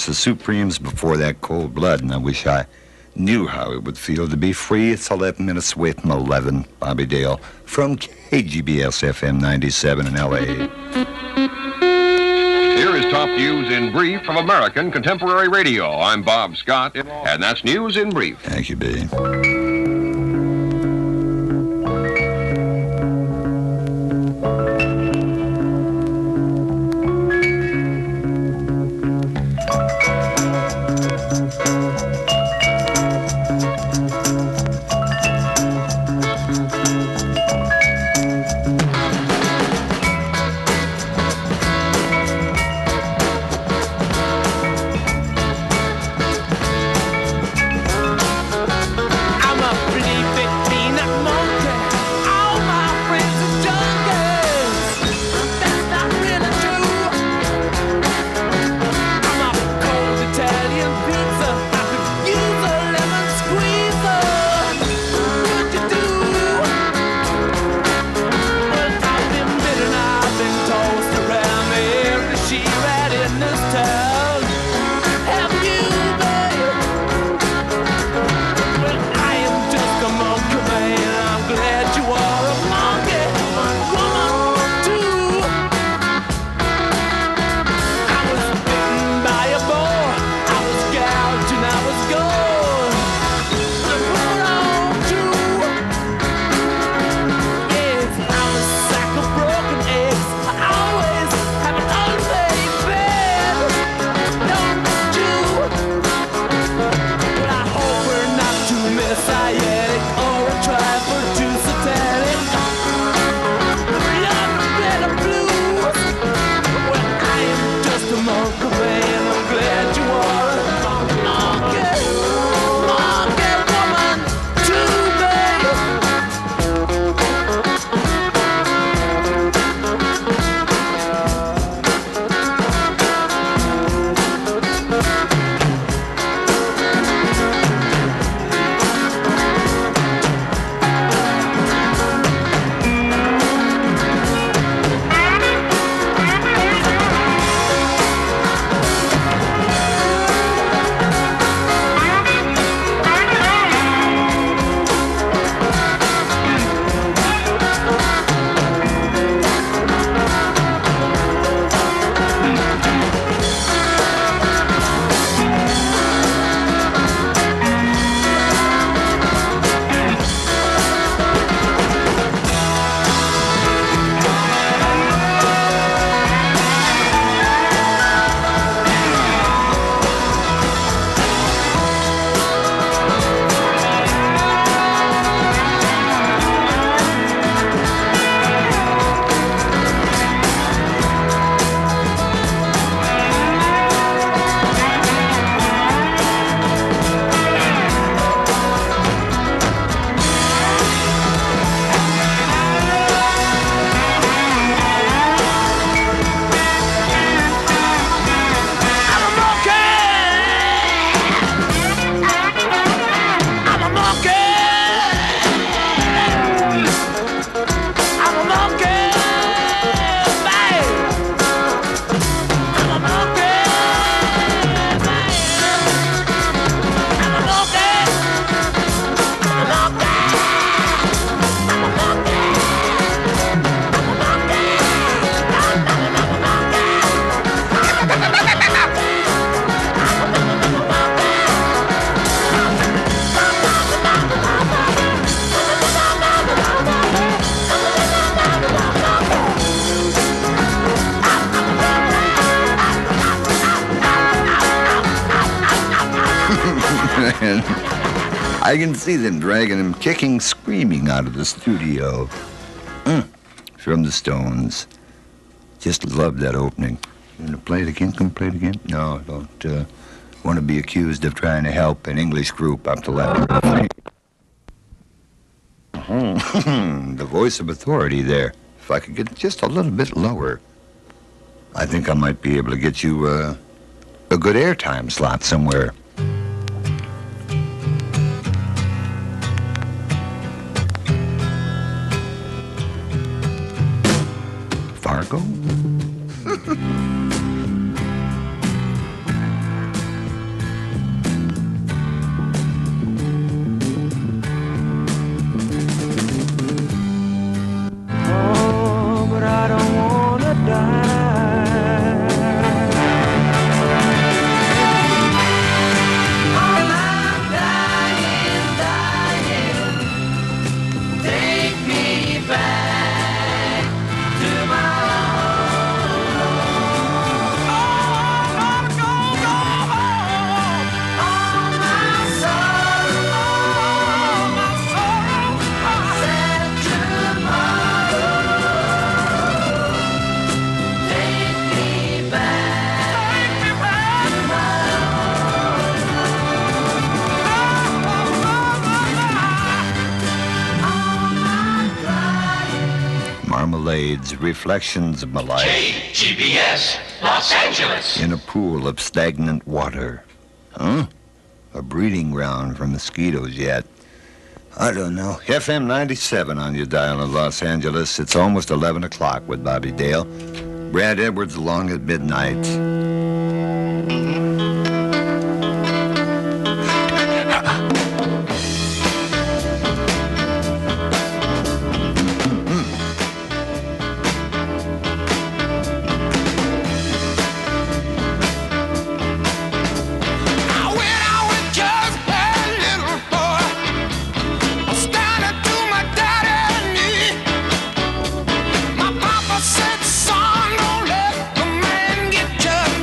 course, the Supremes before that Cold Blood, and I wish I knew how it would feel to be free. It's 11 minutes away from 11. Bobby Dale from KGBS-FM 97 in L.A. Here is top news in brief from American Contemporary Radio. I'm Bob Scott, and that's News in Brief. Thank you, B. I can see them dragging him, kicking, screaming out of the studio. From the Stones. Just love that opening. You want to play it again? Can we play it again? No, don't want to be accused of trying to help an English group up to Latin. The voice of authority there. If I could get just a little bit lower, I think I might be able to get you a good airtime slot somewhere. Fargo? Everglades, reflections of my life. KGBS, Los Angeles. In a pool of stagnant water. Huh? A breeding ground for mosquitoes yet. I don't know. FM 97 on your dial in Los Angeles. It's almost 11 o'clock with Bobby Dale. Brad Edwards along at midnight. Said, son, don't let the man get just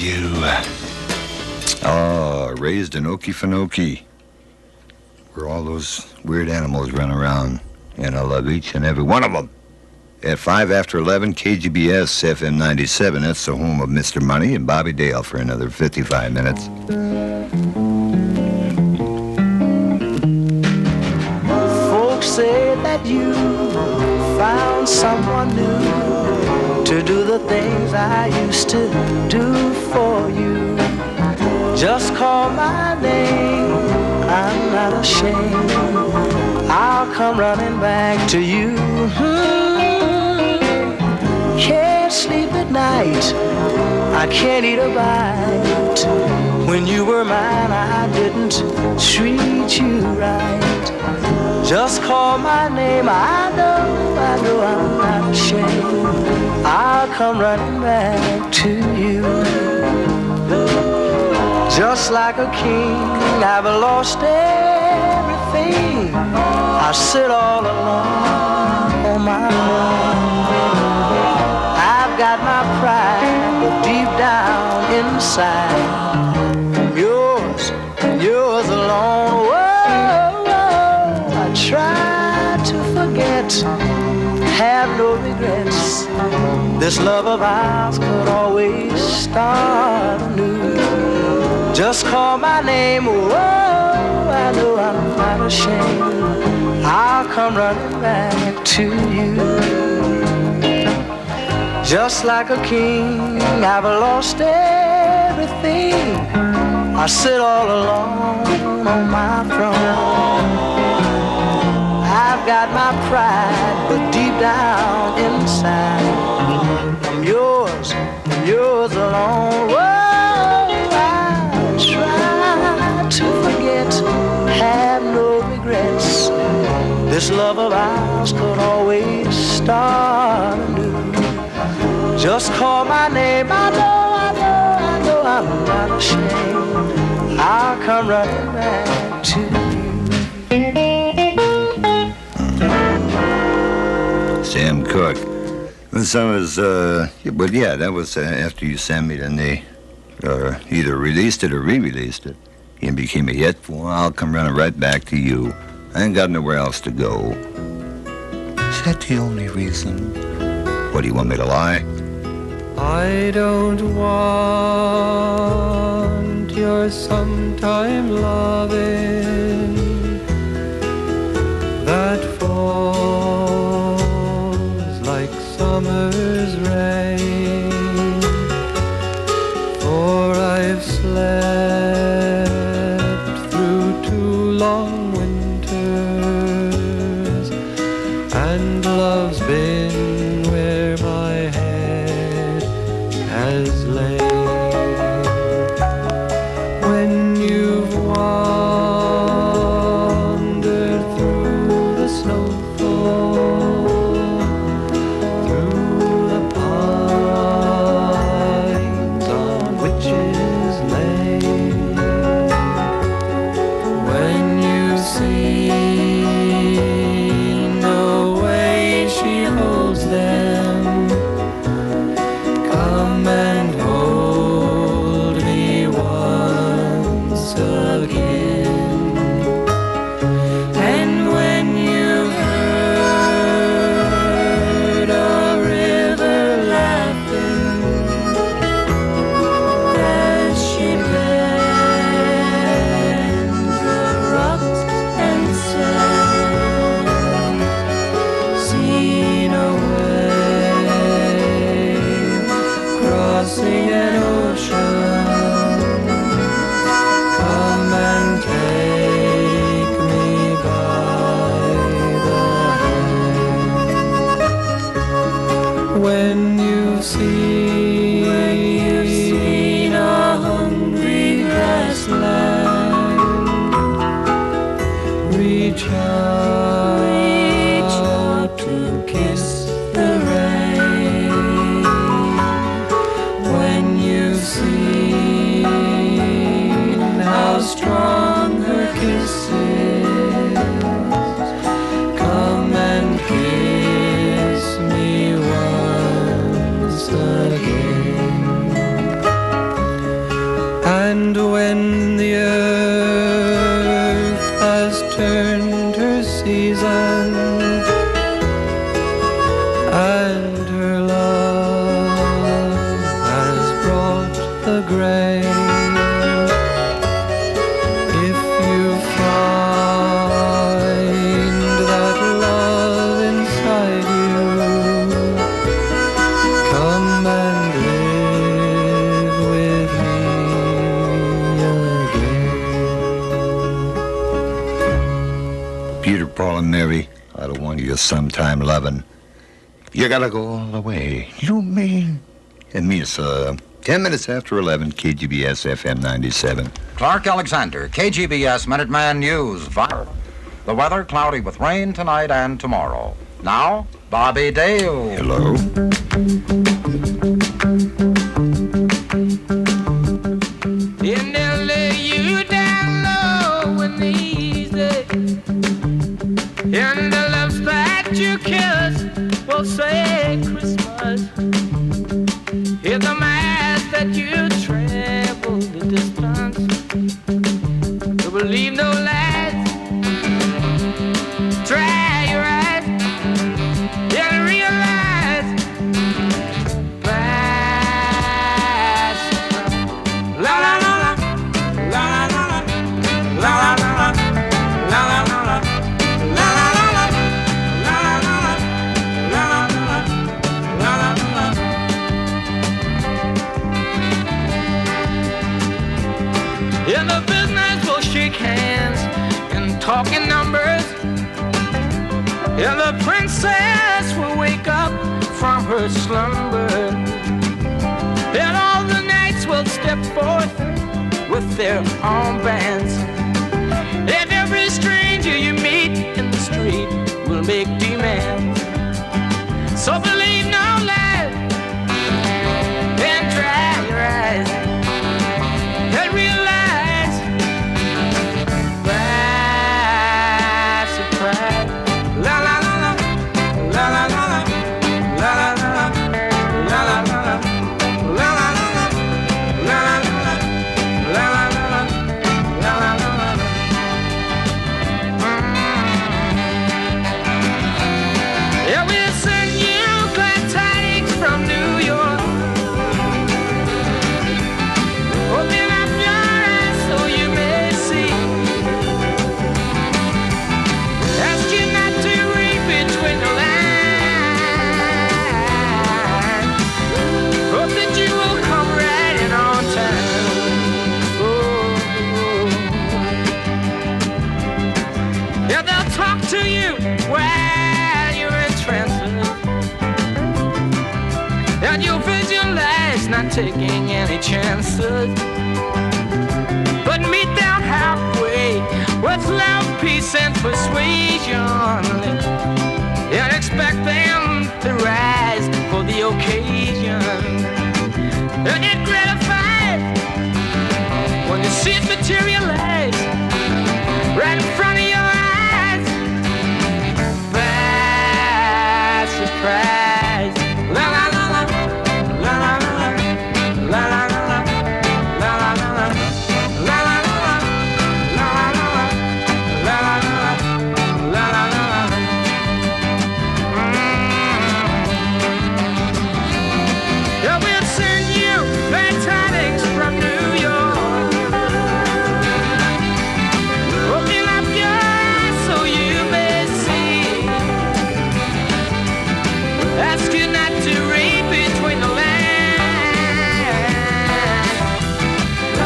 you. Oh, raised in Okefenokee, where all those weird animals run around. And I love each and every one of them. At 5 after 11, KGBS-FM 97. That's the home of Mr. Money and Bobby Dale for another 55 minutes. Folks say that you found someone new to do the things I used to do for you. Just call my name, I'm not ashamed. I'll come running back to you. Can't sleep at night, I can't eat a bite. When you were mine, I didn't treat you right. Just call my name, I know I'm not ashamed. I'll come running back to you. Just like a king, I've lost everything. I sit all alone on my throne. I've got my pride, but deep down inside, I'm yours alone. Whoa, whoa. I try to forget, have no regrets. This love of ours could always start anew. Just call my name, whoa, I know I'm not ashamed. I'll come running back to you. Just like a king, I've lost everything. I sit all alone on my throne. I've got my pride, but deep down inside, I'm yours alone. Whoa, to forget, have no regrets. This love of ours could always start anew. Just call my name, I know I'm not ashamed. I'll come running back to you. Sam Cooke. This was, but yeah, that was after you sent me, then they either released it or re-released it. It became a hit. Well, I'll come running right back to you. I ain't got nowhere else to go. Is that the only reason? What, do you want me to lie? I don't want your sometime loving that falls like summer's rain, for I've slept through 2 long winters, and love's been where my head has lain. When you've wandered through the snowfall, through the pines on witches' lane, when you've seen the way she holds them, come and hold me once again. And when you've heard a river laughing as she bends the rocks and sand, seen a wave crossing an ocean, come and take me by the hand. When you've seen a hungry grassland, reach out to kiss the rain. When you've seen how strong her kiss is, come and kiss me once again. sometime loving. You gotta go all the way. You mean? It means 10 minutes after 11, KGBS FM 97. Clark Alexander, KGBS Minuteman News. The weather cloudy with rain tonight and tomorrow. Now, Bobby Dale. Hello. And they'll lay you down low in the easy. And the loves that you kiss will say Christmas. Hear the mass that you travel the distance. You will leave no light. Dry your eyes and realize that's la la la la la la la la la la la la la. In the business we'll shake hands and talk in numbers. And the princess will wake up from her slumber. And all the knights will step forth with their armbands. And every stranger you meet in the street will make demands. So believe no lies and dry your eyes and realize by surprise. La la la la la la la la la la la la la yeah, we'll send you glad tidings from New York. Open up your eyes so you may see. Ask you not to read between the lines. Hope that you will come right in on time. Oh. Yeah, they'll talk to you while you're in transit. And you'll visualize not taking any chances, but meet them halfway with love, peace, and persuasion. And expect them to rise for the occasion. And get gratified when you see it materialize right in front of your eyes. By surprise. La la la la la la la la la la la la la yeah, we'll send you glad tidings from New York. Open up your eyes so you may see. Ask you not to read between the lines.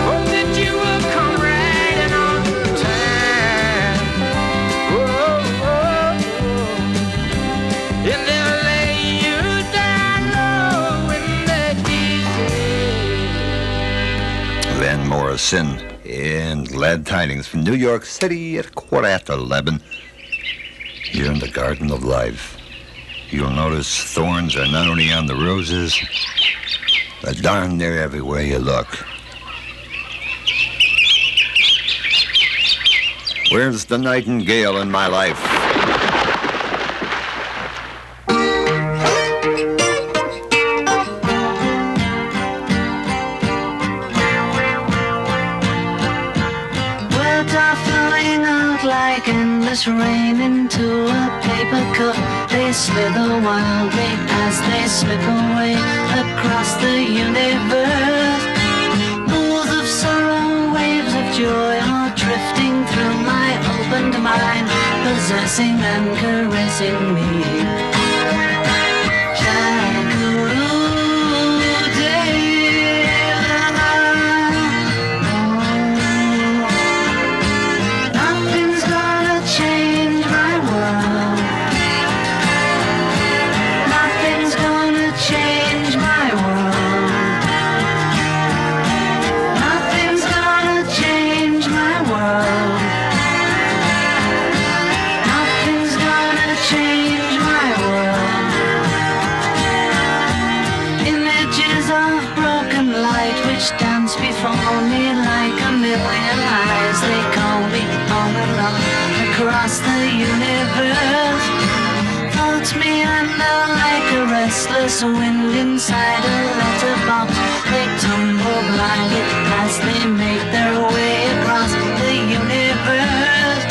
Hope that you will come right in on time. Oh, oh, oh. And they'll lay you down low in the easy. Van Morrison and glad tidings from New York City at 11:15. Here in the Garden of Life. You'll notice thorns are not only on the roses, but darn near everywhere you look. Where's the nightingale in my life? Words are flowing out like endless rain into a paper cup. They slither wildly as they slip away across the universe. Pools of sorrow, waves of joy are drifting through my opened mind, possessing and caressing me. Nothing's gonna change my world. across the universe. Floats me under like a restless wind inside a letterbox. They tumble blindly as they make their way across the universe.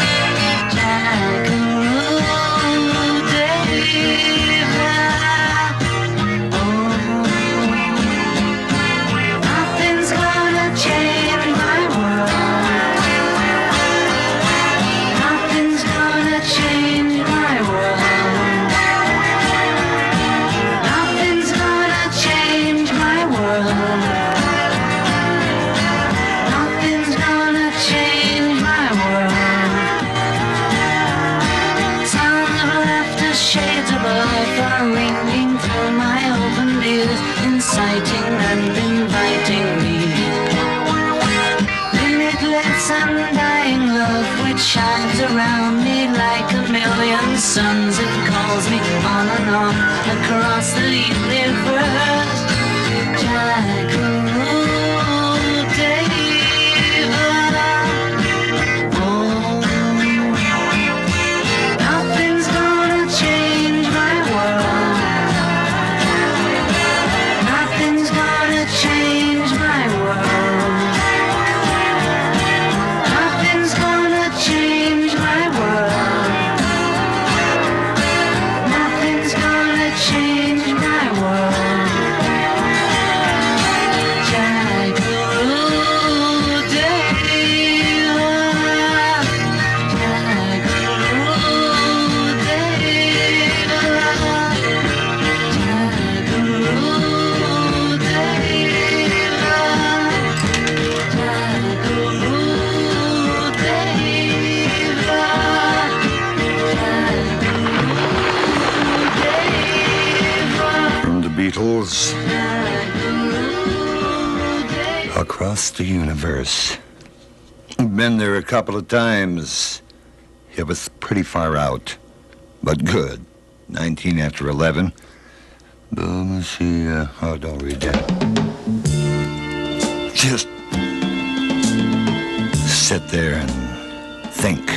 Jackaroo, David. Oh, nothing's gonna change my world. Nothing's gonna change my world. Nothing's gonna change my world. Nothing's gonna change my world. Sounds of laughter, shades of life are ringing through my open ears, inciting and inviting me. Limitless undying love which shines around me like a million suns. It calls me on and on across the universe. Jackaroo, David. Oh, nothing's gonna change my world. Nothing's gonna change my world. Nothing's gonna change my world. Nothing's gonna change my world. Jackaroo, David. Jackaroo, David. Jackaroo, David. Jackaroo, From the Beatles, across the universe. Been there a couple of times. It was pretty far out, but good. 19 after 11. Let me see. Oh, don't read that. Just sit there and think.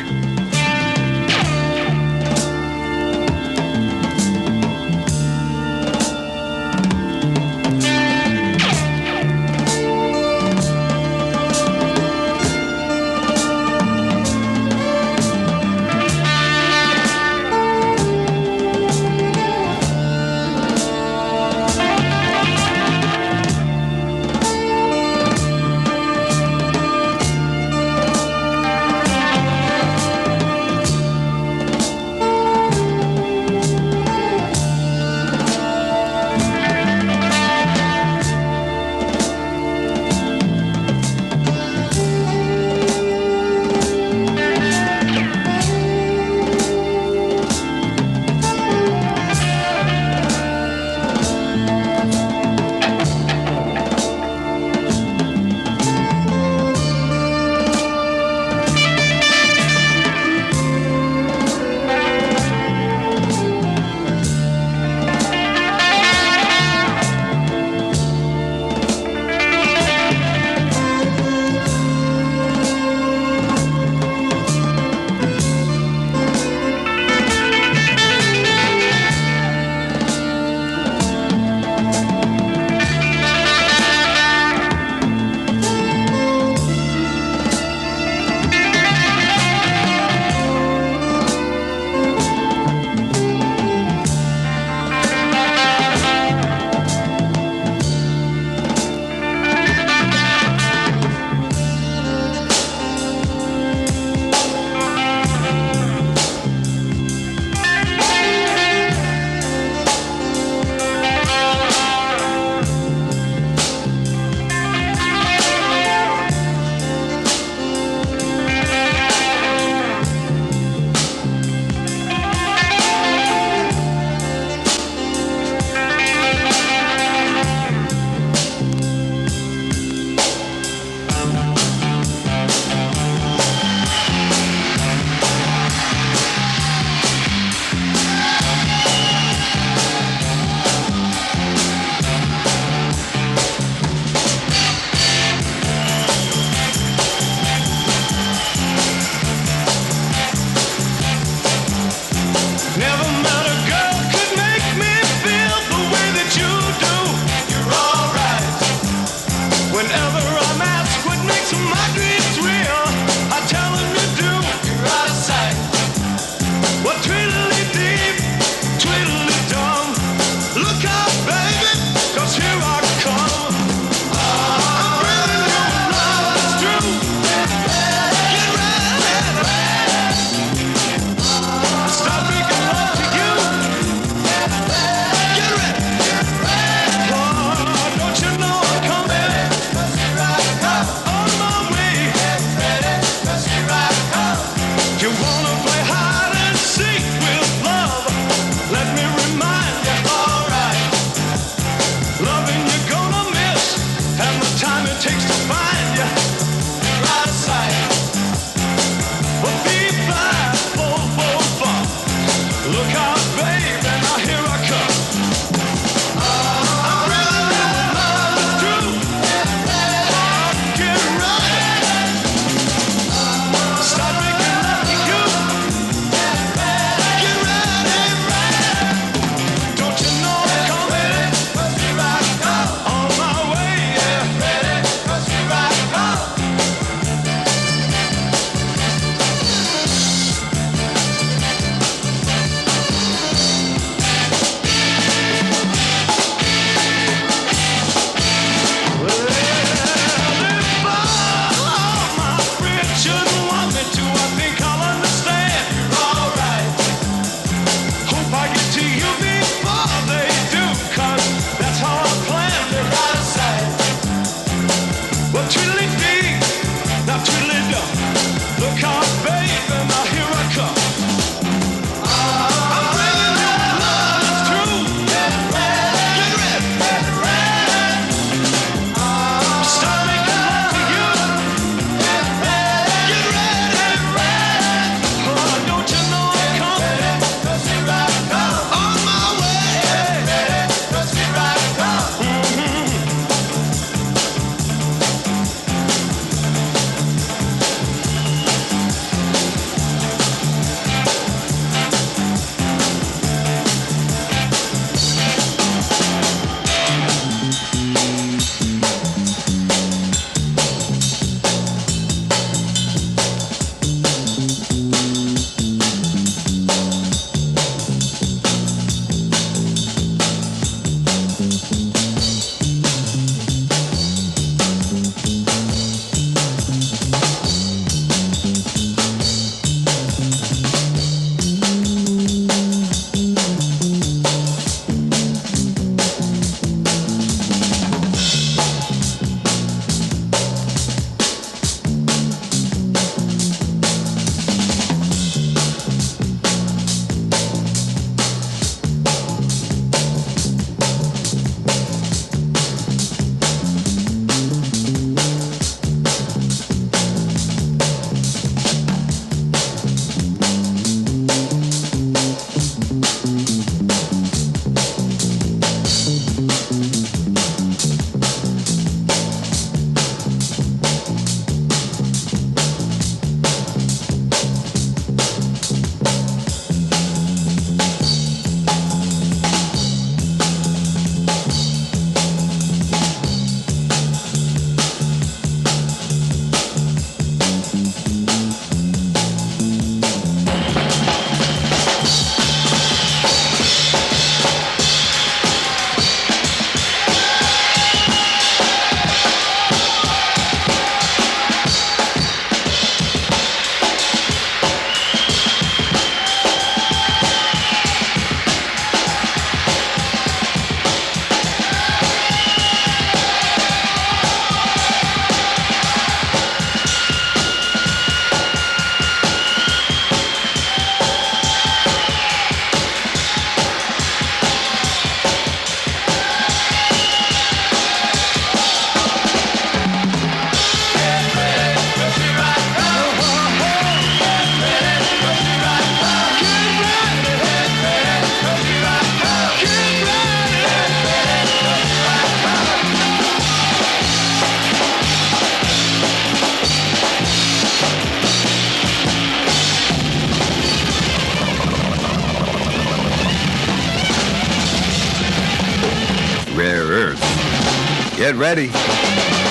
Get ready.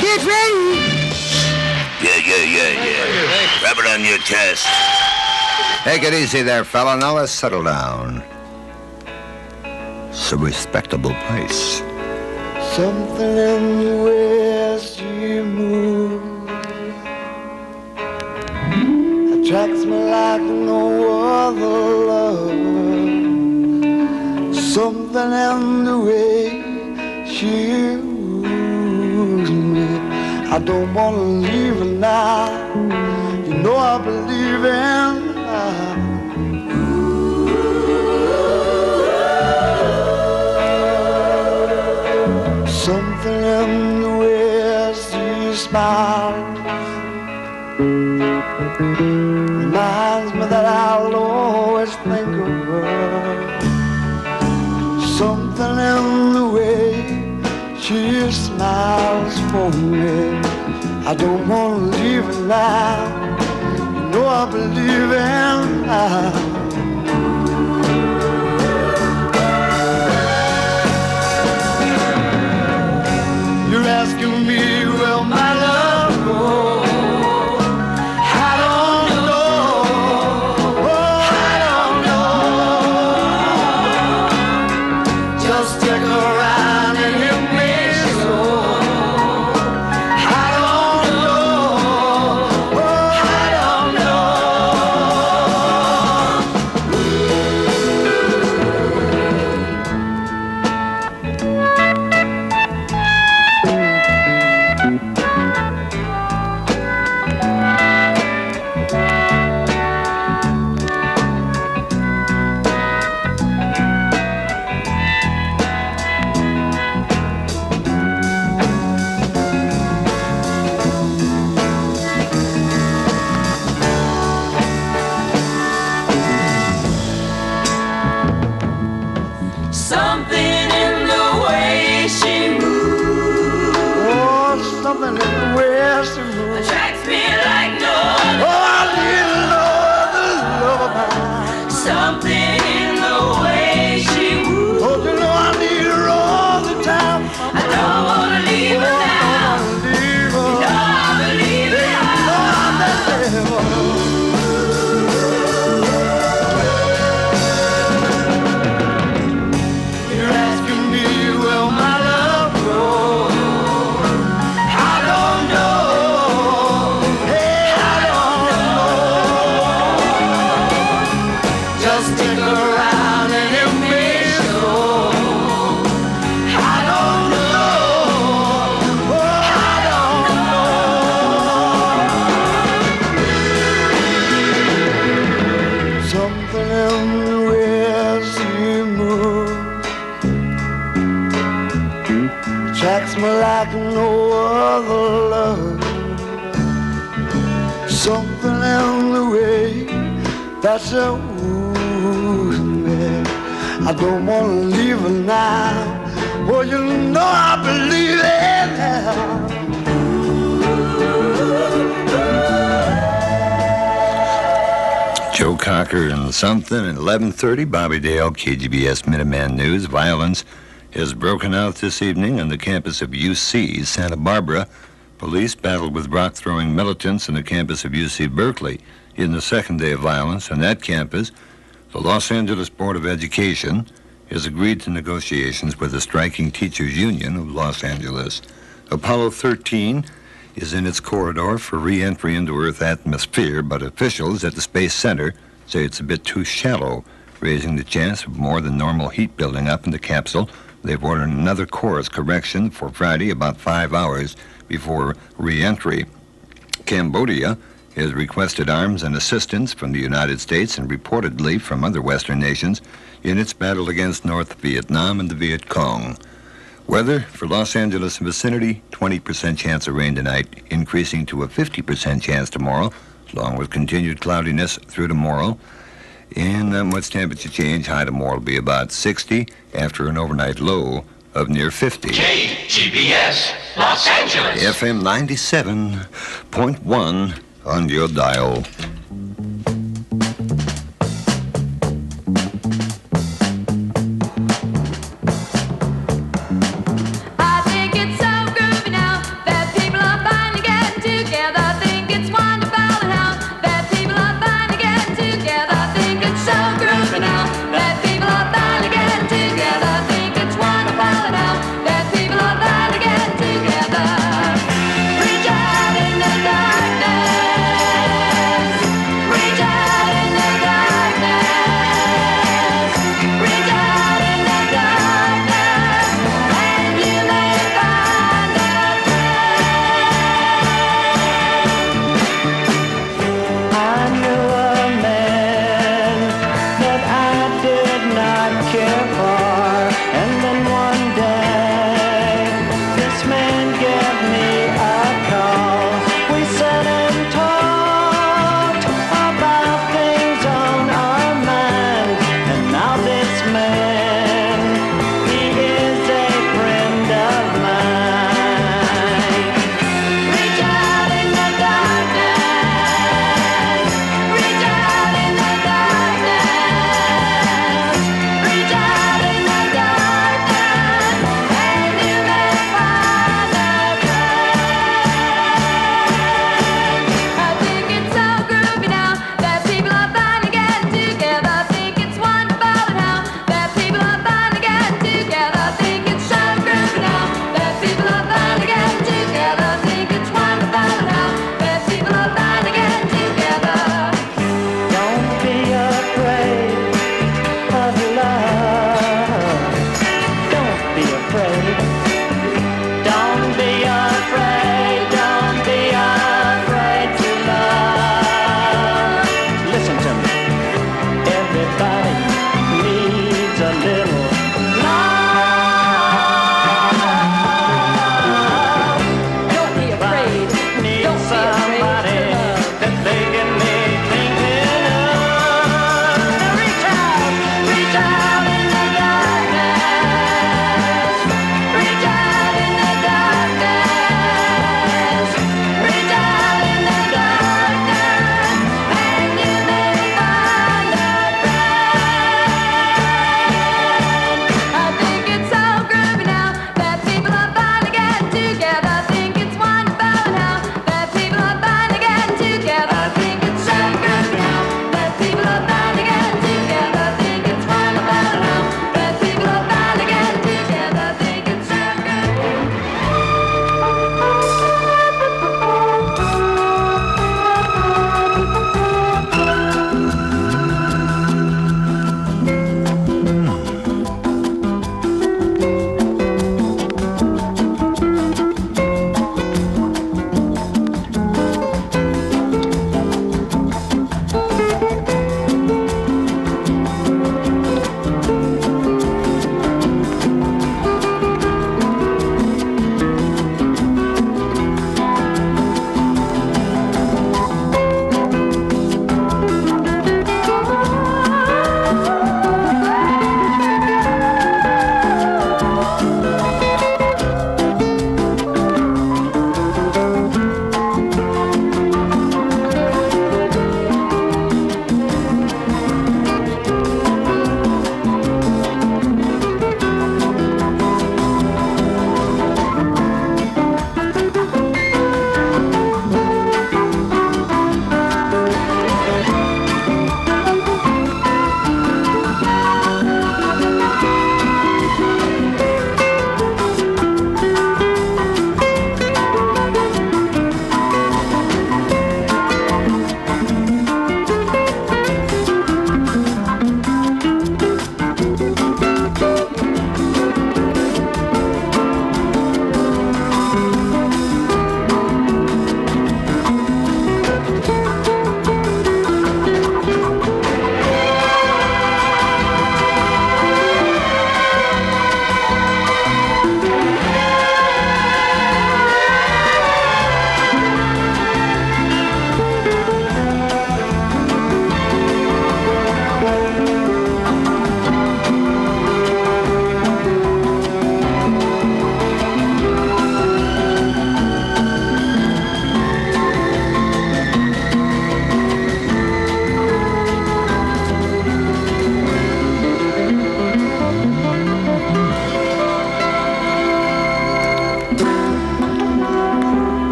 Get ready. Yeah. Rub it on your chest. Take it easy there, fella. Now let's settle down. It's a respectable place. Something in the way she moves attracts me like no other love. Something in the way she moves me. I don't want to leave her now. You know I believe in her. Something in the way she smiles reminds me that I'll always think of her. Something in the way she smiles for me. I don't want to leave her now. You know I believe in her. You're asking me, will my love go? I don't know. Oh, I don't know. Just stick around and hear me so. I don't know. Oh, I don't know. Something in the way she moves. Oh, something in the way she moves attracts me like no other. Oh, I need no other love of mine. Something in the way she moves. Oh, you know I need her all the time. I don't want to leave her now. Leave her. You know I believe in her. You're asking me, will my love grow? I don't know. Hey, I don't know. Just stick around and hear me so. I don't know. Oh, I don't know. Something in the way she moves attracts me like no other love. Something in the way that she woos me. I don't want to leave her now. Well, you know I believe in her. Joe Cocker and something at 11:30. Bobby Dale, KGBS Minuteman News. Violence has broken out this evening on the campus of UC Santa Barbara. Police battled with rock-throwing militants on the campus of UC Berkeley. In the second day of violence on that campus, the Los Angeles Board of Education has agreed to negotiations with the striking teachers union of Los Angeles. Apollo 13 is in its corridor for re-entry into Earth atmosphere, but officials at the Space Center say it's a bit too shallow, raising the chance of more than normal heat building up in the capsule. They've ordered another course correction for Friday about 5 hours before re-entry. Cambodia has requested arms and assistance from the United States and reportedly from other Western nations in its battle against North Vietnam and the Viet Cong. Weather for Los Angeles and vicinity, 20% chance of rain tonight, increasing to a 50% chance tomorrow, along with continued cloudiness through tomorrow. And not much temperature change. High tomorrow will be about 60 after an overnight low of near 50. KGBS, Los Angeles. FM 97.1 on your dial. I think it's so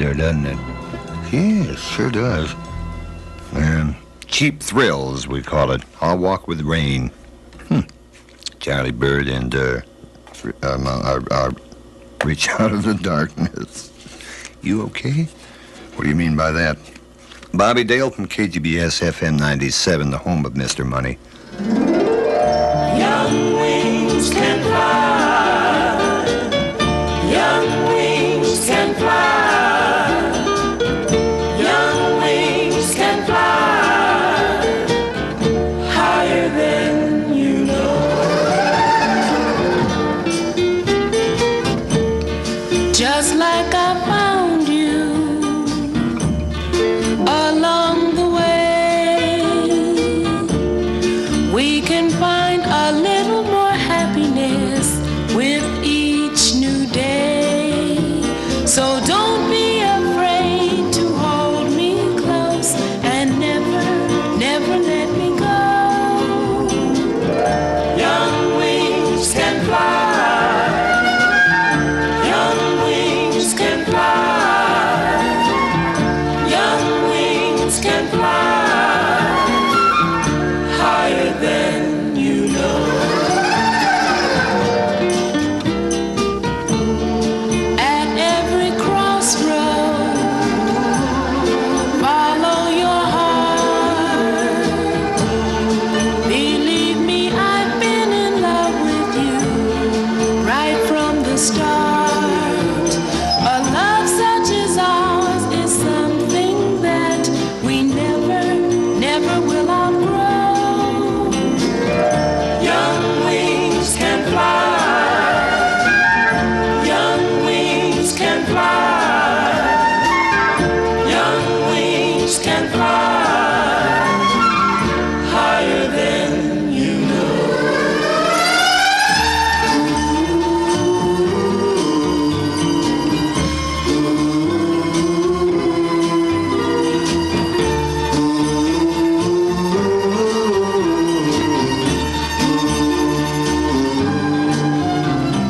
there, doesn't it? Yes, sure does. Cheap thrills, we call it. I'll Walk with Rain. Charlie Bird and Reach Out of the Darkness. You okay? What do you mean by that? Bobby Dale from KGBS-FM 97, the home of Mr. Money. Young wings can fly. Young wings can fly. Young wings can fly higher than you know. Just like I found you along the way, we can find a little more happiness with each new day. So don't be afraid to hold me close and never, never let me go. Young wings can fly. Young wings can fly. Young wings can fly higher than you know. At every crossroad, follow your heart. Believe me, I've been in love with you right from the start. A love such as ours is something that we never, never will outgrow. Young wings can fly. Young wings can fly. Young wings can fly higher than you know.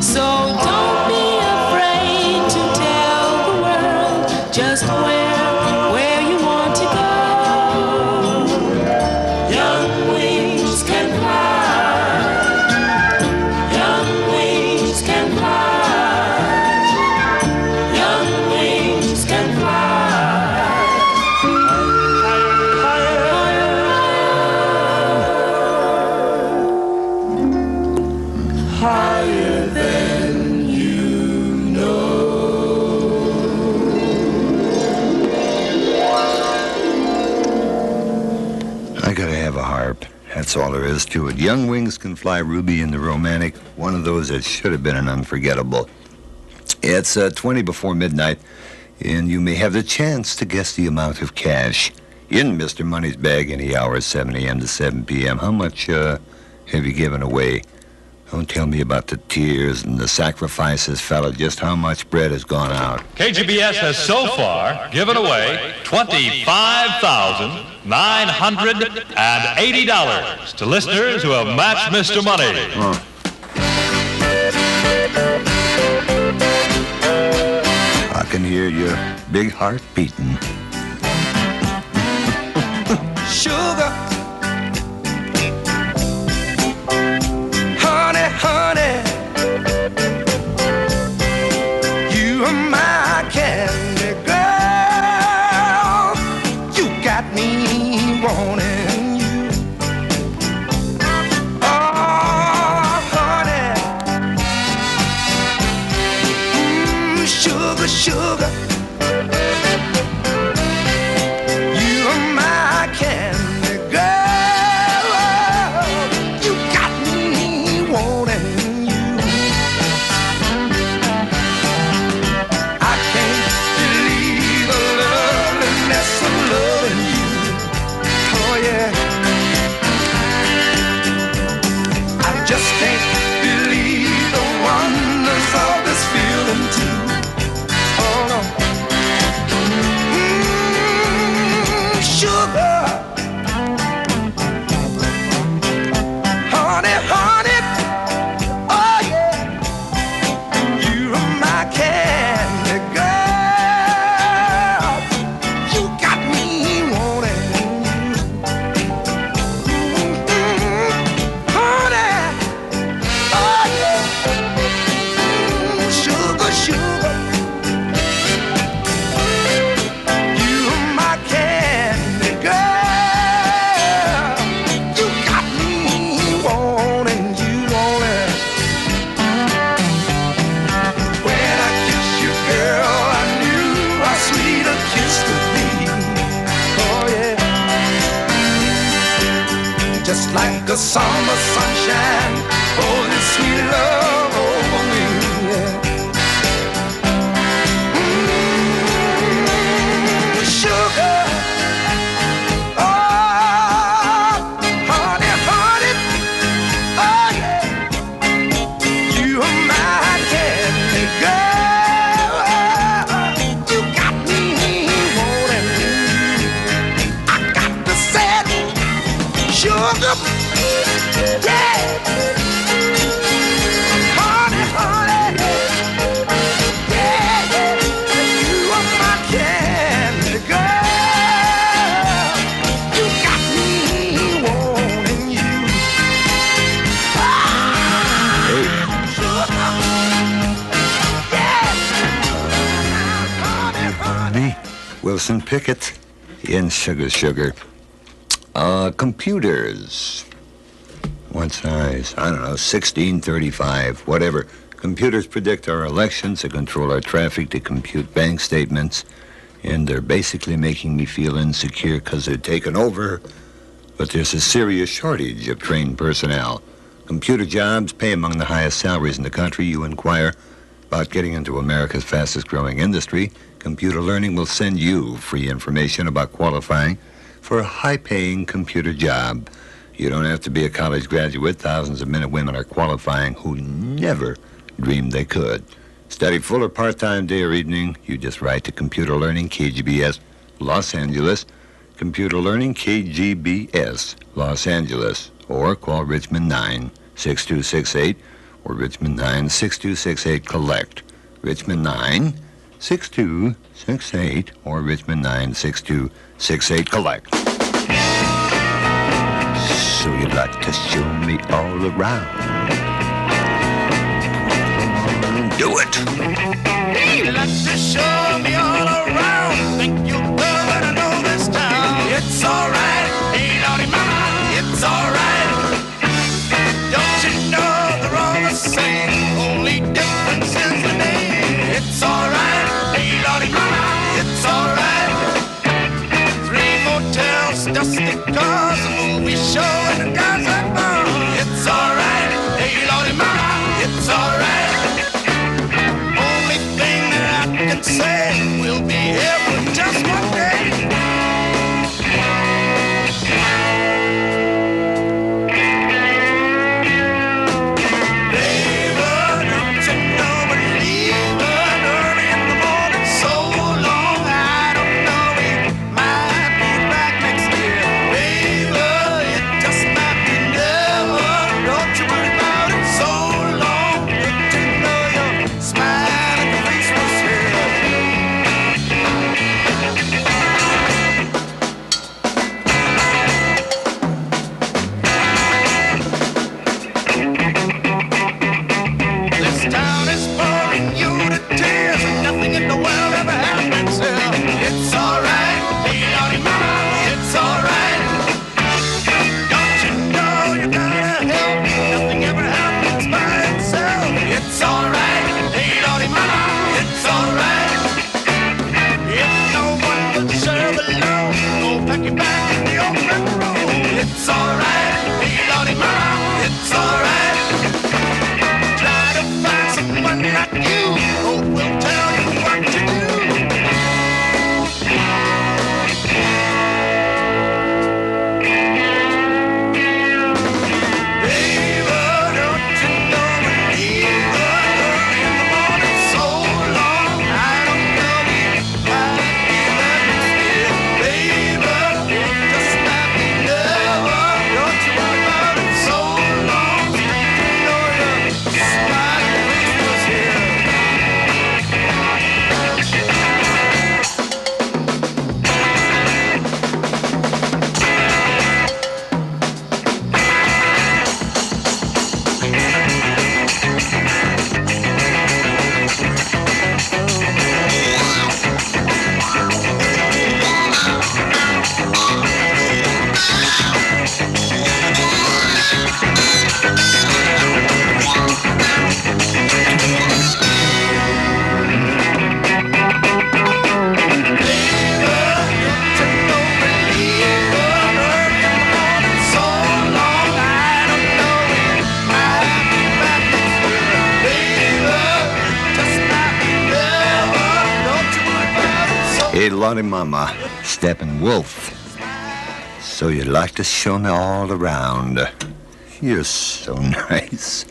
So don't be afraid to tell the world just where you want to go. Young wings can fly. Young wings can fly. Young wings can fly. Higher than you know. I gotta have a harp. That's all there is to it. Young Wings Can Fly, Ruby and the Romantic. One of those that should have been an unforgettable. It's 20 before midnight, and you may have the chance to guess the amount of cash in Mr. Money's bag any hour, 7 a.m. to 7 p.m. How much have you given away? Don't tell me about the tears and the sacrifices, fella. Just how much bread has gone out. KGBS has so far given away $25,980 to listeners who have matched Mr. Money. I can hear your big heart beating. Sugar, honey, honey, you are my candy girl. You got me wanting you. Oh, honey, sugar, sugar, you are my candy girl. You got me wanting you. I can't believe the loveliness of loving you. Oh yeah. I just can't believe the wonders of this feeling too. Oh no. Sugar, honey, honey, oh yeah, you are my candy girl. just like a summer sunshine, pouring sweet love over me. Sugar, oh, honey, honey, oh yeah, you are my candy girl. You got me wanting you. I got to say it, sugar, yeah, honey, honey, yeah, yeah, you are my candy girl. You got me wanting you. Me, Wilson Pickett, in Sugar Sugar. Computers. What size? I don't know, 1635, whatever. Computers predict our elections, to control our traffic, to compute bank statements, and they're basically making me feel insecure because they're taking over. But there's a serious shortage of trained personnel. Computer jobs pay among the highest salaries in the country. You inquire about getting into America's fastest growing industry. Computer Learning will send you free information about qualifying for a high-paying computer job. You don't have to be a college graduate. Thousands of men and women are qualifying who never dreamed they could. Study full or part-time, day or evening. You just write to Computer Learning, KGBS, Los Angeles. Computer Learning, KGBS, Los Angeles. Or call Richmond 9-6268 or Richmond 9-6268 collect. Richmond 9-6268 or Richmond 9-6268 collect. So you'd like to show me all around? Do it! You'd like to show me all around. Think you're good, but I know this town. It's alright, hey Lordy Mama, it's alright. Don't you know they're all the same? Only difference is the name. It's alright, hey Lordy Mama, it's alright. 3 motels, dusty cars, a movie show, and a guys at bar. It's alright, hey Lordy Mama, it's alright. Only thing that I can say, we'll be here for just one day. bloody mama, Steppenwolf. So you'd like to show me all around. You're so nice.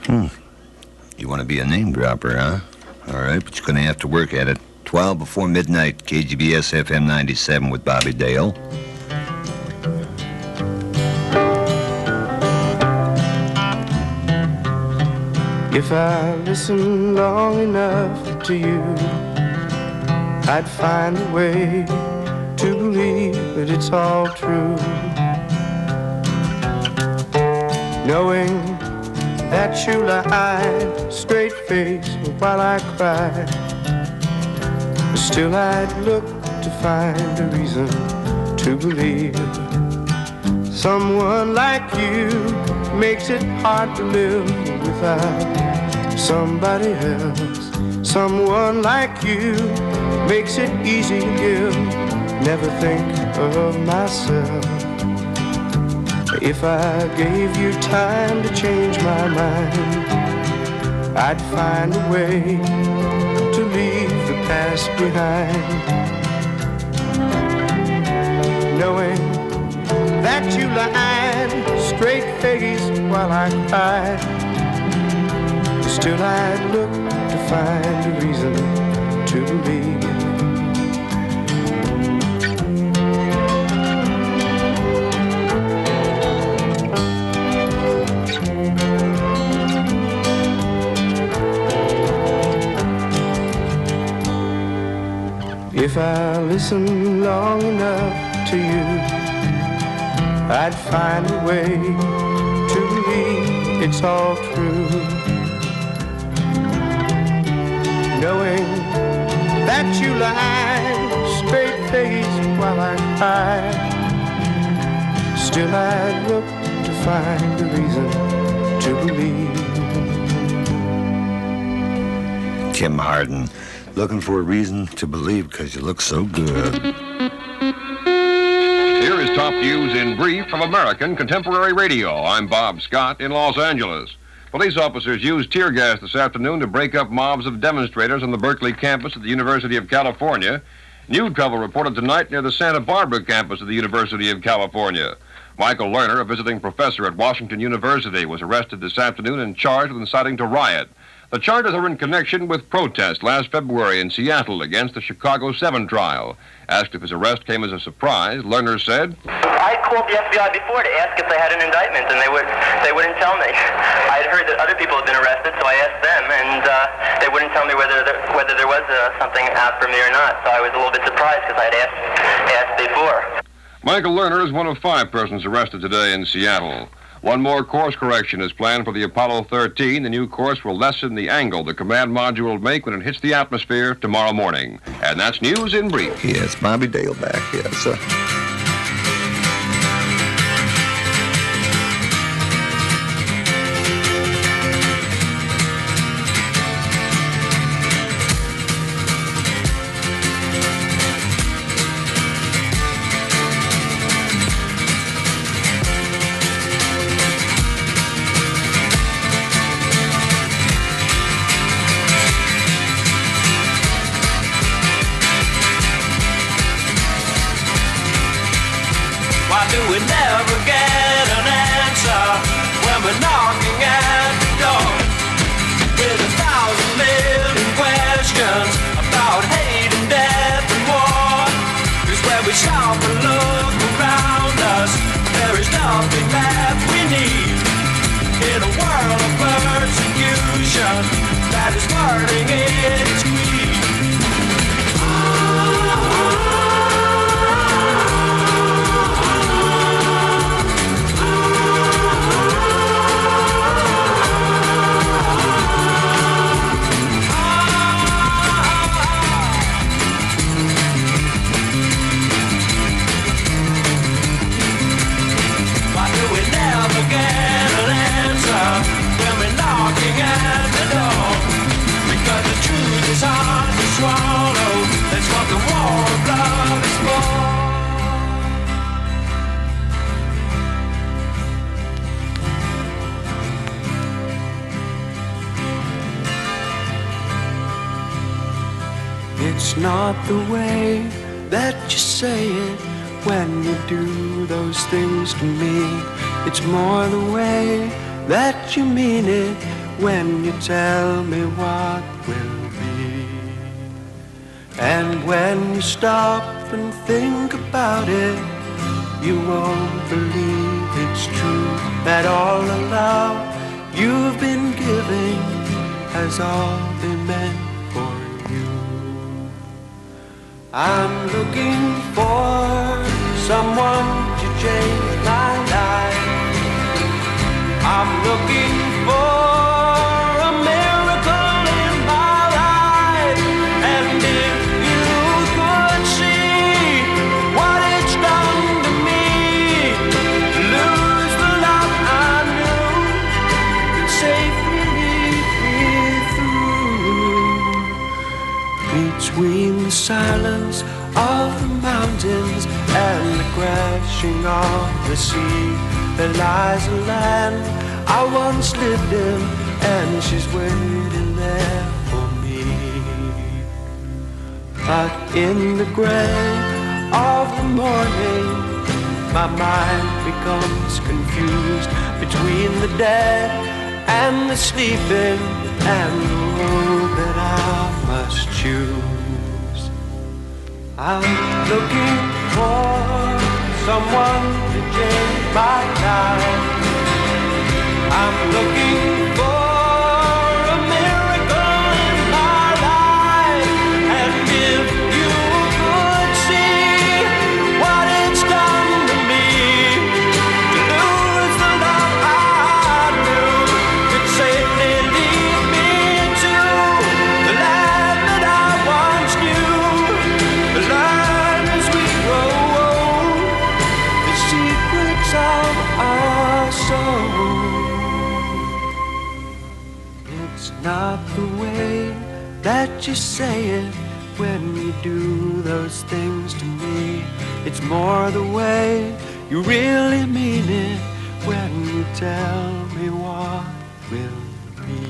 You want to be a name dropper, huh? All right, but you're going to have to work at it. 12 before midnight, KGBS-FM 97 with Bobby Dale. If I listen long enough to you, I'd find a way to believe that it's all true. Knowing that you lie straight-faced while I cry, still I'd look to find a reason to believe. Someone like you makes it hard to live without somebody else. Someone like you makes it easy to give. Never think of myself. If I gave you time to change my mind, I'd find a way to leave the past behind. Knowing that you lied straight-faced while I cried, still I'd look to find a reason to believe. If I listen long enough to you, I'd find a way to believe it's all true. Knowing that you lied straight-faced while I cried, still I'd look to find a reason to believe. Kim Harden, looking for a reason to believe because you look so good. Here is top news in brief from American Contemporary Radio. I'm Bob Scott in Los Angeles. Police officers used tear gas this afternoon to break up mobs of demonstrators on the Berkeley campus at the University of California. New trouble reported tonight near the Santa Barbara campus of the University of California. Michael Lerner, a visiting professor at Washington University, was arrested this afternoon and charged with inciting to riot. The charges are in connection with protests last February in Seattle against the Chicago 7 trial. Asked if his arrest came as a surprise, Lerner said, I called the FBI before to ask if they had an indictment, and they wouldn't tell me. I had heard that other people had been arrested, so I asked them, and they wouldn't tell me whether there was something out for me or not. So I was a little bit surprised because I had asked before. Michael Lerner is one of 5 persons arrested today in Seattle. One more course correction is planned for the Apollo 13. The new course will lessen the angle the command module will make when it hits the atmosphere tomorrow morning. And that's news in brief. Yes, Bobby Dale back, yes, sir. We never get an answer when we're knocking at the door with 1,000 million questions about hate and death and war. 'Cause when we stop and look around us, there is nothing that we need in a world of persecution that is burning its greed. It's not the way that you say it when you do those things to me. It's more the way that you mean it when you tell me what will be. And when you stop and think about it, you won't believe it's true that all the love you've been giving has all been meant for you. I'm looking for someone to change my life. I'm looking for a miracle in my life. And if you could see what it's done to me, lose the love I knew and safely lead me through. Between the silence of the mountains and the crashing of the sea, there lies a land I once lived in, and she's waiting there for me. But in the gray of the morning, my mind becomes confused between the dead and the sleeping and the road that I must choose. I'm looking for someone to change my life. I'm looking for a miracle in my life. And if you could see what it's done to me, to lose the love I knew could safely lead me to the land that I once knew, the land as we grow old, the secrets of our soul. It's not the way that you say it when you do those things to me. It's more the way you really mean it when you tell me what will be.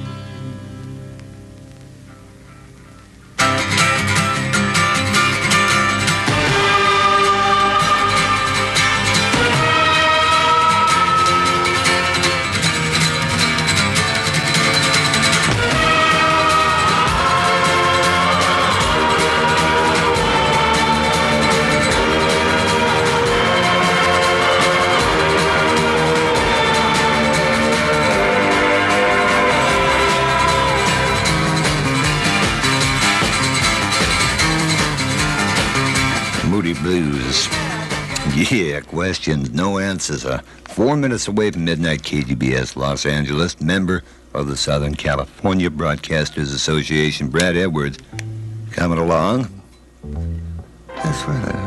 Blues. Yeah, questions, no answers. 4 minutes away from midnight, KGBS, Los Angeles, member of the Southern California Broadcasters Association, Brad Edwards, coming along. That's right.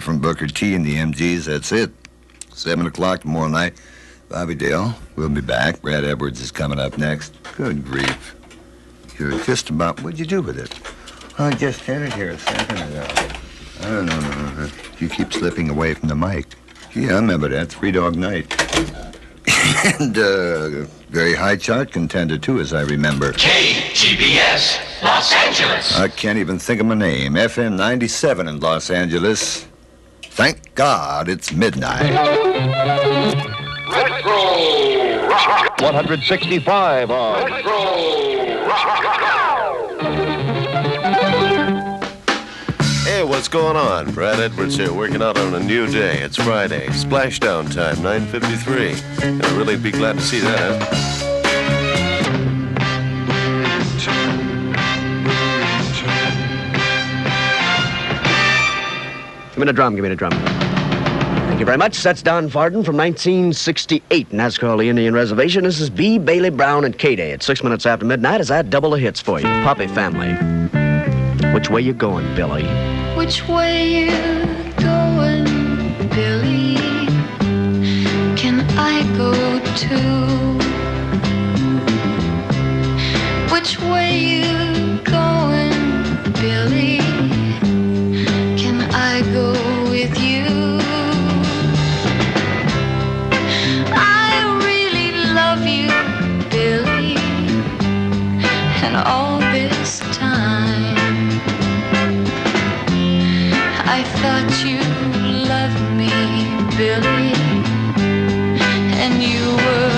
from Booker T and the MGs. That's it. 7 o'clock tomorrow night. Bobby Dale, we'll be back. Brad Edwards is coming up next. Good grief. You're just about... What'd you do with it? I just had it here a second ago. No. You keep slipping away from the mic. Yeah, I remember that. 3 Dog Night. And, very high chart contender, too, as I remember. KGBS, Los Angeles. I can't even think of my name. FM 97 in Los Angeles. Thank God it's midnight. 165 on. Hey, what's going on? Brad Edwards here, working out on a new day. It's Friday. Splashdown time, 9:53. I'll really be glad to see that, huh? Give me the drum. Thank you very much. That's Don Farden from 1968, NASCAR the Indian Reservation. This is B. Bailey Brown and K-Day at 6 minutes after midnight as I double the hits for you. Puppy Family. Which way you going, Billy? Which way you going, Billy? Can I go too? Which way you going, Billy? Can I go with you? I really love you, Billy, and all this time I thought you loved me, Billy, and you were